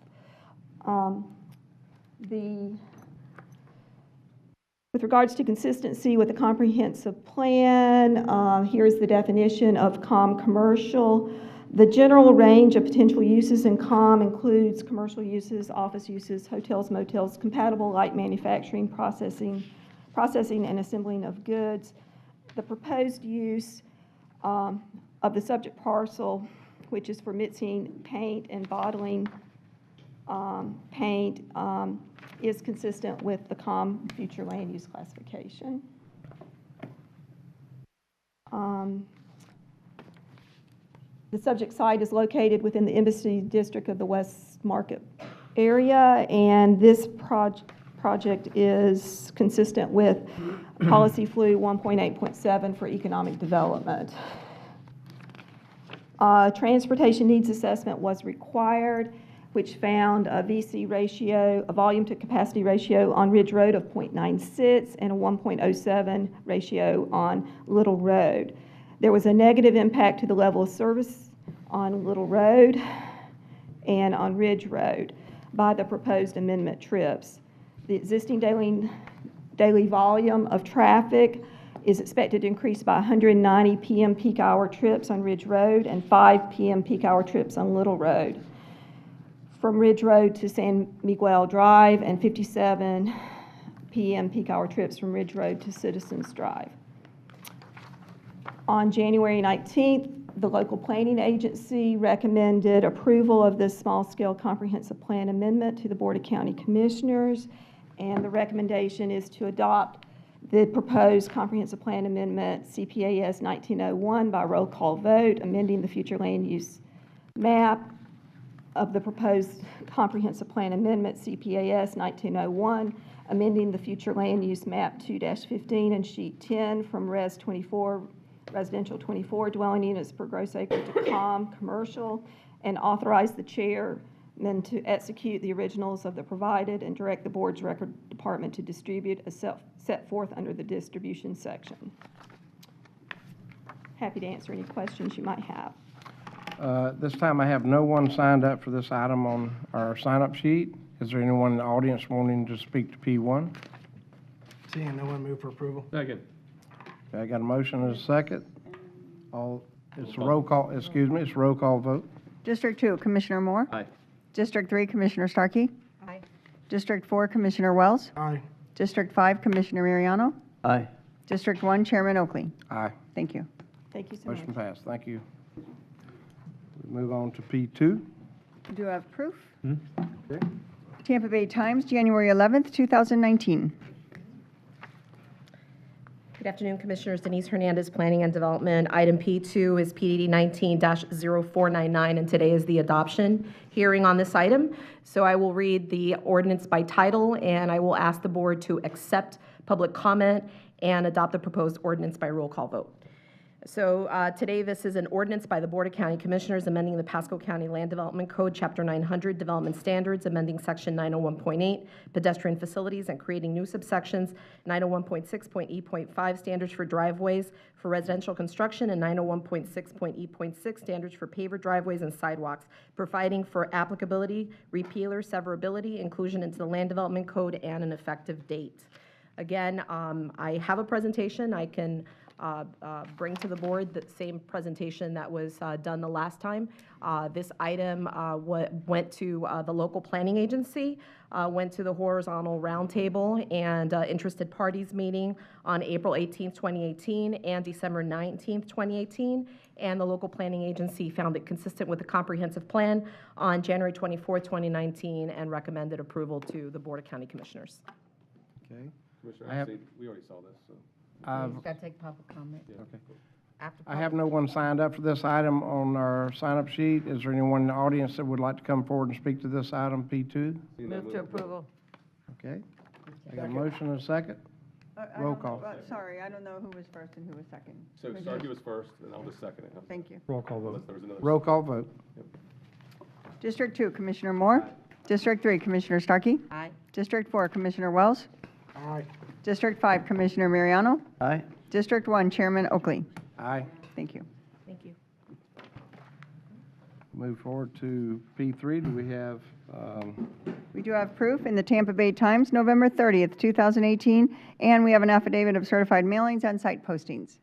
With regards to consistency with the comprehensive plan, here's the definition of COM commercial. The general range of potential uses in COM includes commercial uses, office uses, hotels, motels, compatible light manufacturing, processing and assembling of goods. The proposed use of the subject parcel, which is for mixing paint and bottling paint, is consistent with the COM future land use classification. The subject site is located within the Embassy District of the West Market area, and this project is consistent with Policy Flu 1.8.7 for economic development. Transportation needs assessment was required, which found a VC ratio, a volume to capacity ratio on Ridge Road of 0.96 and a 1.07 ratio on Little Road. There was a negative impact to the level of service on Little Road and on Ridge Road by the proposed amendment trips. The existing daily volume of traffic is expected to increase by 190 p.m. peak hour trips on Ridge Road and 5 p.m. peak hour trips on Little Road, from Ridge Road to San Miguel Drive, and 57 p.m. peak hour trips from Ridge Road to Citizens Drive. On January 19th, the local planning agency recommended approval of this small-scale comprehensive plan amendment to the Board of County Commissioners, and the recommendation is to adopt the proposed comprehensive plan amendment CPAS 1901 by roll call vote, amending the future land use map of the proposed comprehensive plan amendment CPAS 1901, amending the future land use map 2-15 and sheet 10 from Res 24, residential 24 dwelling units per gross acre to COM commercial, and authorize the chairman to execute the originals of the provided and direct the board's record department to distribute as set forth under the distribution section. Happy to answer any questions you might have. This time I have no one signed up for this item on our sign-up sheet. Is there anyone in the audience wanting to speak to P1? Seeing no one, move for approval. Second. Okay, I got a motion and a second. It's a roll call, excuse me, it's a roll call vote. District 2, Commissioner Moore. Aye. District 3, Commissioner Starkey. Aye. District 4, Commissioner Wells. Aye. District 5, Commissioner Mariano. Aye. District 1, Chairman Oakley. Aye. Thank you. Thank you so much. Motion passed. Thank you. We move on to P2. Do I have proof? Okay. Tampa Bay Times, January 11th, 2019. Good afternoon, Commissioners. Denise Hernandez, Planning and Development. Item P2 is PDD 19-0499, and today is the adoption hearing on this item. So I will read the ordinance by title, and I will ask the board to accept public comment and adopt the proposed ordinance by roll call vote. So today, this is an ordinance by the Board of County Commissioners amending the Pasco County Land Development Code, Chapter 900, Development Standards, amending Section 901.8, Pedestrian Facilities, and creating new subsections, 901.6.E.5, Standards for Driveways for Residential Construction, and 901.6.E.6, Standards for Paver Driveways and Sidewalks, providing for applicability, repealer, severability, inclusion into the Land Development Code, and an effective date. Again, I have a presentation I can bring to the board, the same presentation that was done the last time. This item went to the local planning agency, went to the horizontal roundtable and interested parties meeting on April 18th, 2018 and December 19th, 2018. And the local planning agency found it consistent with the comprehensive plan on January 24th, 2019 and recommended approval to the Board of County Commissioners. Okay. Commissioner, we already saw this, so. Got to take public comment. Okay. After I have no one signed up for this item on our sign-up sheet. Is there anyone in the audience that would like to come forward and speak to this item, P2? Move to approval. Okay. I got a motion and a second. Roll call. Sorry, I don't know who was first and who was second. So Starkey was first, and I'll just second it. Thank you. Roll call vote. Unless there was another. Roll call vote. District 2, Commissioner Moore. District 3, Commissioner Starkey. Aye. District 4, Commissioner Wells. Aye. District 5, Commissioner Mariano. Aye. District 1, Chairman Oakley. Aye. Thank you. Thank you. Move forward to P3. Do we have, We do have proof in the Tampa Bay Times, November 30th, 2018, and we have an affidavit of certified mailings and site postings.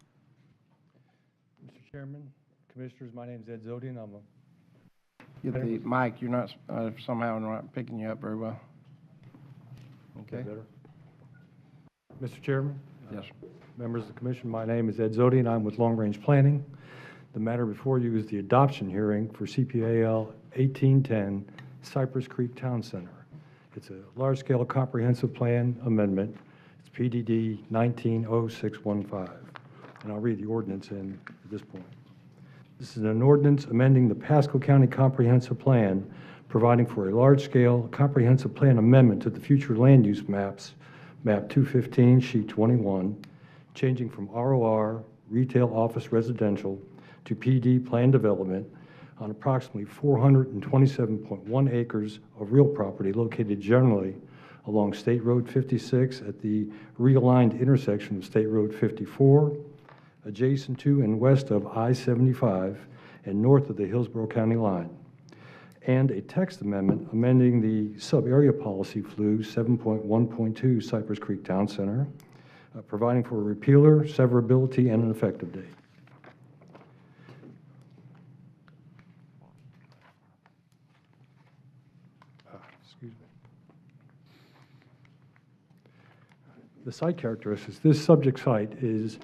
Mr. Chairman, Commissioners, my name is Ed Zodian. I'm get the mic, you're not, somehow not picking you up very well. Okay? better. Mr. Chairman? Yes. Members of the Commission, my name is Ed Zodian. I'm with Long Range Planning. The matter before you is the adoption hearing for CPAL 1810 Cypress Creek Town Center. It's a large-scale comprehensive plan amendment. It's PDD 190615. And I'll read the ordinance in at this point. This is an ordinance amending the Pasco County Comprehensive Plan, providing for a large-scale comprehensive plan amendment to the future land use maps, map 215, sheet 21, changing from ROR, retail office residential, to PD plan development on approximately 427.1 acres of real property located generally along State Road 56 at the realigned intersection of State Road 54, adjacent to and west of I-75 and north of the Hillsborough County line, and a text amendment amending the sub-area policy FLU 7.1.2 Cypress Creek Town Center, providing for a repealer, severability, and an effective date. Excuse me. The site characteristics. This subject site is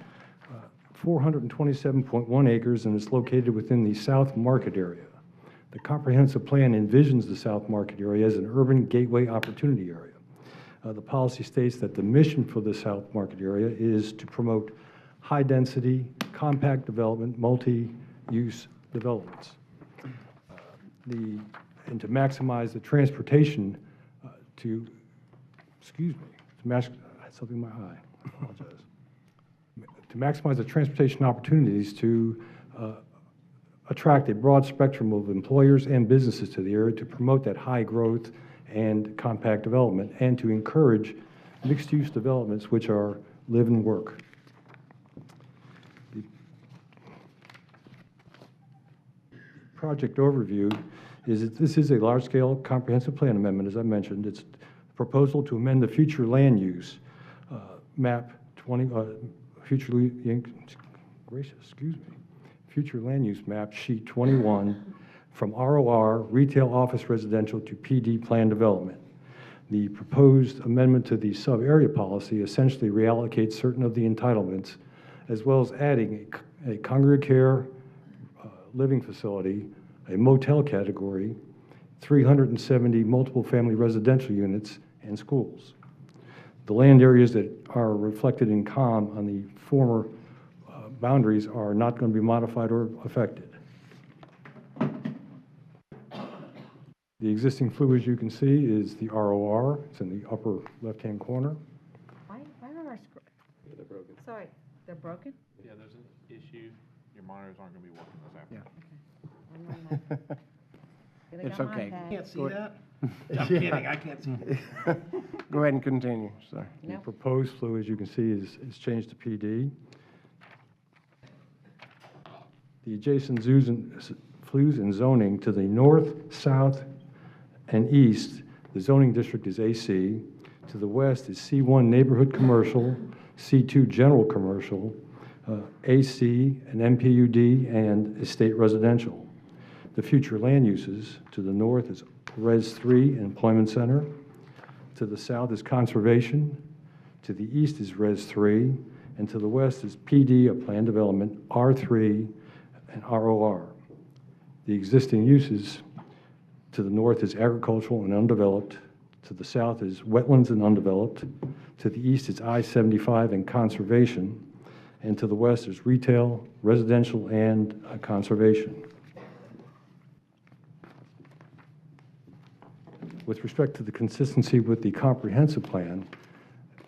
427.1 acres and is located within the South Market area. The comprehensive plan envisions the South Market area as an urban gateway opportunity area. The policy states that the mission for the South Market area is to promote high-density, compact development, multi-use developments, and to maximize the transportation to something in my eye. I apologize. To maximize the transportation opportunities to attract a broad spectrum of employers and businesses to the area, to promote that high growth and compact development, and to encourage mixed-use developments which are live and work. The project overview is that this is a large-scale comprehensive plan amendment, as I mentioned. It's a proposal to amend the future land use map 20, future land use map sheet 21 from ROR, retail office residential, to PD plan development. The proposed amendment to the sub-area policy essentially reallocates certain of the entitlements, as well as adding a congregate care living facility, a motel category, 370 multiple family residential units, and schools. The land areas that are reflected in COM on the former boundaries are not going to be modified or affected. The existing FLU, as you can see, is the ROR. It's in the upper left-hand corner. Why are our, They're broken. sorry, they're broken? Yeah, there's an issue. Your monitors aren't going to be working this afternoon. It's okay. Can't see Go that? ahead. I'm kidding, I can't see it. Go ahead and continue, sir. The proposed FLU, as you can see, is changed to PD. The adjacent FLUs and zoning to the north, south, and east, the zoning district is AC. To the west is C1 neighborhood commercial, C2 general commercial, AC, and MPUD, and estate residential. The future land uses to the north is Res 3 Employment Center. To the south is Conservation. To the east is Res 3. And to the west is PD, a plan development, R3, and ROR. The existing uses to the north is agricultural and undeveloped. To the south is wetlands and undeveloped. To the east is I-75 and conservation. And to the west is retail, residential, and conservation. With respect to the consistency with the comprehensive plan,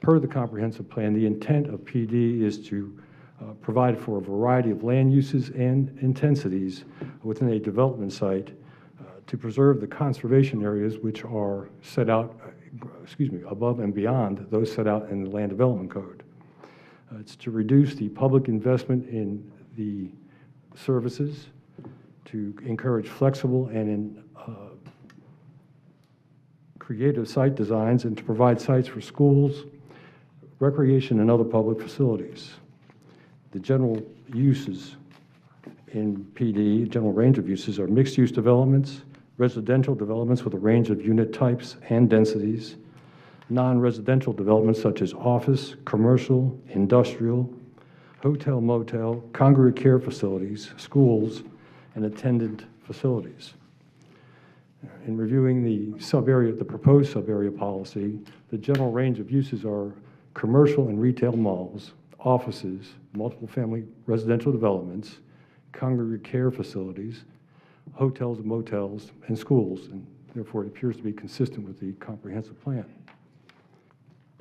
per the comprehensive plan, the intent of PD is to provide for a variety of land uses and intensities within a development site to preserve the conservation areas which are set out above and beyond those set out in the Land Development Code. It's to reduce the public investment in the services, to encourage flexible and creative site designs, and to provide sites for schools, recreation, and other public facilities. The general uses in PD, general range of uses, are mixed-use developments, residential developments with a range of unit types and densities, non-residential developments such as office, commercial, industrial, hotel, motel, congregate care facilities, schools, and attendant facilities. In reviewing the proposed sub-area policy, the general range of uses are commercial and retail malls, offices, multiple family residential developments, congregate care facilities, hotels and motels, and schools, and therefore it appears to be consistent with the comprehensive plan.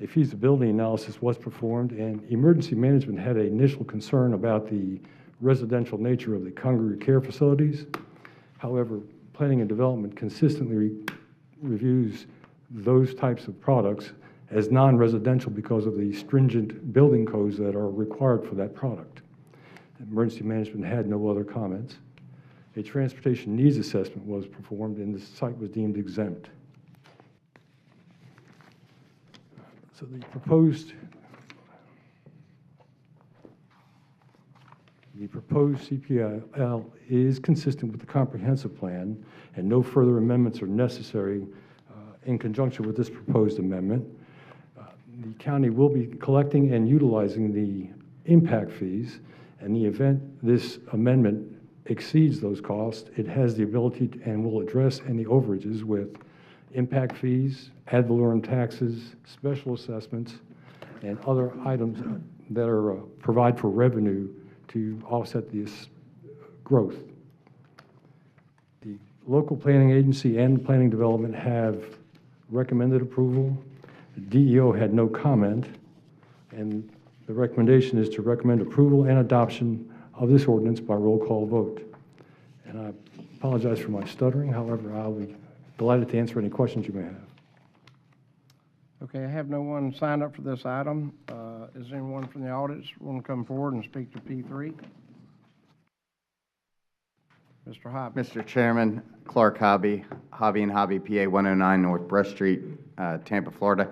A feasibility analysis was performed, and emergency management had an initial concern about the residential nature of the congregate care facilities. However, planning and development consistently reviews those types of products as non-residential because of the stringent building codes that are required for that product. Emergency management had no other comments. A transportation needs assessment was performed, and the site was deemed exempt. So the proposed CPL is consistent with the comprehensive plan, and no further amendments are necessary in conjunction with this proposed amendment. The county will be collecting and utilizing the impact fees. In the event this amendment exceeds those costs, it has the ability to, and will address any overages with impact fees, ad valorem taxes, special assessments, and other items that are provide for revenue to offset this growth. The local planning agency and planning development have recommended approval. The DEO had no comment, and the recommendation is to recommend approval and adoption of this ordinance by roll call vote. And I apologize for my stuttering. However, I'll be delighted to answer any questions you may have. Okay, I have no one signed up for this item. Is there anyone from the audience want to come forward and speak to P3? Mr. Hobby. Mr. Chairman, Clark Hobby, Hobby and Hobby, PA 109 North Brush Street, Tampa, Florida.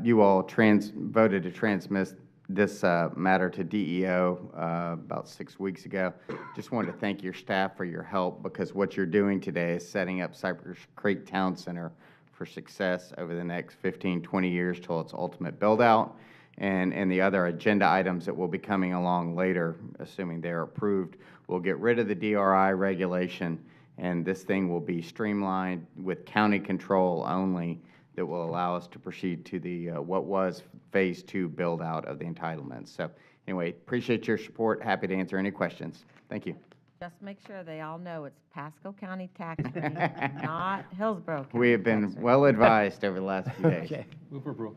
You all voted to transmit this matter to DEO about 6 weeks ago. Just wanted to thank your staff for your help, because what you're doing today is setting up Cypress Creek Town Center for success over the next 15, 20 years till its ultimate build-out, and the other agenda items that will be coming along later, assuming they're approved. We'll get rid of the DRI regulation, and this thing will be streamlined with county control only, that will allow us to proceed to the what was Phase 2 build-out of the entitlements. So anyway, appreciate your support. Happy to answer any questions. Thank you. Just make sure they all know it's Pasco County tax rate, not Hillsborough County. We have been well advised over the last few days. Okay. Move for approval.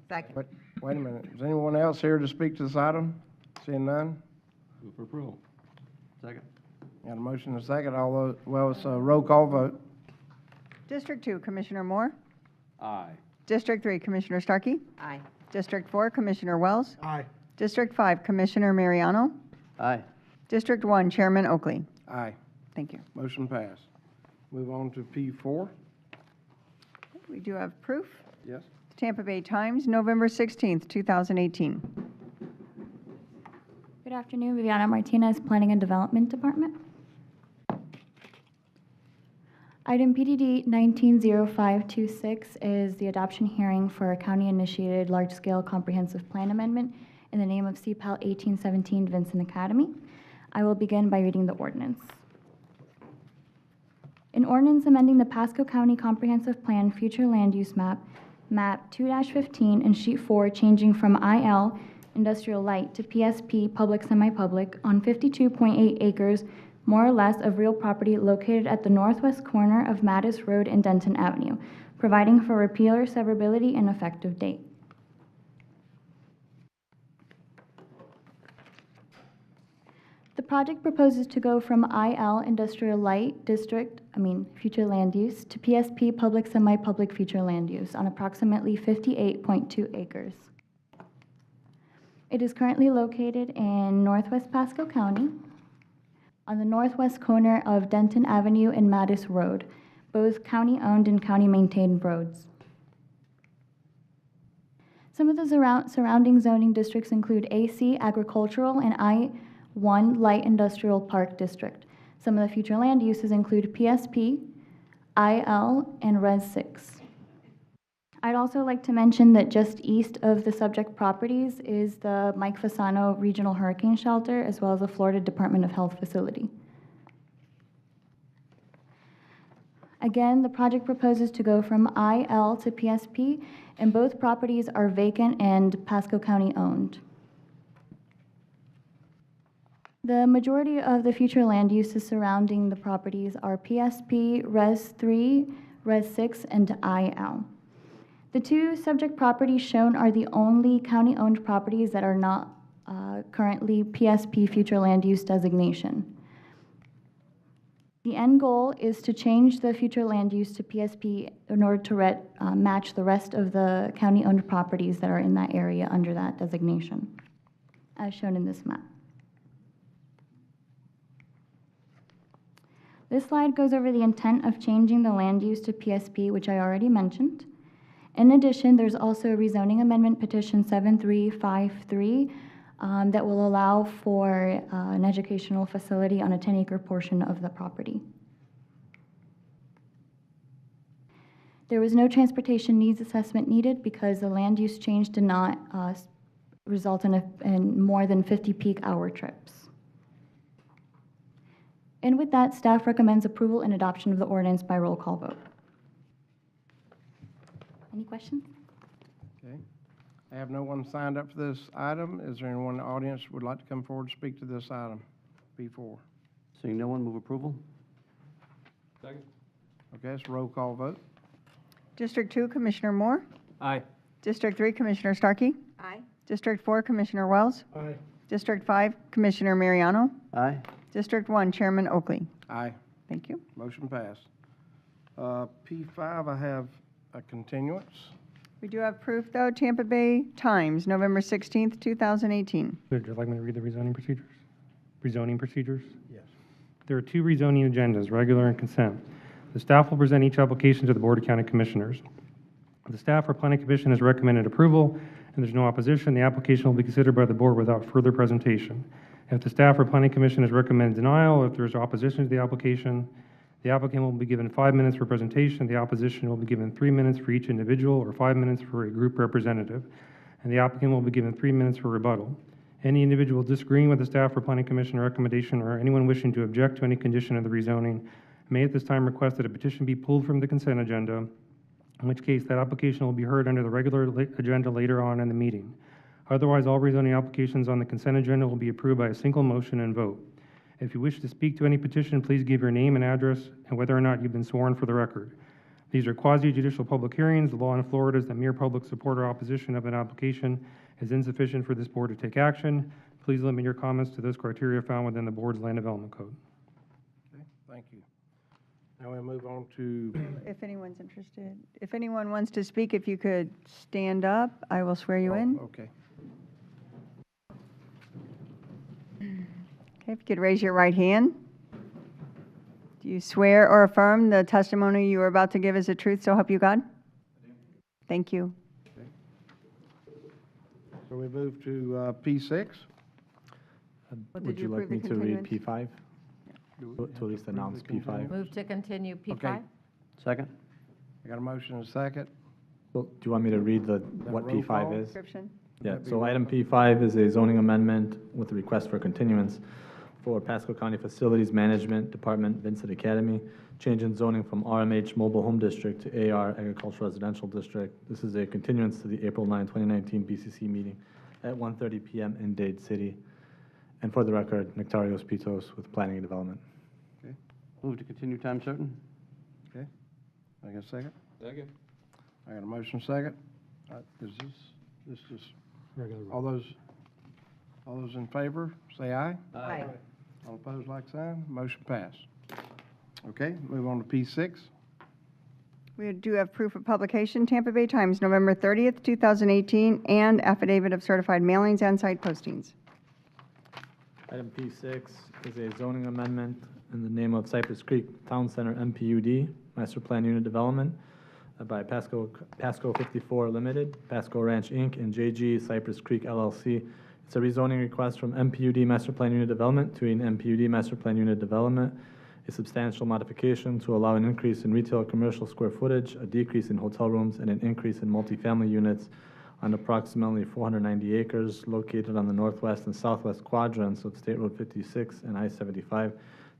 Second. Wait a minute. Is anyone else here to speak to this item? Seeing none? Move for approval. Second. Got a motion and a second. All those, well, it's a roll call vote. District 2, Commissioner Moore. Aye. District 3, Commissioner Starkey. Aye. District 4, Commissioner Wells. Aye. District 5, Commissioner Mariano. Aye. District 1, Chairman Oakley. Aye. Thank you. Motion passed. Move on to P4. We do have proof. Yes. Tampa Bay Times, November 16th, 2018. Good afternoon, Viviana Martinez, Planning and Development Department. Item PDD 190526 is the adoption hearing for a county-initiated large-scale comprehensive plan amendment in the name of CPAL 1817 Vincent Academy. I will begin by reading the ordinance. An ordinance amending the Pasco County Comprehensive Plan Future Land Use Map, Map 2-15 and Sheet 4, changing from IL Industrial Light to PSP Public Semi-Public on 52.8 acres, more or less, of real property located at the northwest corner of Mattis Road and Denton Avenue, providing for repeal or severability and effective date. The project proposes to go from IL Industrial Light District, future land use, to PSP Public Semi-Public Future Land Use on approximately 58.2 acres. It is currently located in northwest Pasco County on the northwest corner of Denton Avenue and Mattis Road, both county-owned and county-maintained roads. Some of the surrounding zoning districts include AC Agricultural and I-1 Light Industrial Park District. Some of the future land uses include PSP, IL, and Res 6. I'd also like to mention that just east of the subject properties is the Mike Fasano Regional Hurricane Shelter, as well as the Florida Department of Health facility. Again, the project proposes to go from IL to PSP, and both properties are vacant and Pasco County owned. The majority of the future land uses surrounding the properties are PSP, Res 3, Res 6, and IL. The two subject properties shown are the only county-owned properties that are not currently PSP future land use designation. The end goal is to change the future land use to PSP in order to match the rest of the county-owned properties that are in that area under that designation, as shown in this map. This slide goes over the intent of changing the land use to PSP, which I already mentioned. In addition, there's also a rezoning amendment petition 7353 that will allow for an educational facility on a 10-acre portion of the property. There was no transportation needs assessment needed because the land use change did not result in more than 50 peak hour trips. And with that, staff recommends approval and adoption of the ordinance by roll call vote. Any questions? Okay. I have no one signed up for this item. Is there anyone in the audience who would like to come forward to speak to this item? B4. Seeing no one, move approval. Second. Okay, it's a roll call vote. District 2, Commissioner Moore. Aye. District 3, Commissioner Starkey. Aye. District 4, Commissioner Wells. Aye. District 5, Commissioner Mariano. Aye. District 1, Chairman Oakley. Aye. Thank you. Motion passed. P5, I have a continuance. We do have proof, though. Tampa Bay Times, November 16th, 2018. Would you like me to read the rezoning procedures? Rezoning procedures? Yes. There are two rezoning agendas, regular and consent. The staff will present each application to the Board of County Commissioners. The staff or Planning Commission has recommended approval, and there's no opposition. The application will be considered by the board without further presentation. If the staff or Planning Commission has recommended denial, if there is opposition to the application, the applicant will be given 5 minutes for presentation. The opposition will be given 3 minutes for each individual or 5 minutes for a group representative, and the applicant will be given 3 minutes for rebuttal. Any individual disagreeing with the staff or Planning Commission recommendation or anyone wishing to object to any condition of the rezoning may at this time request that a petition be pulled from the consent agenda, in which case that application will be heard under the regular agenda later on in the meeting. Otherwise, all rezoning applications on the consent agenda will be approved by a single motion and vote. If you wish to speak to any petition, please give your name and address and whether or not you've been sworn for the record. These are quasi-judicial public hearings. The law in Florida is that mere public support or opposition of an application is insufficient for this board to take action. Please limit your comments to those criteria found within the board's land development code. Okay, thank you. Now we'll move on to, If anyone's interested, if anyone wants to speak, if you could stand up, I will swear you in. okay. Okay, if you could raise your right hand. Do you swear or affirm the testimony you are about to give is the truth, so help you God? Thank you. So we move to P6. Would you like me to read P5? To at least announce P5? Move to continue P5. Okay. Second. I got a motion and a second. Well, do you want me to read what roll call? P5 is? Description. Yeah, That'd be so roll item P5 is a zoning amendment with a request for continuance for Pasco County Facilities Management Department, Vincent Academy, change in zoning from RMH Mobile Home District to AR Agricultural Residential District. This is a continuance to the April 9, 2019 BCC meeting at 1:30 p.m. in Dade City. And for the record, Nectarios Pitos with Planning and Development. Okay. Move to continue time certain. Okay. I got a second? Second. I got a motion second. Is this Regular. all those in favor, say aye. Aye. All opposed, like sign. Motion passed. Okay, move on to P6. We do have proof of publication, Tampa Bay Times, November 30th, 2018, and affidavit of certified mailings and site postings. Item P6 is a zoning amendment in the name of Cypress Creek Town Center MPUD, Master Plan Unit Development, by Pasco 54 Limited, Pasco Ranch Inc., and JG Cypress Creek LLC. It's a rezoning request from MPUD Master Plan Unit Development to an MPUD Master Plan Unit Development, a substantial modification to allow an increase in retail commercial square footage, a decrease in hotel rooms, and an increase in multifamily units on approximately 490 acres located on the northwest and southwest quadrants of State Road 56 and I-75.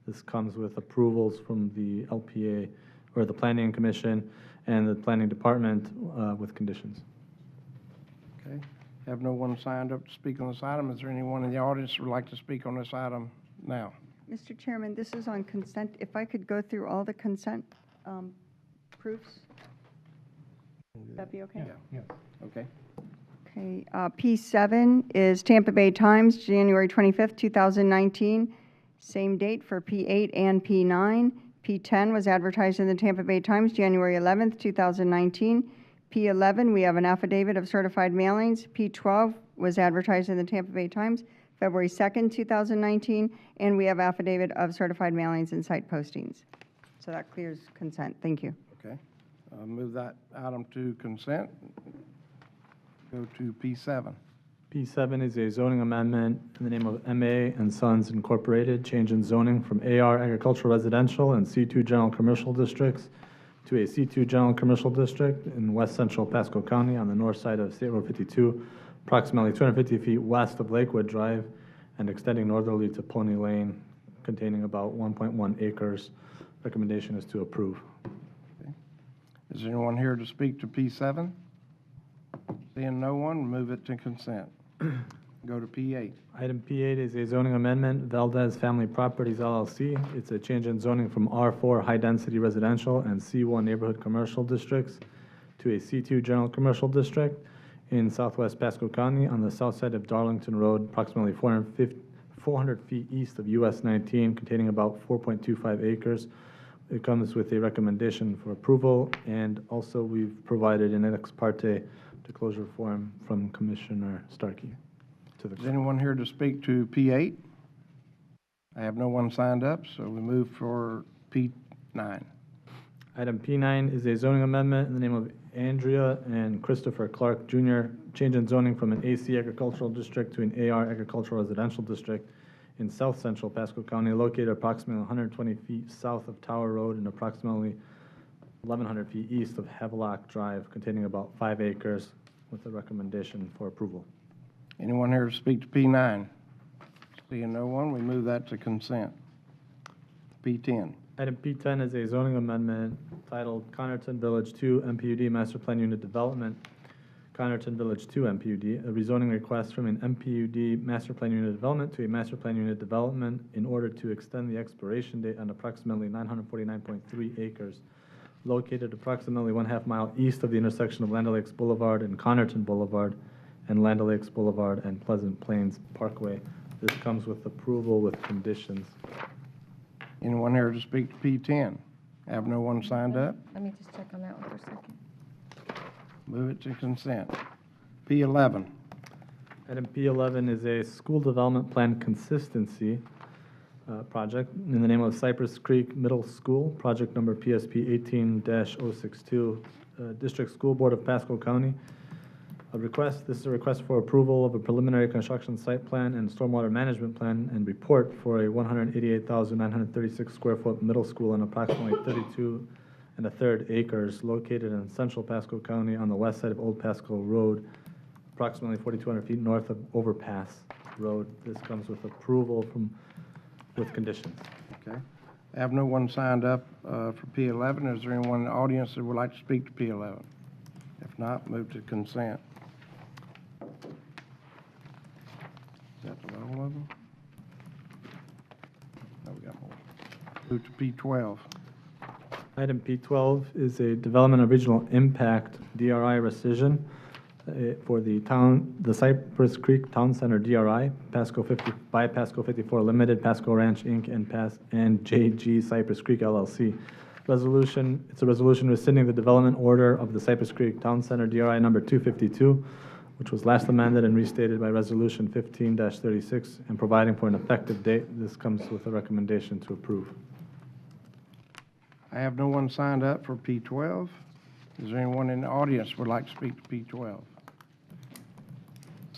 This comes with approvals from the LPA, or the Planning Commission, and the Planning Department with conditions. Okay, have no one signed up to speak on this item. Is there anyone in the audience who would like to speak on this item now? Mr. Chairman, this is on consent. If I could go through all the consent proofs? Would that be okay? Yeah. Okay. Okay, P7 is Tampa Bay Times, January 25th, 2019. Same date for P8 and P9. P10 was advertised in the Tampa Bay Times, January 11th, 2019. P11, we have an affidavit of certified mailings. P12 was advertised in the Tampa Bay Times, February 2nd, 2019. And we have affidavit of certified mailings and site postings. So that clears consent. Thank you. Okay, move that item to consent. Go to P7. P7 is a zoning amendment in the name of MA and Sons Incorporated, change in zoning from AR Agricultural Residential and C2 General Commercial Districts to a C2 General Commercial District in west central Pasco County on the north side of State Road 52, approximately 250 feet west of Lakewood Drive, and extending northerly to Pony Lane, containing about 1.1 acres. Recommendation is to approve. Okay. Is there anyone here to speak to P7? Seeing no one, move it to consent. Go to P8. Item P8 is a zoning amendment, Valdez Family Properties LLC. It's a change in zoning from R4 High Density Residential and C1 Neighborhood Commercial Districts to a C2 General Commercial District in southwest Pasco County on the south side of Darlington Road, approximately 400 feet east of US 19, containing about 4.25 acres. It comes with a recommendation for approval, and also we've provided an ex parte disclosure form from Commissioner Starkey. Is anyone here to speak to P8? I have no one signed up, so we move for P9. Item P9 is a zoning amendment in the name of Andrea and Christopher Clark Jr., change in zoning from an AC Agricultural District to an AR Agricultural Residential District in south central Pasco County, located approximately 120 feet south of Tower Road and approximately 1,100 feet east of Havelock Drive, containing about 5 acres, with a recommendation for approval. Anyone here to speak to P9? Seeing no one, we move that to consent. P10. Item P10 is a zoning amendment titled Connerton Village 2 MPUD Master Plan Unit Development, Connerton Village 2 MPUD, a rezoning request from an MPUD Master Plan Unit Development to a Master Plan Unit Development in order to extend the expiration date on approximately 949.3 acres, located approximately 1/2 mile east of the intersection of Land O'Lakes Boulevard and Connerton Boulevard, and Land O'Lakes Boulevard and Pleasant Plains Parkway. This comes with approval with conditions. Anyone here to speak to P10? Have no one signed up? Let me just check on that one for a second. Move it to consent. P11. Item P11 is a school development plan consistency project in the name of Cypress Creek Middle School, project number PSP 18-062, District School Board of Pasco County. This is a request for approval of a preliminary construction site plan and stormwater management plan and report for a 188,936 square foot middle school on approximately 32.33 acres located in central Pasco County on the west side of Old Pasco Road, approximately 4,200 feet north of Overpass Road. This comes with approval with conditions. Okay. I have no one signed up for P11. Is there anyone in the audience that would like to speak to P11? If not, move to consent. Is that the all of them? No, we got more. Move to P12. Item P12 is a Development of Regional Impact, DRI rescission. for the Cypress Creek Town Center DRI, by Pasco 54 Limited, Pasco Ranch Inc., and JG Cypress Creek LLC. It's a resolution rescinding the development order of the Cypress Creek Town Center DRI number 252, which was last amended and restated by Resolution 15-36, and providing for an effective date. This comes with a recommendation to approve. I have no one signed up for P12. Is there anyone in the audience who would like to speak to P12?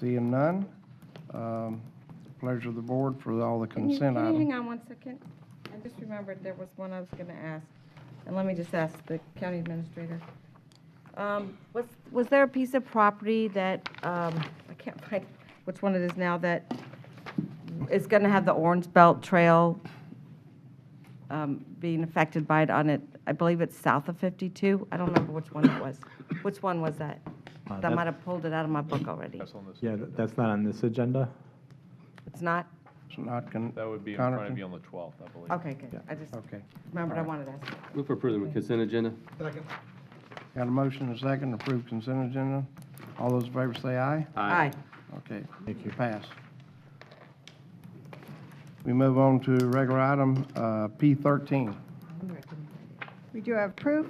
Seeing none, pleasure of the board for all the consent Can you items. hang on one second? I just remembered there was one I was going to ask, and let me just ask the county administrator. Was there a piece of property that, I can't find which one it is now, that is going to have the Orange Belt Trail being affected by it on it? I believe it's south of 52. I don't remember which one it was. Which one was that? I might have pulled it out of my book already. Yeah, that's not on this agenda. It's not? It's not That would be in front of you on the 12th, I believe. Okay, good. I just Okay. remembered I wanted to ask. Move for approval of the consent agenda. Got a motion and a second to approve consent agenda. All those in favor say aye. Aye. Okay, thank you. Pass. We move on to regular item P13. We do have proof.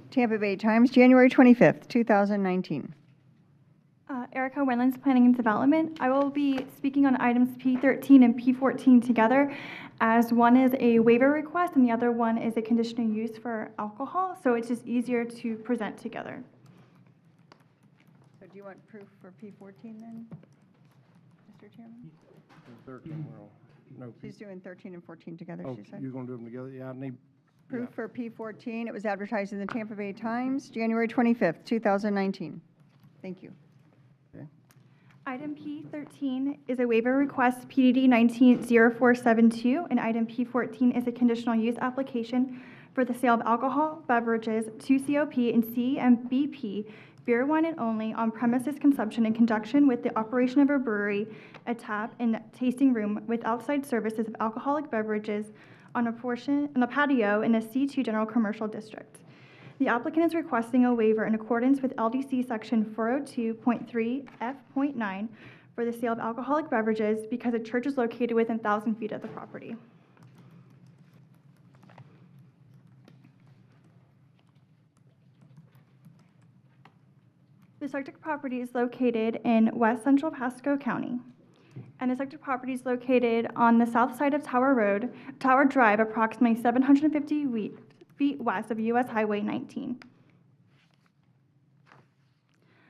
Tampa Bay Times, January 25th, 2019. Erica Winlands, Planning and Development. I will be speaking on items P13 and P14 together, as one is a waiver request and the other one is a conditional use for alcohol, so it's just easier to present together. So do you want proof for P14 then, Mr. Chairman? 13, no. She's doing 13 and 14 together, Oh, she said. you're going to do them together? Yeah, I need. Proof for P14, it was advertised in the Tampa Bay Times, January 25th, 2019. Thank you. Item P13 is a waiver request, PDD 190472, and item P14 is a conditional use application for the sale of alcohol beverages to COP and CMBP, beer, wine, and only, on premises consumption in conjunction with the operation of a brewery, a tap, and tasting room with outside services of alcoholic beverages on a patio in a C2 General Commercial District. The applicant is requesting a waiver in accordance with LDC Section 402.3 F.9 for the sale of alcoholic beverages because a church is located within 1,000 feet of the property. The subject property is located in west central Pasco County, and the subject property is located on the south side of Tower Drive, approximately 750 feet west of US Highway 19.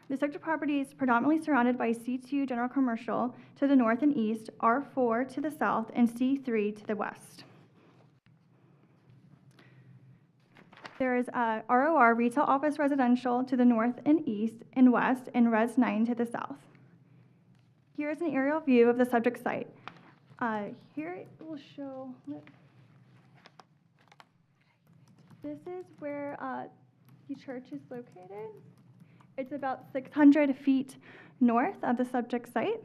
The subject property is predominantly surrounded by C2 General Commercial to the north and east, R4 to the south, and C3 to the west. There is ROR Retail Office Residential to the north and east and west, and Res 9 to the south. Here is an aerial view of the subject site. Here it will show, this is where the church is located. It's about 600 feet north of the subject site.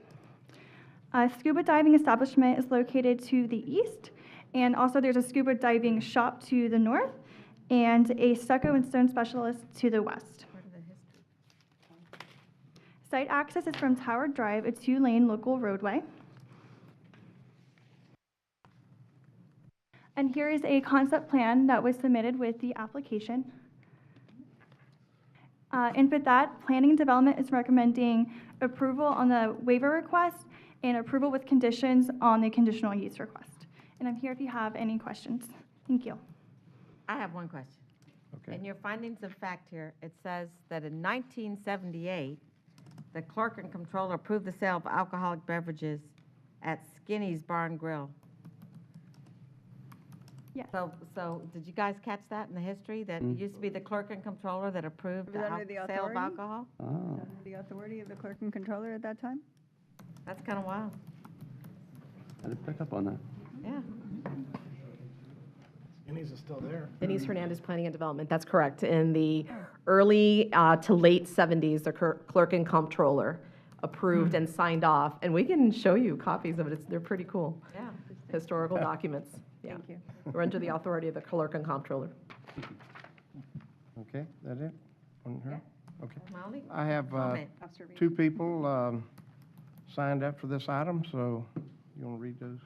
A scuba diving establishment is located to the east, and also there's a scuba diving shop to the north, and a stucco and stone specialist to the west. Site access is from Tower Drive, a 2-lane local roadway. And here is a concept plan that was submitted with the application. And with that, Planning and Development is recommending approval on the waiver request and approval with conditions on the conditional use request. And I'm here if you have any questions. Thank you. I have one question. Okay. In your findings of fact here, it says that in 1978, the clerk and controller approved the sale of alcoholic beverages at Skinny's Bar and Grill. Yes. So did you guys catch that in the history, that it used to be the clerk and controller that approved the under the sale of authority? alcohol? Under the authority of the clerk and controller at that time? That's kind of wild. I didn't pick up on that. Yeah. Denny's is still there. Denise Hernandez, Planning and Development, that's correct. In the early to late 70s, the clerk and comptroller approved and signed off, and we can show you copies of it. They're pretty cool. Yeah. Historical documents. Yeah. Thank you. We're under the authority of the clerk and comptroller. Okay, that it? On her? Okay. Molly? I have Comment. two people signed up for this item, so you want to read those?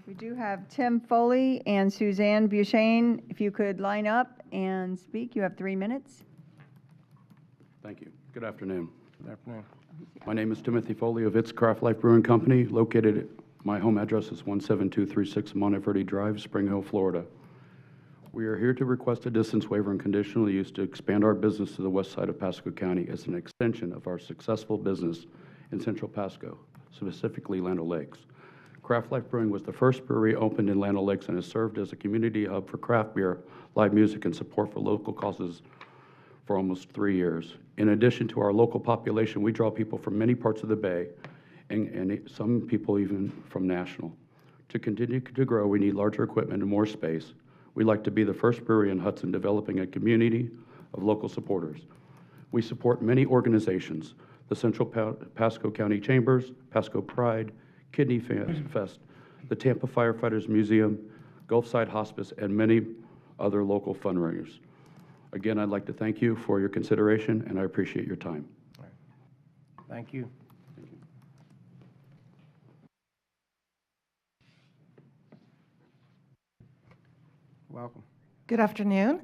We do have Tim Foley and Suzanne Buchain. If you could line up and speak, you have 3 minutes. Thank you. Good afternoon. Good afternoon. My name is Timothy Foley of It's Craft Life Brewing Company, located, my home address is 17236 Monteverde Drive, Spring Hill, Florida. We are here to request a distance waiver and conditional use to expand our business to the west side of Pasco County as an extension of our successful business in central Pasco, specifically Land O'Lakes. Craft Life Brewing was the first brewery opened in Land O'Lakes and has served as a community hub for craft beer, live music, and support for local causes for almost 3 years. In addition to our local population, we draw people from many parts of the Bay, and some people even from national. To continue to grow, we need larger equipment and more space. We'd like to be the first brewery in Hudson developing a community of local supporters. We support many organizations, the Central Pasco County Chambers, Pasco Pride, Kidney Fest, the Tampa Firefighters Museum, Gulfside Hospice, and many other local fundraisers. Again, I'd like to thank you for your consideration, and I appreciate your time. Thank you. Welcome. Good afternoon.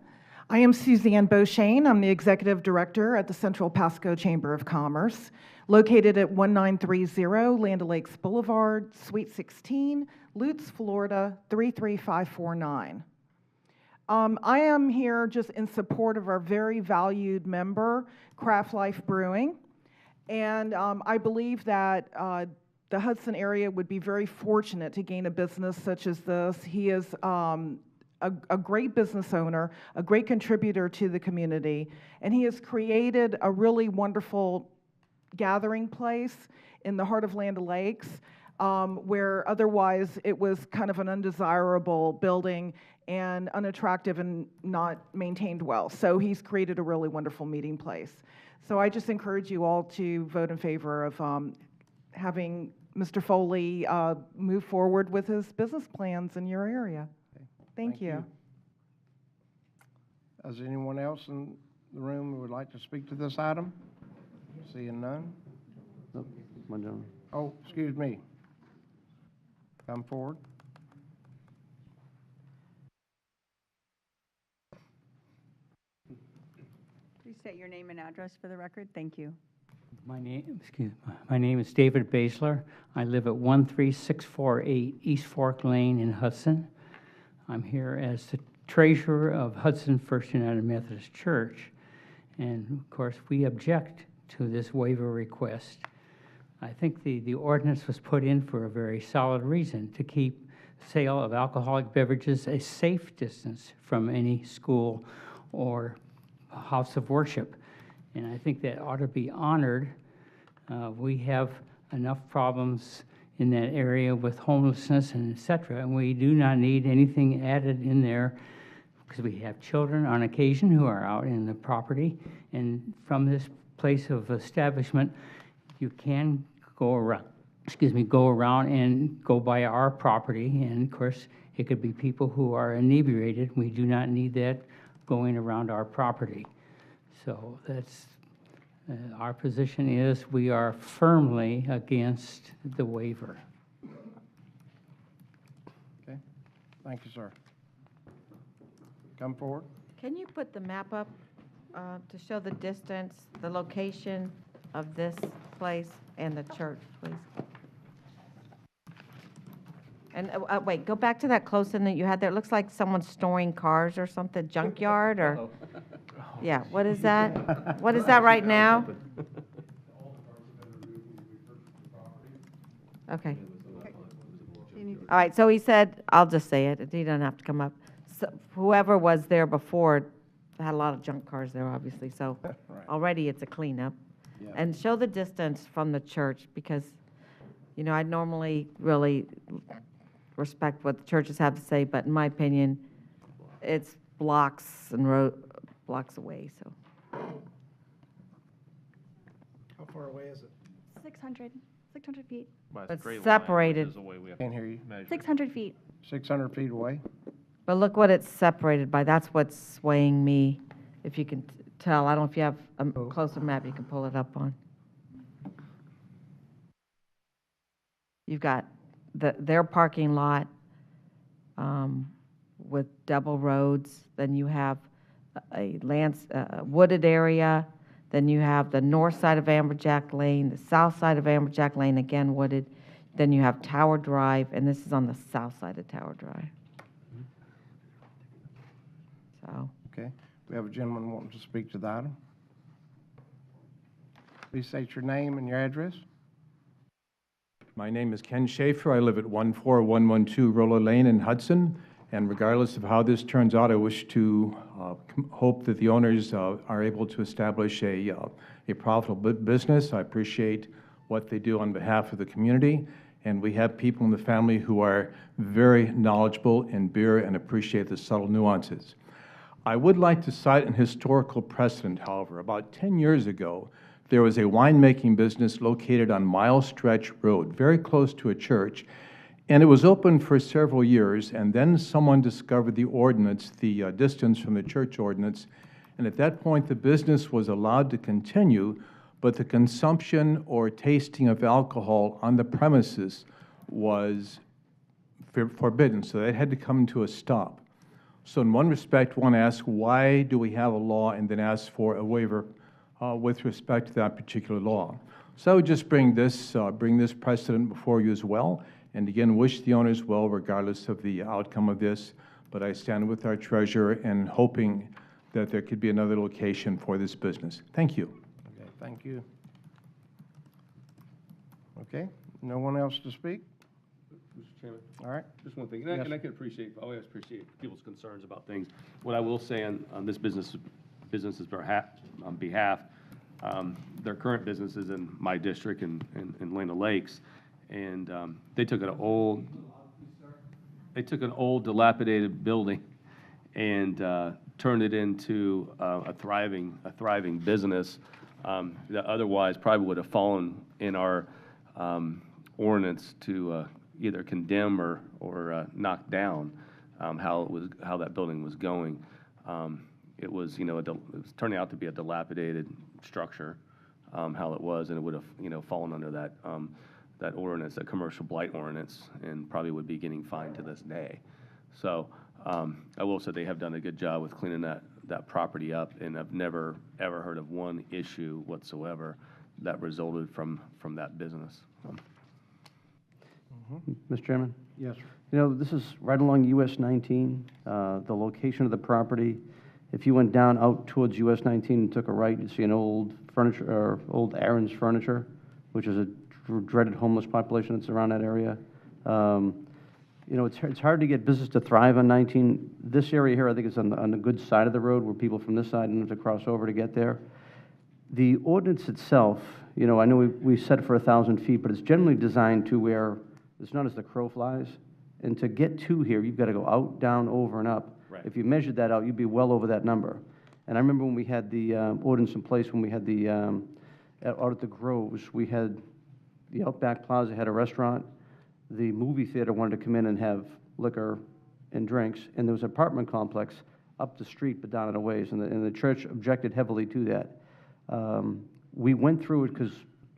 I am Suzanne Beauchesne. I'm the Executive Director at the Central Pasco Chamber of Commerce, located at 1930 Land O'Lakes Boulevard, Suite 16, Lutz, Florida, 33549. I am here just in support of our very valued member, Craft Life Brewing, and I believe that the Hudson area would be very fortunate to gain a business such as this. He is a great business owner, a great contributor to the community, and he has created a really wonderful gathering place in the heart of Land O'Lakes, where otherwise it was kind of an undesirable building and unattractive and not maintained well. So he's created a really wonderful meeting place. So I just encourage you all to vote in favor of having Mr. Foley move forward with his business plans in your area. Thank you. Is anyone else in the room who would like to speak to this item? Seeing none? Nope, one gentleman. Oh, excuse me. Come forward. Please state your name and address for the record. Thank you. My name is David Basler. I live at 13648 East Fork Lane in Hudson. I'm here as the treasurer of Hudson First United Methodist Church. And of course, we object to this waiver request. I think the ordinance was put in for a very solid reason, to keep sale of alcoholic beverages a safe distance from any school or house of worship. And I think that ought to be honored. We have enough problems in that area with homelessness and et cetera, and we do not need anything added in there because we have children on occasion who are out in the property, and from this place of establishment, you can go around and go by our property, and of course, it could be people who are inebriated. We do not need that going around our property. So that's, our position is we are firmly against the waiver. Okay. Thank you, sir. Come forward. Can you put the map up to show the distance, the location of this place and the church, please? And wait, go back to that close-in that you had there. It looks like someone's storing cars or something, junkyard or? Yeah, what is that? What is that right now? Okay. All right, so he said, I'll just say it, he doesn't have to come up. So whoever was there before had a lot of junk cars there, obviously, so already it's a cleanup. Yeah. And show the distance from the church, because, you know, I normally really respect what the churches have to say, but in my opinion, it's blocks and blocks away, so. How far away is it? 600 feet. It's separated. Can't hear you. 600 feet. 600 feet away? But look what it's separated by, that's what's swaying me. if you can tell, I don't know if you have a closer map you can pull it up on. You've got their parking lot with double roads, then you have a wooded area, then you have the north side of Amberjack Lane, the south side of Amberjack Lane, again wooded, then you have Tower Drive, and this is on the south side of Tower Drive. So. Okay, we have a gentleman wanting to speak to the item. Please state your name and your address. My name is Ken Schaefer. I live at 14112 Roller Lane in Hudson. And regardless of how this turns out, I wish to hope that the owners are able to establish a profitable business. I appreciate what they do on behalf of the community. And we have people in the family who are very knowledgeable in beer and appreciate the subtle nuances. I would like to cite an historical precedent, however. About 10 years ago, there was a winemaking business located on Mile Stretch Road, very close to a church, and it was open for several years, and then someone discovered the ordinance, the distance from the church ordinance, and at that point the business was allowed to continue, but the consumption or tasting of alcohol on the premises was forbidden, so that had to come to a stop. So in one respect, one asks, why do we have a law and then ask for a waiver with respect to that particular law? So I would just bring this precedent before you as well, and again, wish the owners well regardless of the outcome of this, but I stand with our treasurer and hoping that there could be another location for this business. Thank you. Okay, thank you. Okay, no one else to speak? Mr. Chairman? All right. Just one thing, Yes. and I can appreciate, I always appreciate people's concerns about things. What I will say on this business's behalf, their current business is in my district in Lena Lakes, and they took an old dilapidated building and turned it into a thriving business that otherwise probably would have fallen in our ordinance to either condemn or knock down how that building was going. It was, it was turning out to be a dilapidated structure, how it was, and it would have, fallen under that ordinance, that commercial blight ordinance, and probably would be getting fined to this day. So I will say they have done a good job with cleaning that property up, and I've never, ever heard of one issue whatsoever that resulted from that business. Mr. Chairman? Yes, sir. This is right along US 19, the location of the property. If you went down out towards US 19 and took a right, you'd see an old furniture, or old Aaron's Furniture, which is a dreaded homeless population that's around that area. It's hard to get business to thrive on 19. This area here, I think, is on the good side of the road where people from this side don't have to cross over to get there. The ordinance itself, I know we set it for 1,000 feet, but it's generally designed to where it's not as the crow flies. And to get to here, you've got to go out, down, over, and up. Right. If you measured that out, you'd be well over that number. And I remember when we had the ordinance in place, when we had the, out at the Groves, we had the Outback Plaza had a restaurant. The movie theater wanted to come in and have liquor and drinks, and there was an apartment complex up the street but down in a ways, and the church objected heavily to that. We went through it because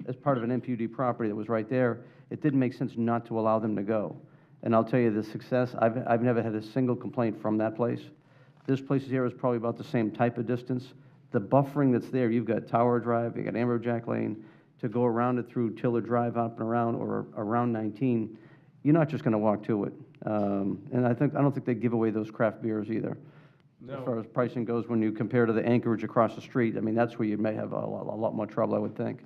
as part of an MPUD property that was right there, it didn't make sense not to allow them to go. And I'll tell you the success, I've never had a single complaint from that place. This place here is probably about the same type of distance. The buffering that's there, you've got Tower Drive, you've got Amberjack Lane, to go around it through Tiller Drive up and around, or around 19, you're not just going to walk to it. And I don't think they give away those craft beers either. No. As far as pricing goes, when you compare to the Anchorage across the street, I mean, that's where you may have a lot more trouble, I would think.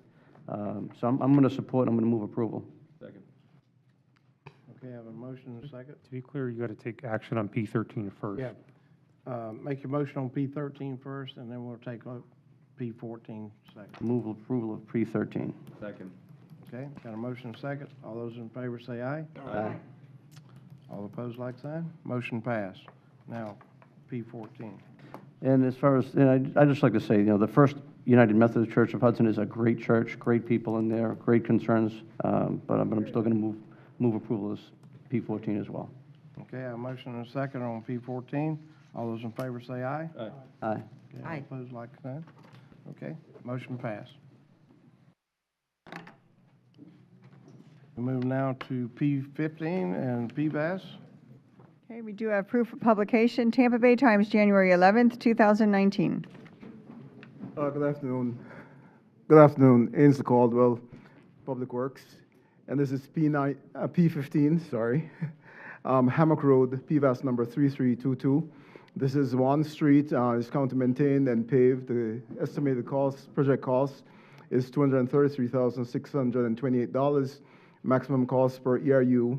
So I'm going to support, I'm going to move approval. Second. Okay, I have a motion and a second. To be clear, you got to take action on P13 first. Yeah. Make your motion on P13 first, and then we'll take P14 second. Move approval of P13. Second. Okay, got a motion and a second. All those in favor say aye. Aye. All opposed, like sign. Motion passed. Now, P14. And as far as, I'd just like to say, the First United Methodist Church of Hudson is a great church, great people in there, great concerns, but I'm still going to move approval of P14 as well. Okay, I have a motion and a second on P14. All those in favor say aye. Aye. Aye. Okay, all Aye. opposed, like sign. Okay, motion passed. We move now to P15 and PVAS. Okay, we do have proof of publication, Tampa Bay Times, January 11th, 2019. Good afternoon. Good afternoon. Ainsley Caldwell, Public Works. And this is P15, sorry. Hammock Road, PVAS number 3322. This is one street, it's county maintained and paved. The estimated cost, project cost is $233,628. Maximum cost per ERU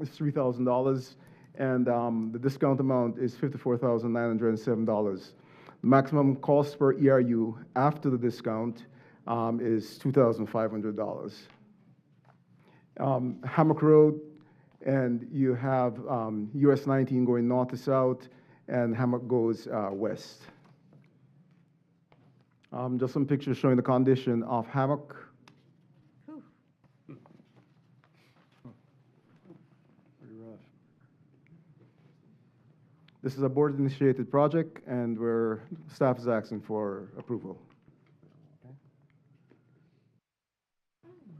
is $3,000. And the discount amount is $54,907. The maximum cost per ERU after the discount is $2,500. Hammock Road, and you have US 19 going north to south, and Hammock goes west. Just some pictures showing the condition of Hammock. Pretty rough. This is a board-initiated project, and staff is asking for approval.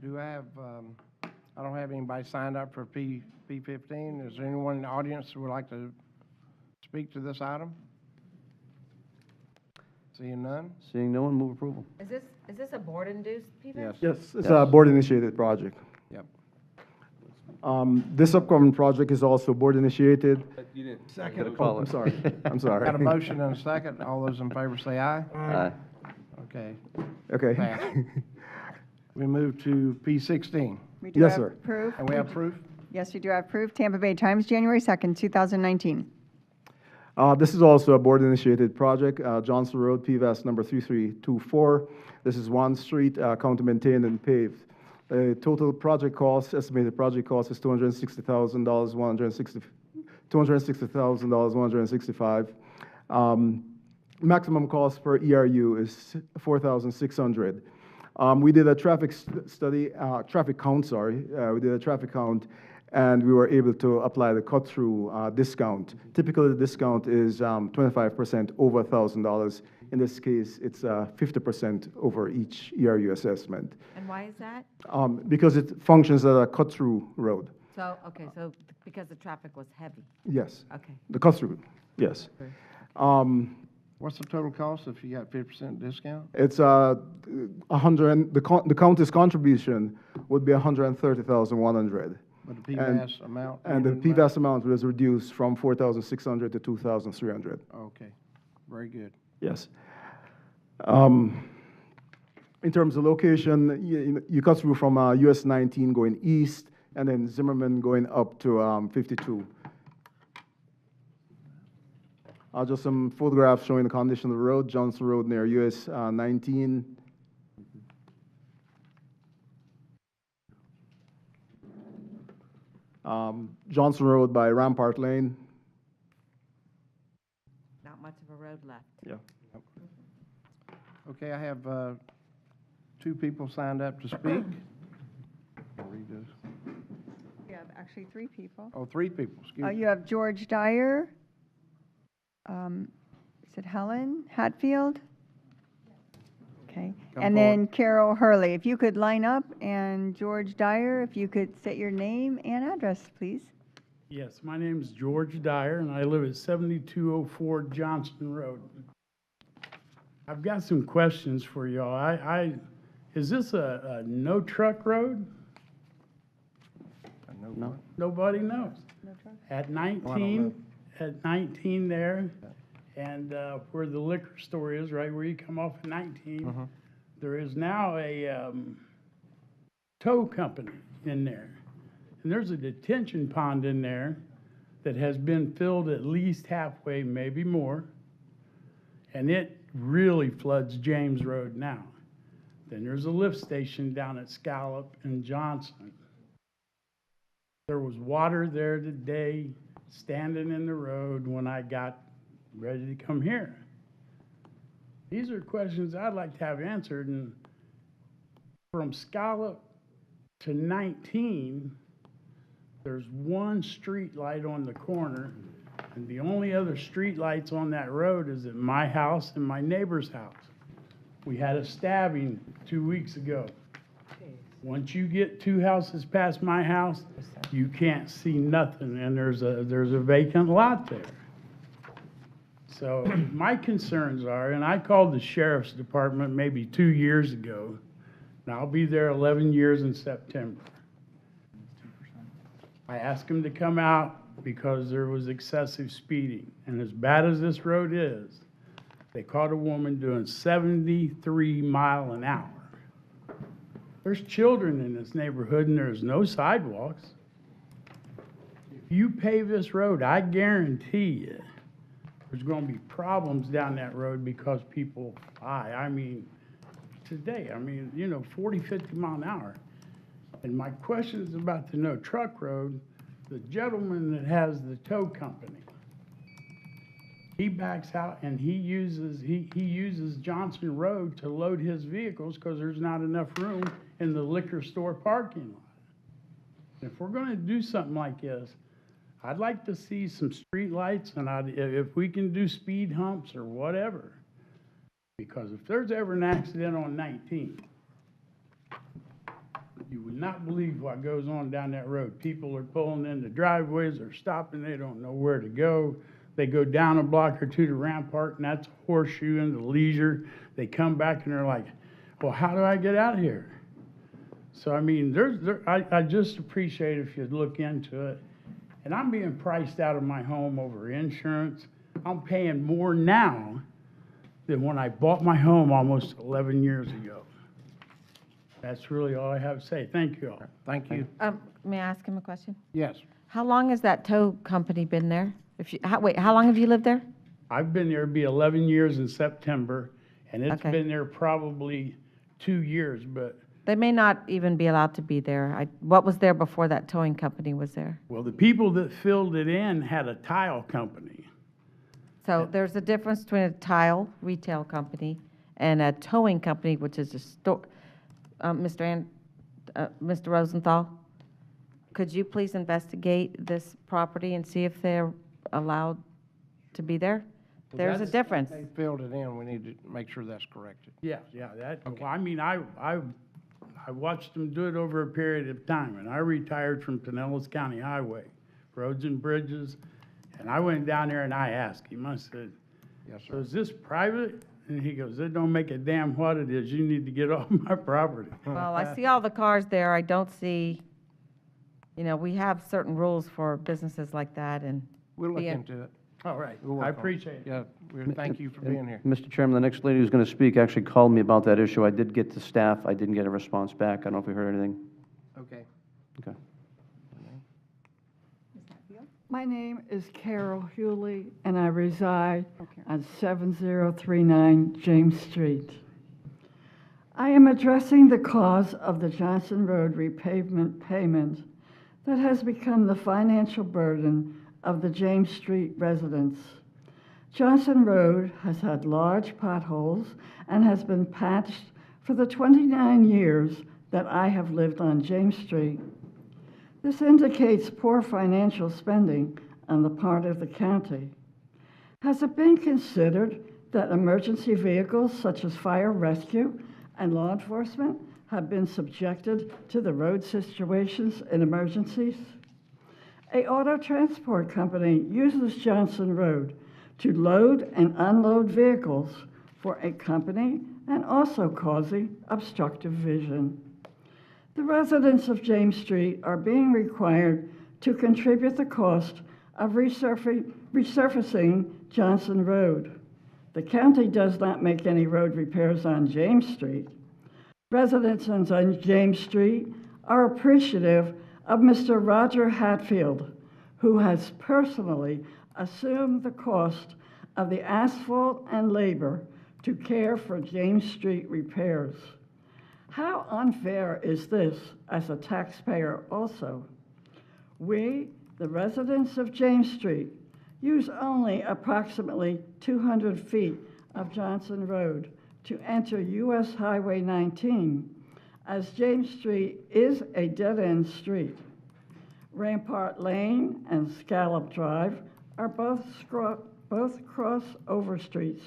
Do I have, I don't have anybody signed up for P15. Is there anyone in the audience who would like to speak to this item? Seeing none? Seeing no one, move approval. Is this a board-induced PVAS? Yes, it's a board-initiated project. Yep. This upcoming project is also board-initiated. You didn't. Second. Oh, I'm sorry. I'm sorry. Got a motion and a second. All those in favor say aye. Aye. Okay. Okay. Passed. We move to P16. We do Yes, have sir. proof. And we have proof? Yes, we do have proof, Tampa Bay Times, January 2nd, 2019. This is also a board-initiated project, Johnson Road, PVAS number 3324. This is one street, county maintained and paved. The total project cost, estimated project cost is $260,000, $165. Maximum cost per ERU is $4,600. We did a traffic count, we did a traffic count, and we were able to apply the cut-through discount. Typically, the discount is 25% over $1,000. In this case, it's 50% over each ERU assessment. And why is that? Because it functions as a cut-through road. So, okay, so because the traffic was heavy. Yes. Okay. The cut-through, yes. Okay. What's the total cost if you got 50% discount? It's 100. The county's contribution would be 130,100. But the PVAS amount? And the PVAS amount was reduced from 4,600 to 2,300. Okay, very good. Yes. In terms of location, you cut through from US 19 going east, and then Zimmerman going up to 52. Just some photographs showing the condition of the road. Johnson Road near US 19. Johnson Road by Rampart Lane. Not much of a road left. Yeah. Okay, I have two people signed up to speak. I'll read this. You have actually three people. Oh, three people, excuse me. You have George Dyer. Is it Helen Hatfield? Okay. Come And then Carol Hurley. If you could line up, and George Dyer, if you could state your name and address, please. Yes, my name is George Dyer, and I live at 7204 Johnston Road. I've got some questions for y'all. Is this a no-truck road? No. Nobody knows. No truck? At Well, I don't 19, at 19 there, and where the liquor store is, right where you come off at 19, there is now a tow company in there. And there's a detention pond in there that has been filled at least halfway, maybe more. And it really floods James Road now. Then there's a lift station down at Scallop and Johnson. There was water there today, standing in the road when I got ready to come here. These are questions I'd like to have answered. And from Scallop to 19, there's one street light on the corner, And the only other street lights on that road is at my house and my neighbor's house. We had a stabbing 2 weeks ago. Once you get 2 houses past my house, you can't see nothing, and there's a vacant lot there. So my concerns are, and I called the sheriff's department maybe 2 years ago, and I'll be there 11 years in September. I asked them to come out because there was excessive speeding, and as bad as this road is, they caught a woman doing 73 miles an hour. There's children in this neighborhood and there's no sidewalks. If you pave this road, I guarantee you, there's going to be problems down that road because people fly. I mean, today, 40, 50 mile an hour. And my question is about the no truck road. The gentleman that has the tow company, he backs out and he uses Johnson Road to load his vehicles because there's not enough room in the liquor store parking lot. And if we're going to do something like this, I'd like to see some street lights, and if we can do speed humps or whatever. Because if there's ever an accident on 19, you would not believe what goes on down that road. People are pulling in the driveways, they're stopping, they don't know where to go. They go down a block or two to Rampart, and that's a horseshoe into Leisure. They come back and they're like, well, how do I get out of here? So, I mean, I just appreciate if you'd look into it. And I'm being priced out of my home over insurance. I'm paying more now than when I bought my home almost 11 years ago. That's really all I have to say. Thank you all. Thank you. May I ask him a question? Yes. How long has that tow company been there? Wait, how long have you lived there? I've been there, it'll be 11 years in September, and it's Okay. been there probably 2 years, but, They may not even be allowed to be there. What was there before that towing company was there? well, the people that filled it in had a tile company. So there's a difference between a tile retail company and a towing company, which is a store. Mr. Rosenthal, could you please investigate this property and see if they're allowed to be there? There's a difference. They filled it in, we need to make sure that's corrected. Yeah, well, I mean, I watched them do it over a period of time, and I retired from Pinellas County Highway, Roads and Bridges, and I went down there and I asked him, I said, yes, so is this private? And he goes, it don't make a damn what it is, you need to get off my property. Well, I see all the cars there. I don't see, we have certain rules for businesses like that, and We'll look into it. All right, We'll work I on it. appreciate it. Yeah, thank you for being here. Mr. Chairman, the next lady who's going to speak actually called me about that issue. I did get to staff. I didn't get a response back. I don't know if we heard anything. Okay. Okay. My name is Carol Hewley, and I reside at 7039 James Street. I am addressing the cause of the Johnson Road repavement payment that has become the financial burden of the James Street residents. Johnson Road has had large potholes and has been patched for the 29 years that I have lived on James Street. This indicates poor financial spending on the part of the county. Has it been considered that emergency vehicles such as fire rescue and law enforcement have been subjected to the road situations in emergencies? A auto transport company uses Johnson Road to load and unload vehicles for a company and also causing obstructive vision. The residents of James Street are being required to contribute the cost of resurfacing Johnson Road. The county does not make any road repairs on James Street. Residents on James Street are appreciative of Mr. Roger Hatfield, who has personally assumed the cost of the asphalt and labor to care for James Street repairs. How unfair is this as a taxpayer also? We, the residents of James Street, use only approximately 200 feet of Johnson Road to enter US Highway 19, as James Street is a dead-end street. Rampart Lane and Scallop Drive are both crossover streets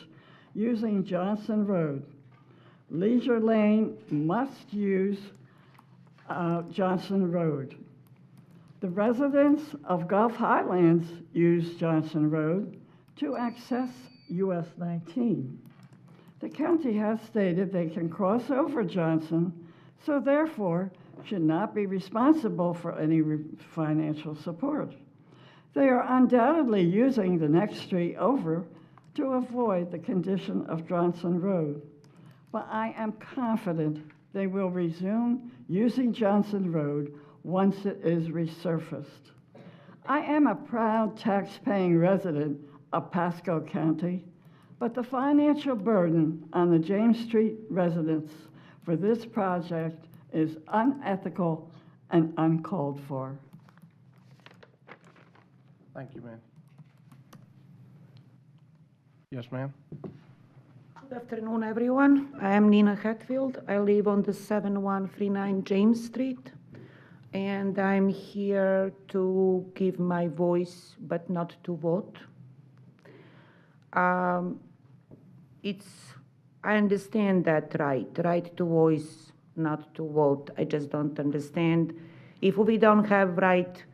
using Johnson Road. Leisure Lane must use Johnson Road. The residents of Gulf Highlands use Johnson Road to access US 19. The county has stated they can cross over Johnson, so therefore should not be responsible for any financial support. They are undoubtedly using the next street over to avoid the condition of Johnson Road, but I am confident they will resume using Johnson Road once it is resurfaced. I am a proud tax-paying resident of Pasco County, but the financial burden on the James Street residents for this project is unethical and uncalled for. Thank you, ma'am. Yes, ma'am. Good afternoon, everyone. I am Nina Hatfield. I live on the 7139 James Street, and I'm here to give my voice, but not to vote. I understand that right to voice, not to vote. I just don't understand. If we don't have right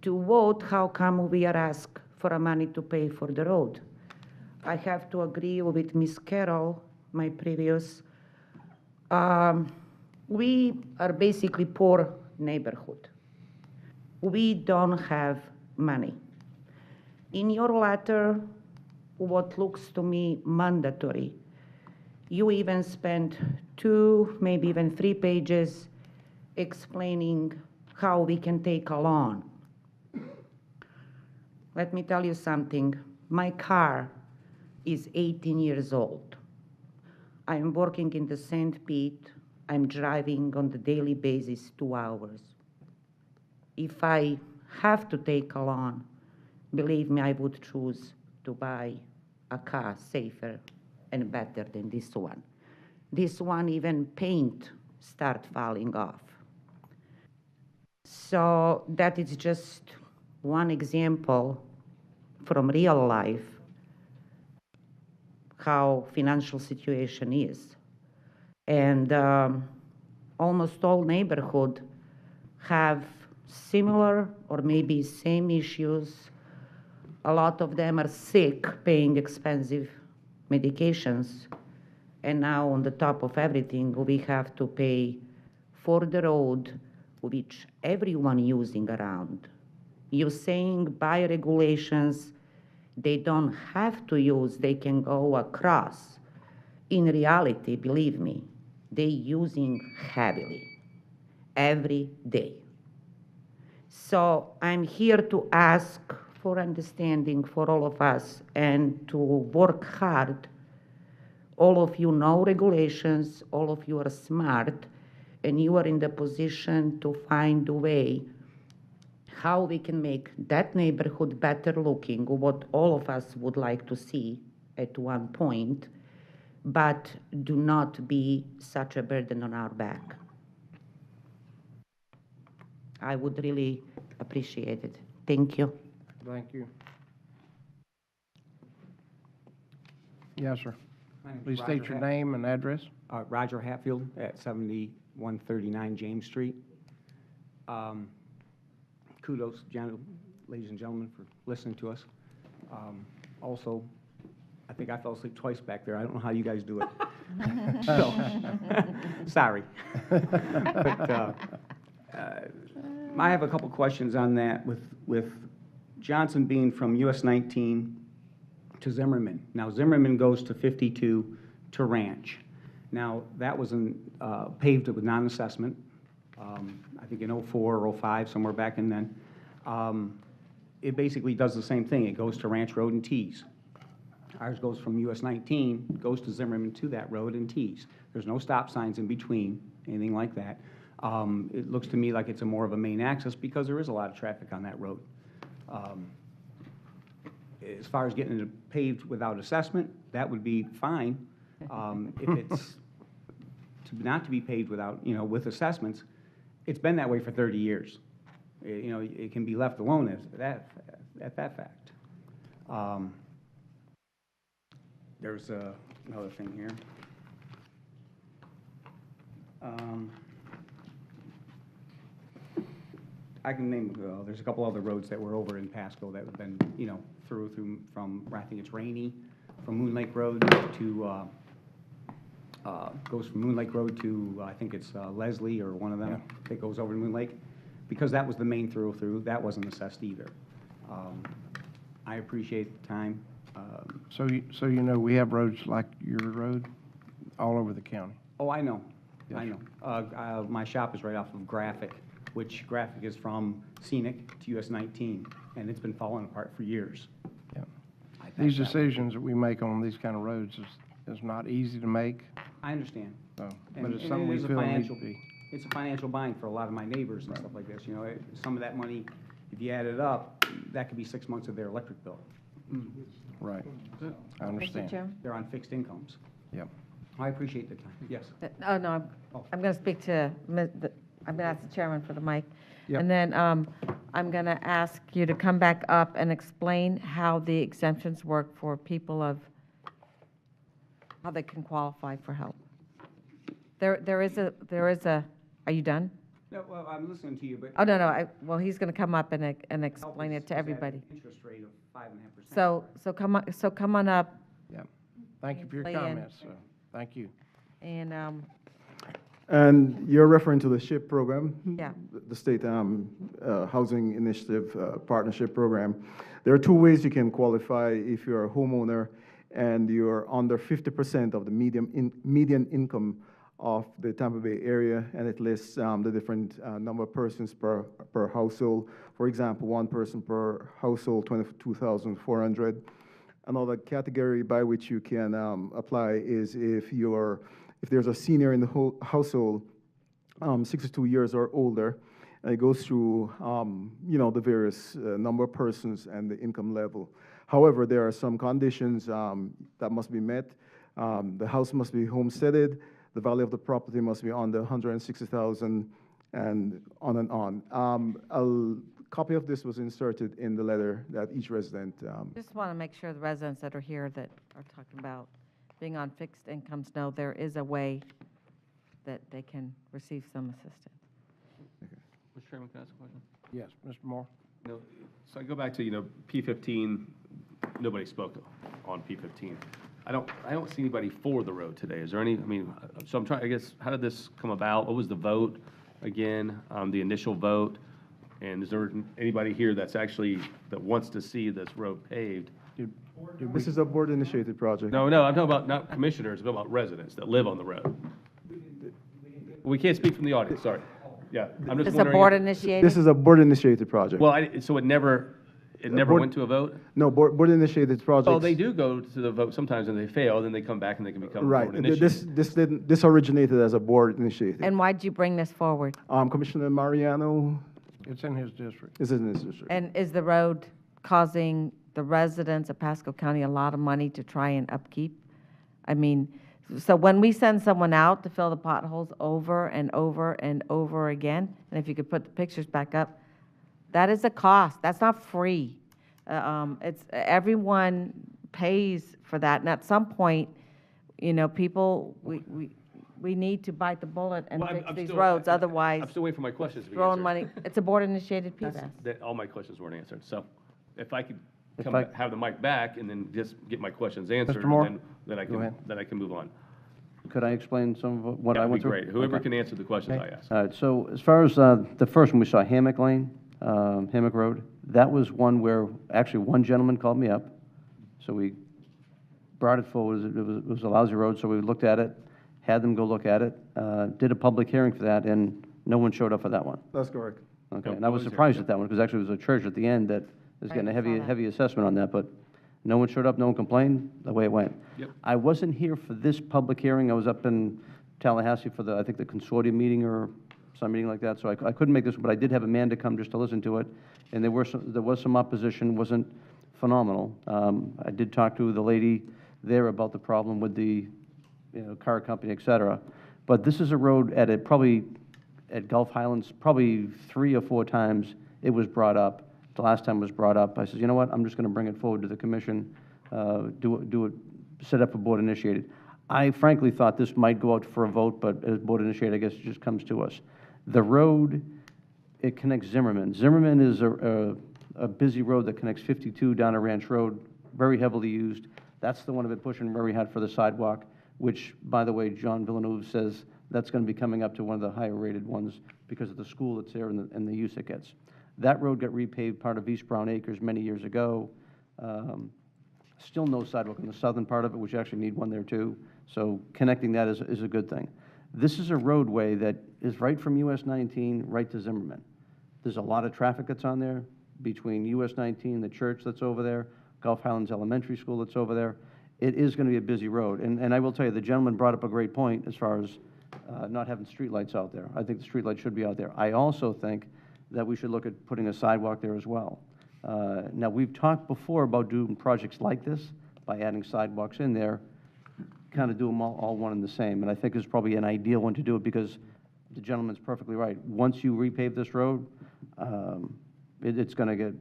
to vote, how come we are asked for money to pay for the road? I have to agree with Ms. Carroll, my previous. We are basically poor neighborhood. We don't have money. In your letter, what looks to me mandatory, you even spent 2, maybe even 3 pages explaining how we can take a loan. Let me tell you something. My car is 18 years old. I am working in the St. Pete. I'm driving on the daily basis 2 hours. If I have to take a loan, believe me, I would choose to buy a car safer and better than this one. This one, even paint start falling off. So that is just one example from real life how financial situation is. And almost all neighborhood have similar or maybe same issues. A lot of them are sick, paying expensive medications. And now on the top of everything, we have to pay for the road, which everyone using around. You're saying by regulations, they don't have to use, they can go across. In reality, believe me, they're using heavily every day. So I'm here to ask for understanding for all of us and to work hard. All of you know regulations, all of you are smart, and you are in the position to find a way how we can make that neighborhood better looking, what all of us would like to see at one point, but do not be such a burden on our back. I would really appreciate it. Thank you. Thank you. Yes, sir. Please state your name and address. Roger Hatfield at 7139 James Street. Kudos, ladies and gentlemen, for listening to us. Also, I think I fell asleep twice back there. I don't know how you guys do it. So, sorry. But I have a couple questions on that with Johnson being from US 19 to Zimmerman. Now, Zimmerman goes to 52 to Ranch. Now, that was paved with non-assessment, I think in 04 or 05, somewhere back in then. It basically does the same thing. It goes to Ranch Road and Tees. Ours goes from US 19, goes to Zimmerman to that road and Tees. There's no stop signs in between, anything like that. It looks to me like it's more of a main access because there is a lot of traffic on that road. As far as getting it paved without assessment, that would be fine. If it's not to be paved without, with assessments, it's been that way for 30 years. It can be left alone at that fact. There's another thing here. I can name, there's a couple other roads that were over in Pasco that have been, through from, I think it's Rainey, from Moon Lake Road to, goes from Moon Lake Road to, I think it's Leslie or one of them that goes over to Moon Lake. Because that was the main through, that wasn't assessed either. I appreciate the time. So you know, we have roads like your road all over the county. Oh, I know. I know. My shop is right off of Graphic, which Graphic is from Scenic to US 19, and it's been falling apart for years. Yeah. These decisions that we make on these kind of roads is not easy to make. I understand. So, And- but it's and something it we is a feel needs financial- to be. It's a financial bind for a lot of my neighbors and stuff like this, some of that money, if you add it up, that could be 6 months of their electric bill. Right. I understand. Chairman? They're on fixed incomes. Yep. I appreciate the time, yes. Oh, no, I'm going to speak to, I'm going to ask the chairman for the mic. Yep. And then I'm going to ask you to come back up and explain how the exemptions work for people of, how they can qualify for help. There is a, are you done? No, well, I'm listening to you, but. Oh, no, well, he's going to come up and explain it to everybody. Interest rate of 5.5%. So come on up. Yep. Thank you for your Weigh in. comments. Thank you. And, And you're referring to the SHIP program? Yeah. The State Housing Initiative Partnership Program. There are two ways you can qualify if you're a homeowner and you're under 50% of the median income of the Tampa Bay area, and it lists the different number of persons per household. For example, one person per household, 22,400. Another category by which you can apply is if there's a senior in the household, 62 years or older, and it goes through the various number of persons and the income level. However, there are some conditions that must be met. The house must be homesteaded. The value of the property must be under 160,000, and on and on. A copy of this was inserted in the letter that each resident. just want to make sure the residents that are here that are talking about being on fixed incomes know there is a way that they can receive some assistance. Mr. Chairman, can I ask a question? Yes, Mr. Moore. No, so I go back to, P15, nobody spoke on P15. I don't see anybody for the road today. Is there any, so I'm trying, I guess, how did this come about? What was the vote again, the initial vote? And is there anybody here that wants to see this road paved? This is a board-initiated project. No, I'm talking about not commissioners, I'm talking about residents that live on the road. We can't speak from the audience, sorry. Yeah, I'm just It's a wondering. board initiated? This is a board-initiated project. Well, so it never board- went to a vote? No, board-initiated projects. Oh, they do go to the vote sometimes and they fail, then they come back and they can become Right. board initiated. This originated as a board initiative. And why'd you bring this forward? Commissioner Mariano It's in his district. is in this district. And is the road causing the residents of Pasco County a lot of money to try and upkeep? So when we send someone out to fill the potholes over and over and over again, and if you could put the pictures back up, that is a cost. That's not free. Everyone pays for that. And at some point, people, we need to bite the bullet and Well, fix I'm these still- roads. I'm Otherwise, still waiting for my questions to be throwing answered. money, it's a board-initiated PFAS. All my questions weren't answered. So if I could If come, I- have the mic back and then just get my questions answered, Moore? then I Go ahead. can move on. Could I explain some of what I That would went be through? great. Whoever Okay. can answer the questions I Okay. ask. All right, so as far as the first one, we saw Hammock Lane, Hammock Road. That was one where, actually, one gentleman called me up, so we brought it forward. It was a lousy road, so we looked at it, had them go look at it, did a public hearing for that, and no one showed up for that one. That's correct. Okay, No, and I was nobody's here. surprised at that one, because actually it was a church at the end that is getting a I saw that. heavy assessment on that, but no one showed up, no one complained, the way it went. Yep. I wasn't here for this public hearing. I was up in Tallahassee for I think the consortium meeting or some meeting like that, so I couldn't make this, but I did have Amanda come just to listen to it, and there was some opposition, wasn't phenomenal. I did talk to the lady there about the problem with the, car company, et cetera. But this is a road probably at Gulf Highlands, probably 3 or 4 times it was brought up. the last time it was brought up, I said, you know what, I'm just going to bring it forward to the commission, do it, set up a board initiated. I frankly thought this might go out for a vote, but as board initiated, I guess it just comes to us. The road, it connects Zimmerman. Zimmerman is a busy road that connects 52 down to Ranch Road, very heavily used. That's the one I've been pushing very hard for the sidewalk, which, by the way, John Villeneuve says that's going to be coming up to one of the higher rated ones because of the school that's there and the use it gets. That road got repaved, part of East Brown Acres, many years ago. Still no sidewalk on the southern part of it, which actually need one there too. So connecting that is a good thing. This is a roadway that is right from US 19 right to Zimmerman. There's a lot of traffic that's on there between US 19, the church that's over there, Gulf Highlands Elementary School that's over there. It is going to be a busy road. And I will tell you, the gentleman brought up a great point as far as not having streetlights out there. I think the streetlights should be out there. I also think that we should look at putting a sidewalk there as well. Now, we've talked before about doing projects like this by adding sidewalks in there, kind of do them all one and the same. And I think it's probably an ideal one to do it because the gentleman's perfectly right. Once you repave this road, it's going to get,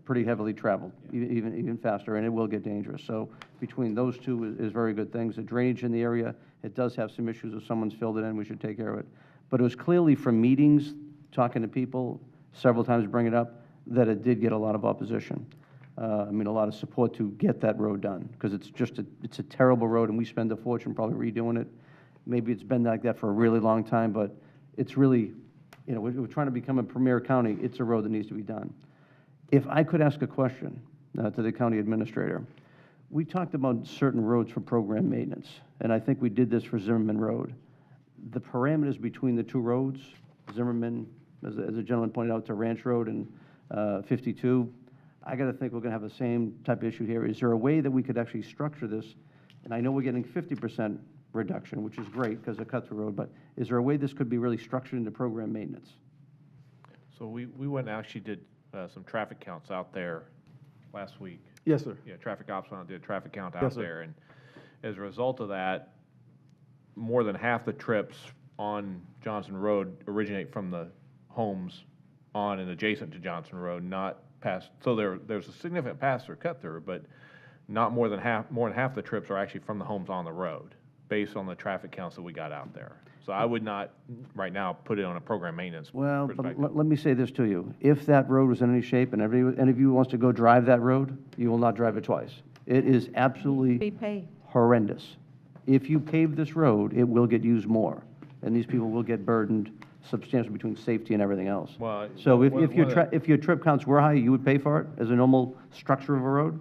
pretty heavily traveled, even faster, and it will get dangerous. So between those two is very good things. The drainage in the area, it does have some issues. If someone's filled it in, we should take care of it. But it was clearly from meetings, talking to people, several times bring it up, that it did get a lot of opposition. A lot of support to get that road done, because it's a terrible road, and we spend a fortune probably redoing it. Maybe it's been like that for a really long time, but it's really, we're trying to become a premier county. It's a road that needs to be done. If I could ask a question to the county administrator, we talked about certain roads for program maintenance, and I think we did this for Zimmerman Road. The parameters between the two roads, Zimmerman, as a gentleman pointed out, to Ranch Road and 52, I got to think we're going to have the same type of issue here. Is there a way that we could actually structure this? And I know we're getting 50% reduction, which is great because of cut-through road, but is there a way this could be really structured into program maintenance? So we went and actually did some traffic counts out there last week. Yes, sir. Yeah, traffic ops went out and did a traffic count Yes, out sir. there. And as a result of that, more than half the trips on Johnson Road originate from the homes on and adjacent to Johnson Road, not past. So there's a significant pass-through cut-through, but not more than half the trips are actually from the homes on the road, based on the traffic counts that we got out there. So I would not, right now, put it on a program maintenance Well, but perspective. let me say this to you. If that road was in any shape and any of you wants to go drive that road, you will not drive it twice. It is absolutely Be paid. horrendous. If you pave this road, it will get used more, and these people will get burdened substantially between safety and everything else. Well, So one of the- if your trip counts were high, you would pay for it as a normal structure of a road?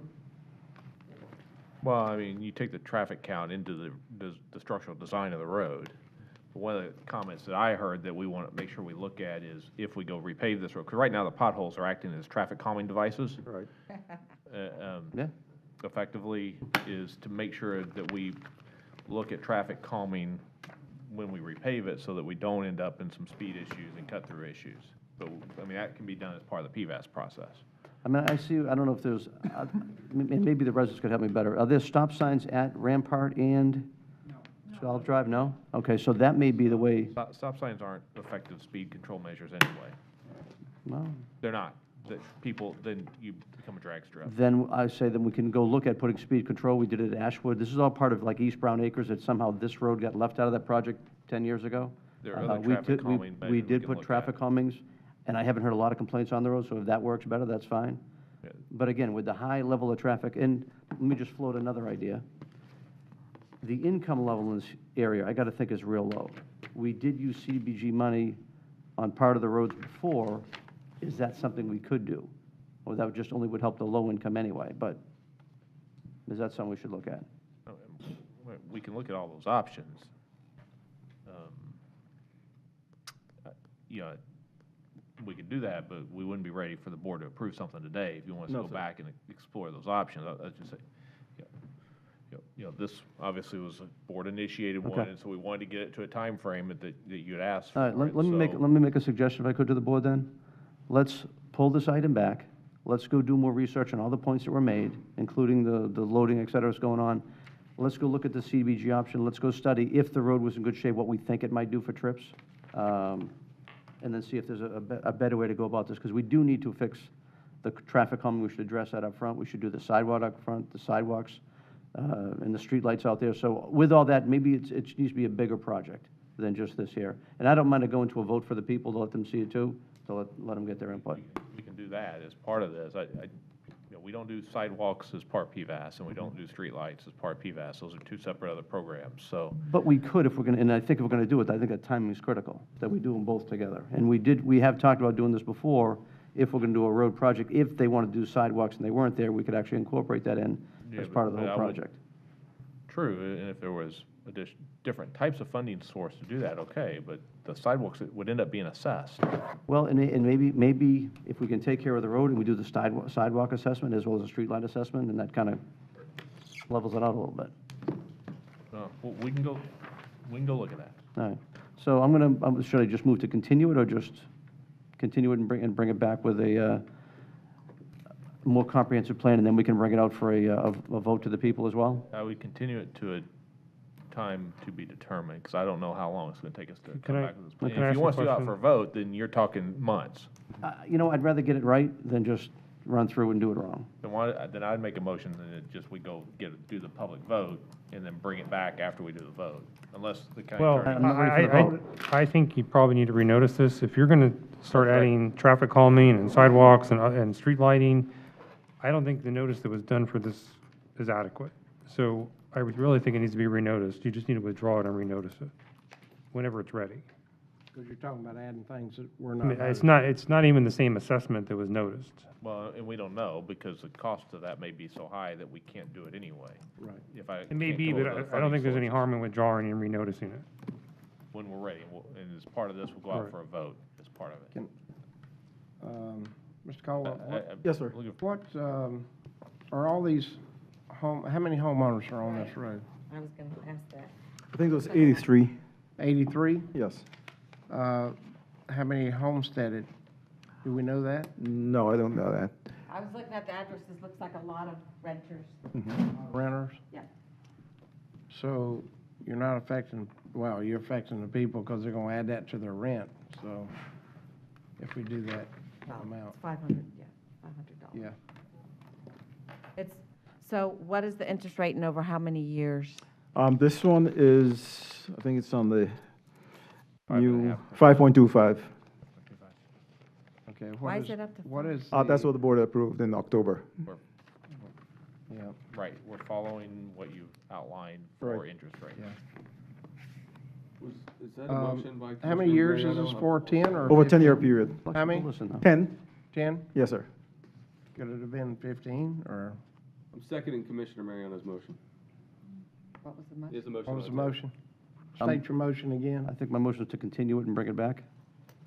Well, I mean, you take the traffic count into the structural design of the road. But one of the comments that I heard that we want to make sure we look at is if we go repave this road, because right now the potholes are acting as traffic calming devices. Right. Yeah. Effectively, is to make sure that we look at traffic calming when we repave it so that we don't end up in some speed issues and cut-through issues. So, I mean, that can be done as part of the PVAS process. I don't know if there's, maybe the residents could help me better. Are there stop signs at Rampart and Olive Drive? No? Okay, so that may be the way. Stop signs aren't effective speed control measures anyway. Well, They're not. That people, then you become a drag strip. then I say that we can go look at putting speed control. We did it at Ashwood. This is all part of like East Brown Acres, that somehow this road got left out of that project 10 years ago. There are other We traffic did- calming We measures we did can put look traffic calmings, and I haven't heard a lot of complaints on the road, so if that works better, that's fine. Yeah. But again, with the high level of traffic, and let me just float another idea. The income level in this area, I got to think, is real low. We did use CDBG money on part of the roads before. Is that something we could do? Or that just only would help the low income anyway, but is that something we should look at? We can look at all those options. We could do that, but we wouldn't be ready for the board to approve something today. If you want us to No, go sir. back and explore those options, I'll just say, this obviously was a board-initiated one, Okay. and so we wanted to get it to a time frame that you'd asked for. All right, let me make a suggestion if I could to the board then. Let's pull this item back. Let's go do more research on all the points that were made, including the loading, et cetera, that's going on. Let's go look at the CDBG option. Let's go study, if the road was in good shape, what we think it might do for trips. And then see if there's a better way to go about this, because we do need to fix the traffic calming, we should address that up front. We should do the sidewalk up front, the sidewalks, and the streetlights out there. So with all that, maybe it needs to be a bigger project than just this here. And I don't mind to go into a vote for the people to let them see it too, to let them get their input. We can do that as part of this. We don't do sidewalks as part PVAS, and we don't do streetlights as part PVAS. Those are two separate other programs, so. But we could if we're going to, and I think if we're going to do it, I think that timing is critical, that we do them both together. And we have talked about doing this before. If we're going to do a road project, if they want to do sidewalks and they weren't there, we could actually incorporate that in as part of the whole project. True, and if there was different types of funding source to do that, okay, but the sidewalks would end up being assessed. Well, and maybe if we can take care of the road and we do the sidewalk assessment as well as a streetlight assessment, and that kind of levels it out a little bit. Well, we can go look at that. All right. So should I just move to continue it or just continue it and bring it back with a more comprehensive plan, and then we can bring it out for a vote to the people as well? I would continue it to a time to be determined, because I don't know how long it's going to take us to come back with this plan. If you want us to go out for a vote, then you're talking months. I'd rather get it right than just run through and do it wrong. Then I'd make a motion that we go do the public vote and then bring it back after we do the vote, unless the county Well, attorney. I think you probably need to renotice this. If you're going to start adding traffic calming and sidewalks and street lighting, I don't think the notice that was done for this is adequate. So I would really think it needs to be renoticed. You just need to withdraw it and renotice it whenever it's ready. Because you're talking about adding things that were I not. mean, it's not even the same assessment that was noticed. Well, and we don't know, because the cost of that may be so high that we can't do it anyway. Right. It may be, but I don't think there's any harm in withdrawing and renoticing it. When we're ready, and as part of this, we'll go out Right. for a vote as part of it. Mr. Caldwell, Yes, sir. what, are all these how many homeowners are on this road? I was going to ask that. I think it was 83. 83? Yes. How many homesteaded? Do we know that? No, I don't know that. I was looking at the addresses, looks like a lot of renters. Renters? Yeah. So you're not affecting, well, you're affecting the people because they're going to add that to their rent. So if we do that amount. It's 500, yeah, $500. Yeah. So what is the interest rate and over how many years? This one is, I think it's on the 5.5%. new 5.25. Okay. Why is it up to What is? That's what the board approved in October. Yeah. Right, we're following what you outlined for interest rate. Yeah. Is that a motion by How many years is this for? 10 or? Over a 15? 10-year period. How many? 10? 10? Yes, sir. Could it have been 15 or? I'm seconding Commissioner Mariano's motion. What was the motion? Is the motion What was the on table? motion? State your motion again. I think my motion is to continue it and bring it back.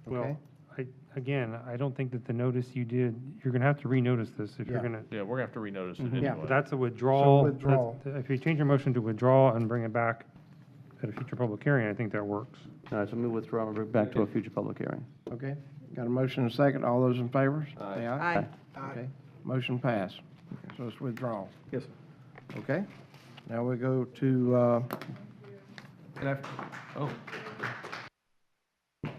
Okay. Well, again, I don't think that the notice you did, you're going to have to renotice this if you're Yeah. going to. Yeah, we're going to have to renotice it Mhm. anyway. Yeah. That's a withdrawal. So withdrawal. If you change your motion to withdraw and bring it back at a future public hearing, I think that works. All right, so we withdraw and bring it back to a future public hearing. Okay. Got a motion and a second. All those in favor? Aye. Say aye. Aye. Okay. Motion passed. So it's withdrawal. Yes, sir. Okay. Now we go to, Oh. I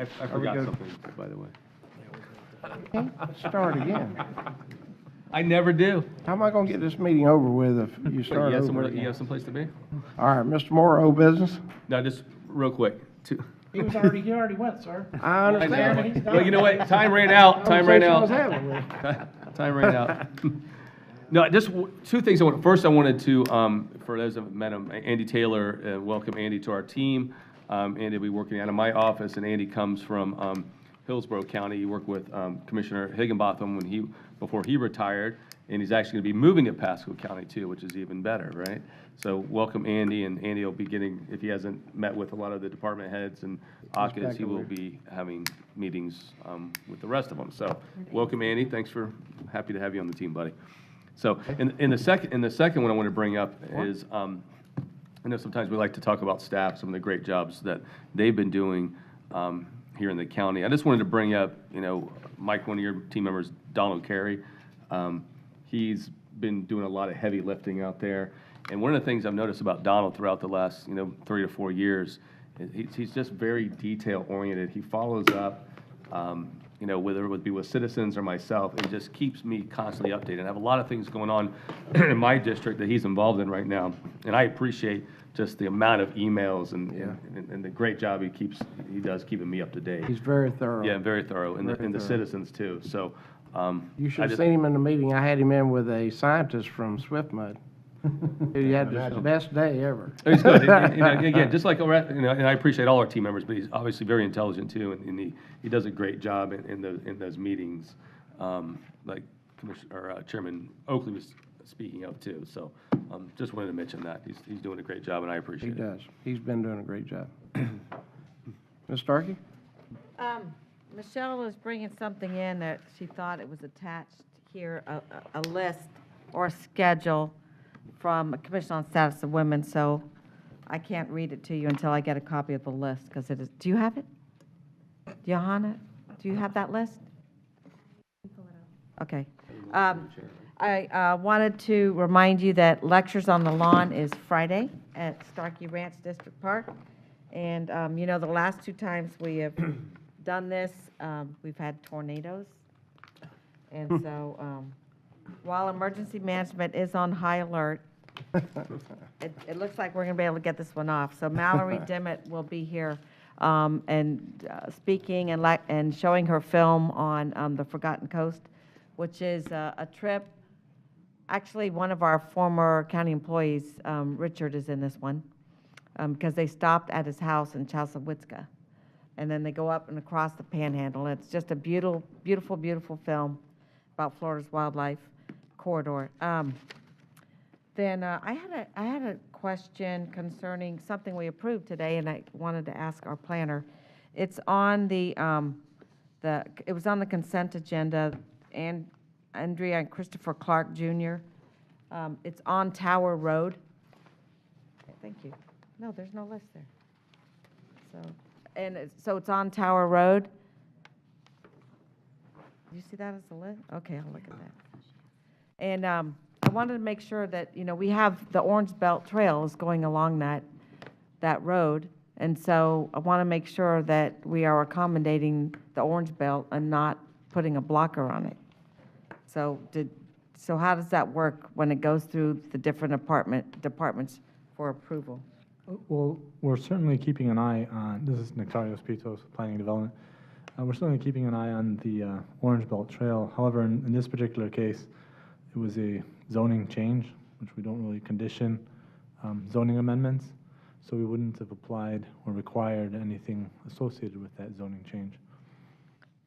we forgot go- something, by the way. okay, let's start again. I never do. How am I going to get this meeting over with if you start over You again? have someplace to be? All right, Mr. Moore, old business? No, just real quick. He already went, sir. I understand. Well, you know what? Time ran out. Time ran Conversation I was out. having with- Time ran out. No, just two things. First, I wanted to, for those that have met him, Andy Taylor, welcome Andy to our team. Andy will be working out of my office, and Andy comes from Hillsborough County. He worked with Commissioner Higginbotham before he retired, and he's actually going to be moving to Pasco County too, which is even better, right? So welcome Andy, and Andy will be getting, if he hasn't met with a lot of the department heads and ACAs, he will be having meetings with the rest of them. So welcome Andy. Happy to have you on the team, buddy. So, in the second one I want to bring up is, I know sometimes we like to talk about staff, some of the great jobs that they've been doing here in the county. I just wanted to bring up, Mike, one of your team members, Donald Carey. He's been doing a lot of heavy lifting out there. And one of the things I've noticed about Donald throughout the last, 3 to 4 years, is he's just very detail oriented. He follows up. you know, whether it would be with citizens or myself, it just keeps me constantly updated. I have a lot of things going on in my district that he's involved in right now, and I appreciate just the amount of emails and the great job he does keeping me up to date. He's very thorough. Yeah, very thorough, and Very the thorough. citizens too, so. You should have seen him in the meeting. I had him in with a scientist from Swiftmud. He had the best day ever. He's good. And again, just like, and I appreciate all our team members, but he's obviously very intelligent too, and he does a great job in those meetings, like Chairman Oakley was speaking of too. So just wanted to mention that. He's doing a great job, and I appreciate it. He does. He's been doing a great job. Ms. Starkey? Michelle was bringing something in that she thought it was attached here, a list or a schedule from a Commission on Status of Women, so I can't read it to you until I get a copy of the list, because it is, do you have it? Johanna, do you have that list? Okay. I wanted to remind you that Lectures on the Lawn is Friday at Starkey Ranch District Park, and you know, the last 2 times we have done this, we've had tornadoes, and so while emergency management is on high alert, it looks like we're going to be able to get this one off. So Mallory Dimmitt will be here and speaking and showing her film on the Forgotten Coast, which is a trip. Actually, one of our former county employees, Richard, is in this one because they stopped at his house in Chausawitzka. And then they go up and across the Panhandle. It's just a beautiful, beautiful, beautiful film about Florida's wildlife corridor. Then I had a question concerning something we approved today, and I wanted to ask our planner. It's on it was on the consent agenda, and Andrea and Christopher Clark Jr. It's on Tower Road. Thank you. No, there's no list there. So it's on Tower Road. Do you see that as a list? Okay, I'll look at that. And I wanted to make sure that, you know, we have the Orange Belt Trail is going along that road. And so I want to make sure that we are accommodating the Orange Belt and not putting a blocker on it. So how does that work when it goes through the different departments for approval? Well, we're certainly keeping an eye on, this is Nectarios Pitos, Planning and Development. We're certainly keeping an eye on the Orange Belt Trail. However, in this particular case, it was a zoning change, which we don't really condition zoning amendments, so we wouldn't have applied or required anything associated with that zoning change.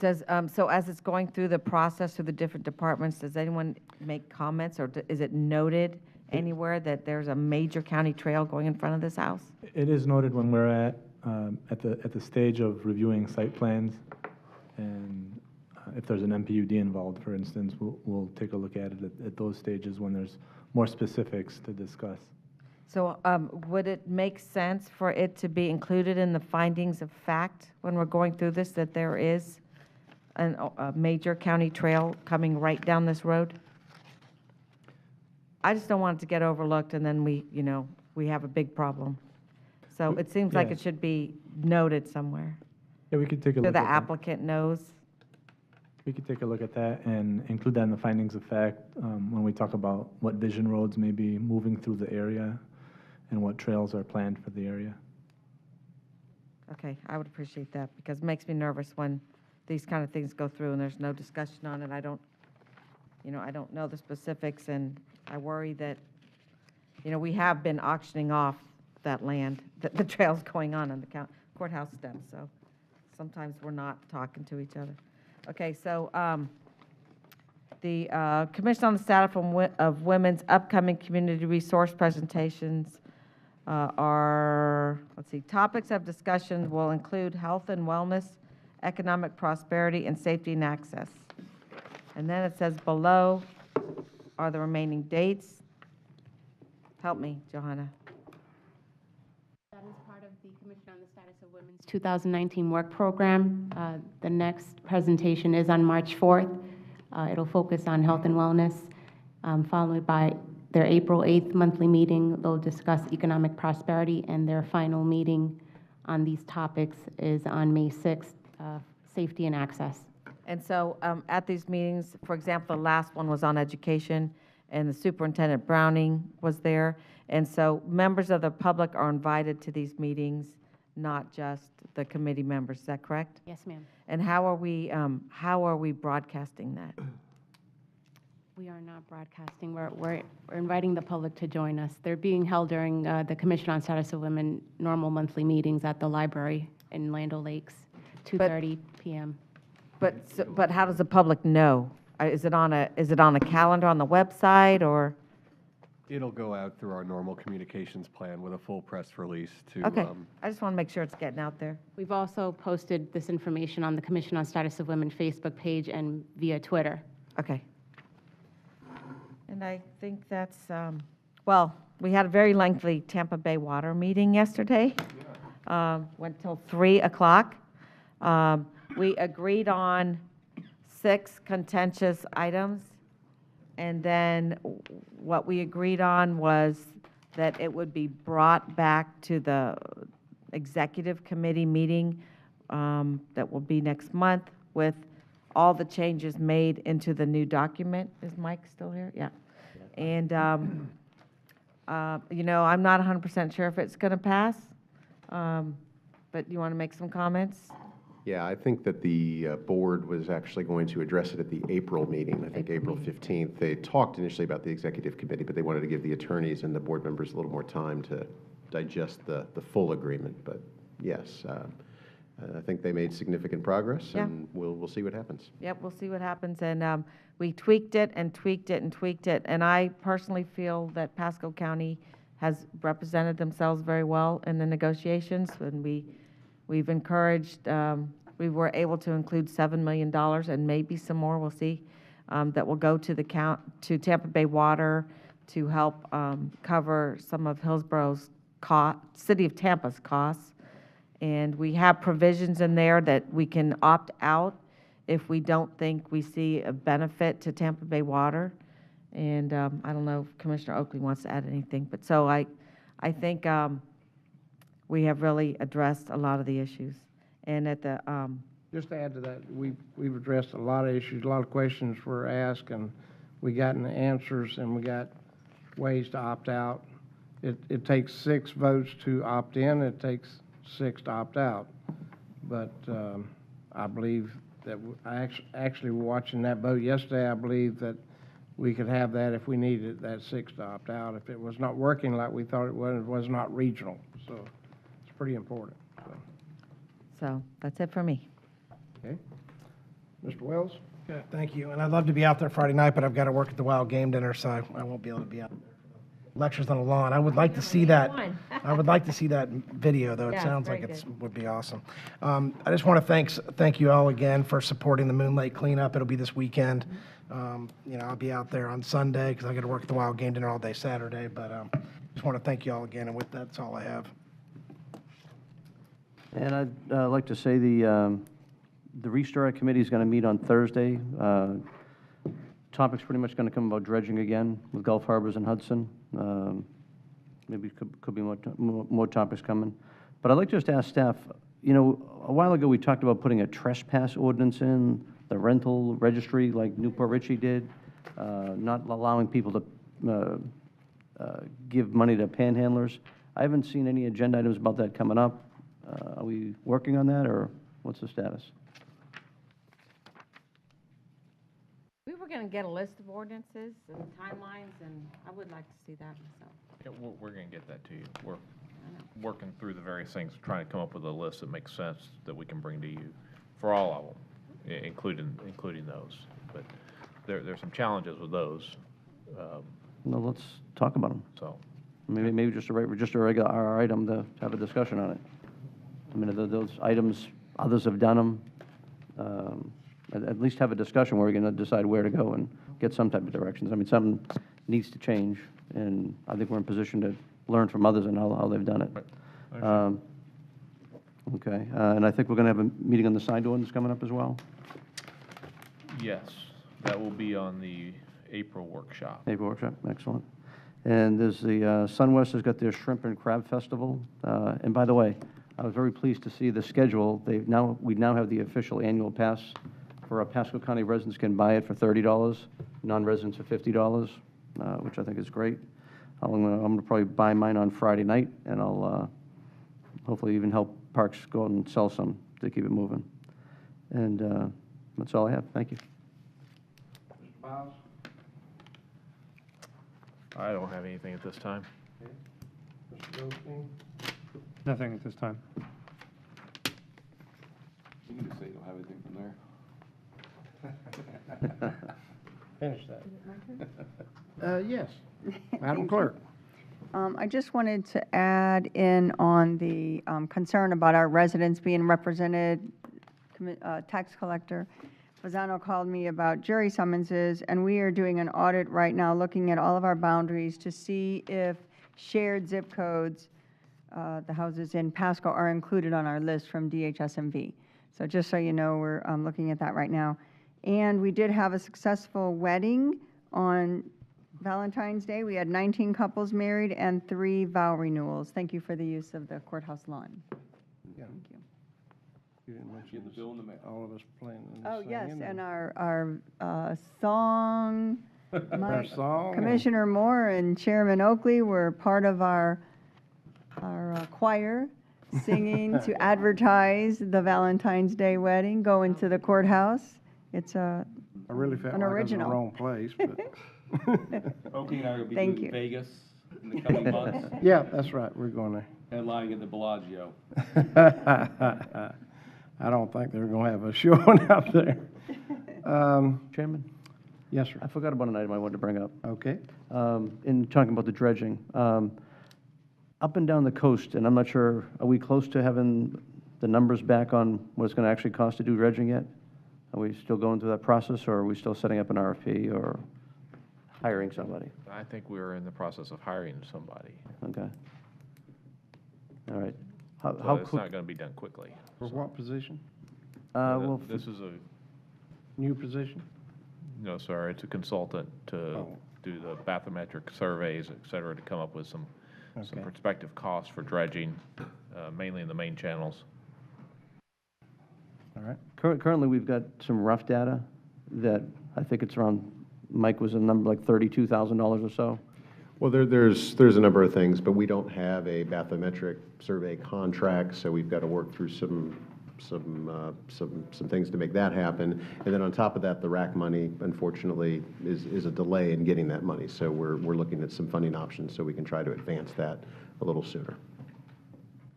So as it's going through the process through the different departments, does anyone make comments, or is it noted anywhere that there's a major county trail going in front of this house? It is noted when we're at the stage of reviewing site plans, and if there's an MPUD involved, for instance, we'll take a look at it at those stages when there's more specifics to discuss. So would it make sense for it to be included in the findings of fact when we're going through this, that there is a major county trail coming right down this road? I just don't want it to get overlooked and then we have a big problem. So it seems like it should be noted somewhere. Yeah, we could take a look so at the that. applicant knows. We could take a look at that and include that in the findings of fact when we talk about what vision roads may be moving through the area and what trails are planned for the area. Okay, I would appreciate that because it makes me nervous when these kind of things go through and there's no discussion on it. I don't know the specifics, and I worry that, we have been auctioning off that land, the trails going on the courthouse steps, so sometimes we're not talking to each other. Okay, so the Commission on the Status of Women's upcoming community resource presentations are, topics of discussion will include health and wellness, economic prosperity, and safety and access. And then it says below are the remaining dates. Help me, Johanna. That is part of the Commission on the Status of Women's 2019 work program. The next presentation is on March 4th. It'll focus on health and wellness, followed by their April 8th monthly meeting. They'll discuss economic prosperity, and their final meeting on these topics is on May 6th, safety and access. And so at these meetings, for example, the last one was on education, and the Superintendent Browning was there. And so members of the public are invited to these meetings, not just the committee members. Is that correct? Yes, ma'am. And how are we broadcasting that? We are not broadcasting. We're inviting the public to join us. They're being held during the Commission on Status of Women normal monthly meetings at the library in Land O'Lakes, 2:30 p.m. But how does the public know? Is it on a calendar on the website, or? It'll go out through our normal communications plan with a full press release to. Okay, I just want to make sure it's getting out there. We've also posted this information on the Commission on Status of Women Facebook page and via Twitter. Okay. And I think that's, well, we had a very lengthy Tampa Bay Water meeting yesterday. Went till 3 o'clock. We agreed on 6 contentious items. And then what we agreed on was that it would be brought back to the executive committee meeting that will be next month with all the changes made into the new document. Is Mike still here? Yeah. And, you know, I'm not 100% sure if it's going to pass, but you want to make some comments? Yeah, I think that the board was actually going to address it at the April meeting, I think April 15th. They talked initially about the executive committee, but they wanted to give the attorneys and the board members a little more time to digest the full agreement. But yes, I think they made significant progress, and we'll see what happens. Yep, we'll see what happens. And we tweaked it and tweaked it and tweaked it. And I personally feel that Pasco County has represented themselves very well in the negotiations, and we've encouraged, we were able to include $7 million and maybe some more, we'll see, that will go to to Tampa Bay Water to help cover some of Hillsborough's City of Tampa's costs. And we have provisions in there that we can opt out if we don't think we see a benefit to Tampa Bay Water. And I don't know if Commissioner Oakley wants to add anything, but so I think we have really addressed a lot of the issues. And at the Just to add to that, we've addressed a lot of issues, a lot of questions were asked, and we gotten answers, and we got ways to opt out. It takes 6 votes to opt in, it takes 6 to opt out. But I believe that, actually watching that vote yesterday, I believe that we could have that if we needed that 6 to opt out. If it was not working like we thought it was not regional. So it's pretty important. So that's it for me. Okay. Mr. Wells? Yeah, thank you. And I'd love to be out there Friday night, but I've got to work at the Wild Game Dinner, so I won't be able to be out there. Lectures on the lawn. I would like to see that. I would like to see that video, though. It Yeah, sounds very like it good. would be awesome. I just want to thank you all again for supporting the Moon Lake cleanup. It'll be this weekend. You know, I'll be out there on Sunday because I got to work at the Wild Game Dinner all day Saturday. But just want to thank you all again, and with that, that's all I have. And I'd like to say the Restart Committee is going to meet on Thursday. Topic's pretty much going to come about dredging again with Gulf Harbors and Hudson. Maybe could be more topics coming. But I'd like just to ask staff, you know, a while ago we talked about putting a trespass ordinance in, the rental registry like Newport Richey did, not allowing people to give money to panhandlers. I haven't seen any agenda items about that coming up. Are we working on that, or what's the status? We were going to get a list of ordinances and timelines, and I would like to see that myself. Yeah, we're going to get that to you. We're working through the various things, trying to come up with a list that makes sense that we can bring to you for all of them, including those. But there's some challenges with those. No, let's talk about them. So maybe just a regular item to have a discussion on it. I mean, those items, others have done them. At least have a discussion where we're going to decide where to go and get some type of directions. I mean, something needs to change, and I think we're in position to learn from others and how they've done it. Okay, and I think we're going to have a meeting on the signed ordinance coming up as well. yes, that will be on the April workshop. April workshop, excellent. And there's the Sunwest has got their Shrimp and Crab Festival. And by the way, I was very pleased to see the schedule. We now have the official annual pass for Pasco County residents can buy it for $30, non-residents for $50, which I think is great. I'm gonna probably buy mine on Friday night, and I'll hopefully even help Parks go out and sell some to keep it moving. And that's all I have. Thank you. Mr. Biles? I don't have anything at this time. Mr. Goldstein? Nothing at this time. You can just say you don't have anything from there. Finish that. Yes. Madam Clerk. I just wanted to add in on the concern about our residents being represented, tax collector. Fasano called me about jury summonses, and we are doing an audit right now, looking at all of our boundaries to see if shared zip codes, the houses in Pasco, are included on our list from DHSMV. So just so you know, we're looking at that right now. And we did have a successful wedding on Valentine's Day. We had 19 couples married and 3 vow renewals. Thank you for the use of the courthouse lawn. Yeah. Thank you. You didn't mention Get the bill in the mail. all of us playing and Oh, yes, singing and our song, Our song. Commissioner Moore and Chairman Oakley were part of our choir singing to advertise the Valentine's Day wedding, going to the courthouse. It's I really felt an like I was in the original. wrong place, but. Oakley and I will be Thank doing you. Vegas in the coming months, Yeah, that's right, we're going there. headlining at the Bellagio. I don't think they're going to have a showing out there. Chairman? Yes, sir. I forgot about an item I wanted to bring up. Okay. In talking about the dredging, up and down the coast, and I'm not sure, are we close to having the numbers back on what it's going to actually cost to do dredging yet? Are we still going through that process, or are we still setting up an RFP or hiring somebody? I think we're in the process of hiring somebody. Okay. All right. So How it's quick? not going to be done quickly. For what position? Well, This is a, New position? no, sir, it's a consultant to Oh. do the bathymetric surveys, et cetera, to come up with some Okay. prospective costs for dredging, mainly in the main channels. All right. Currently, we've got some rough data that I think it's around, Mike was a number like $32,000 or so. Well, there's a number of things, but we don't have a bathymetric survey contract, so we've got to work through some things to make that happen. And then on top of that, the RAC money, unfortunately, is a delay in getting that money. So we're looking at some funding options so we can try to advance that a little sooner.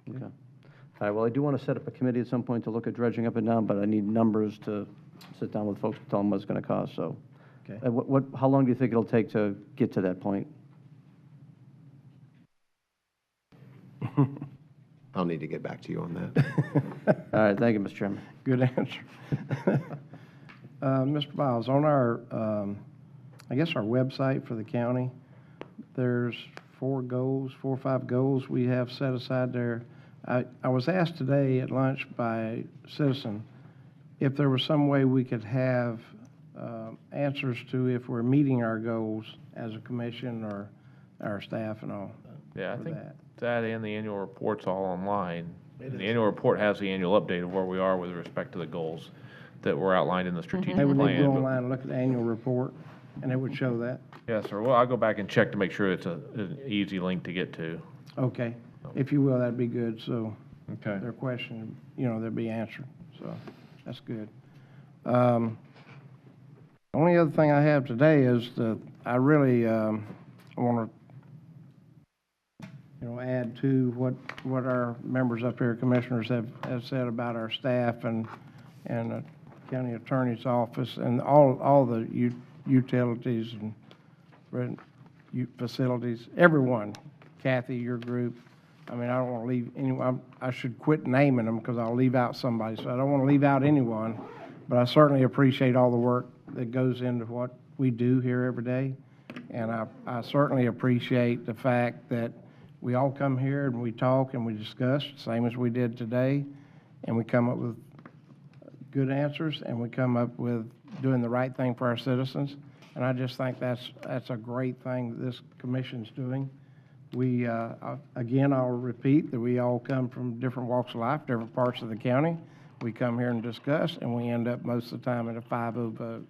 Okay. All right, well, I do want to set up a committee at some point to look at dredging up and down, but I need numbers to sit down with folks to tell them what it's going to cost, so. Okay. How long do you think it'll take to get to that point? I'll need to get back to you on that. All right, thank you, Mr. Chairman. Good answer. Mr. Biles, on our, I guess our website for the county, there's 4 or 5 goals we have set aside there. I was asked today at lunch by a citizen if there was some way we could have answers to if we're meeting our goals as a commission or our staff and all. Yeah, I for think that. that and the annual report's all online. It The is. annual report has the annual update of where we are with respect to the goals that were outlined in the strategic They would need to go plan. online and look at the annual report, and it would show that. Yes, sir. Well, I'll go back and check to make sure it's an easy link to get to. Okay. If you will, that'd be good, so Okay. their question, they'll be answered, so that's good. Only other thing I have today is that I really want to, add to what our members up here, commissioners, have said about our staff and the county attorney's office and all the utilities and facilities, everyone, Kathy, your group. I mean, I don't want to leave anyone, I should quit naming them because I'll leave out somebody, so I don't want to leave out anyone, but I certainly appreciate all the work that goes into what we do here every day, and I certainly appreciate the fact that we all come here and we talk and we discuss, same as we did today, and we come up with good answers, and we come up with doing the right thing for our citizens, and I just think that's a great thing that this commission's doing. We, again, I'll repeat that we all come from different walks of life, different parts of the county. we come here and discuss, and we end up most of the time at a 5-0 vote.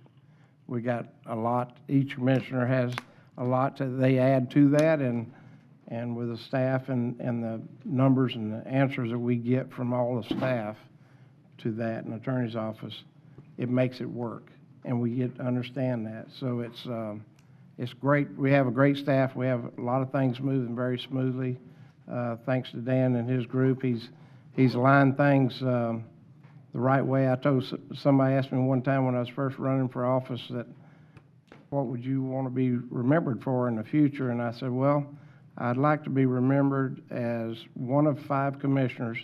We got a lot, each commissioner has a lot they add to that, and with the staff and the numbers and the answers that we get from all the staff to that in the attorney's office, it makes it work, and we get to understand that. So it's great. We have a great staff. We have a lot of things moving very smoothly. Thanks to Dan and his group, he's aligned things the right way. I told somebody asked me one time when I was first running for office that, what would you want to be remembered for in the future? And I said, well, I'd like to be remembered as one of 5 commissioners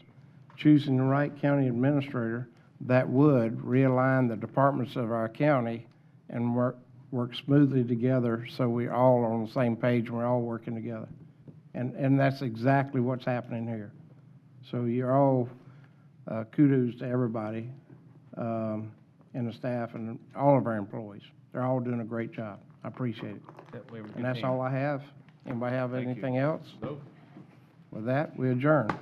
choosing the right county administrator that would realign the departments of our county and work smoothly together so we're all on the same page and we're all working together. And that's exactly what's happening here. So you're all, kudos to everybody and the staff and all of our employees. They're all doing a great job. I appreciate it. That way we're a good And that's team. all I have. Anybody have Thank you. anything else? Nope. With that, we adjourn.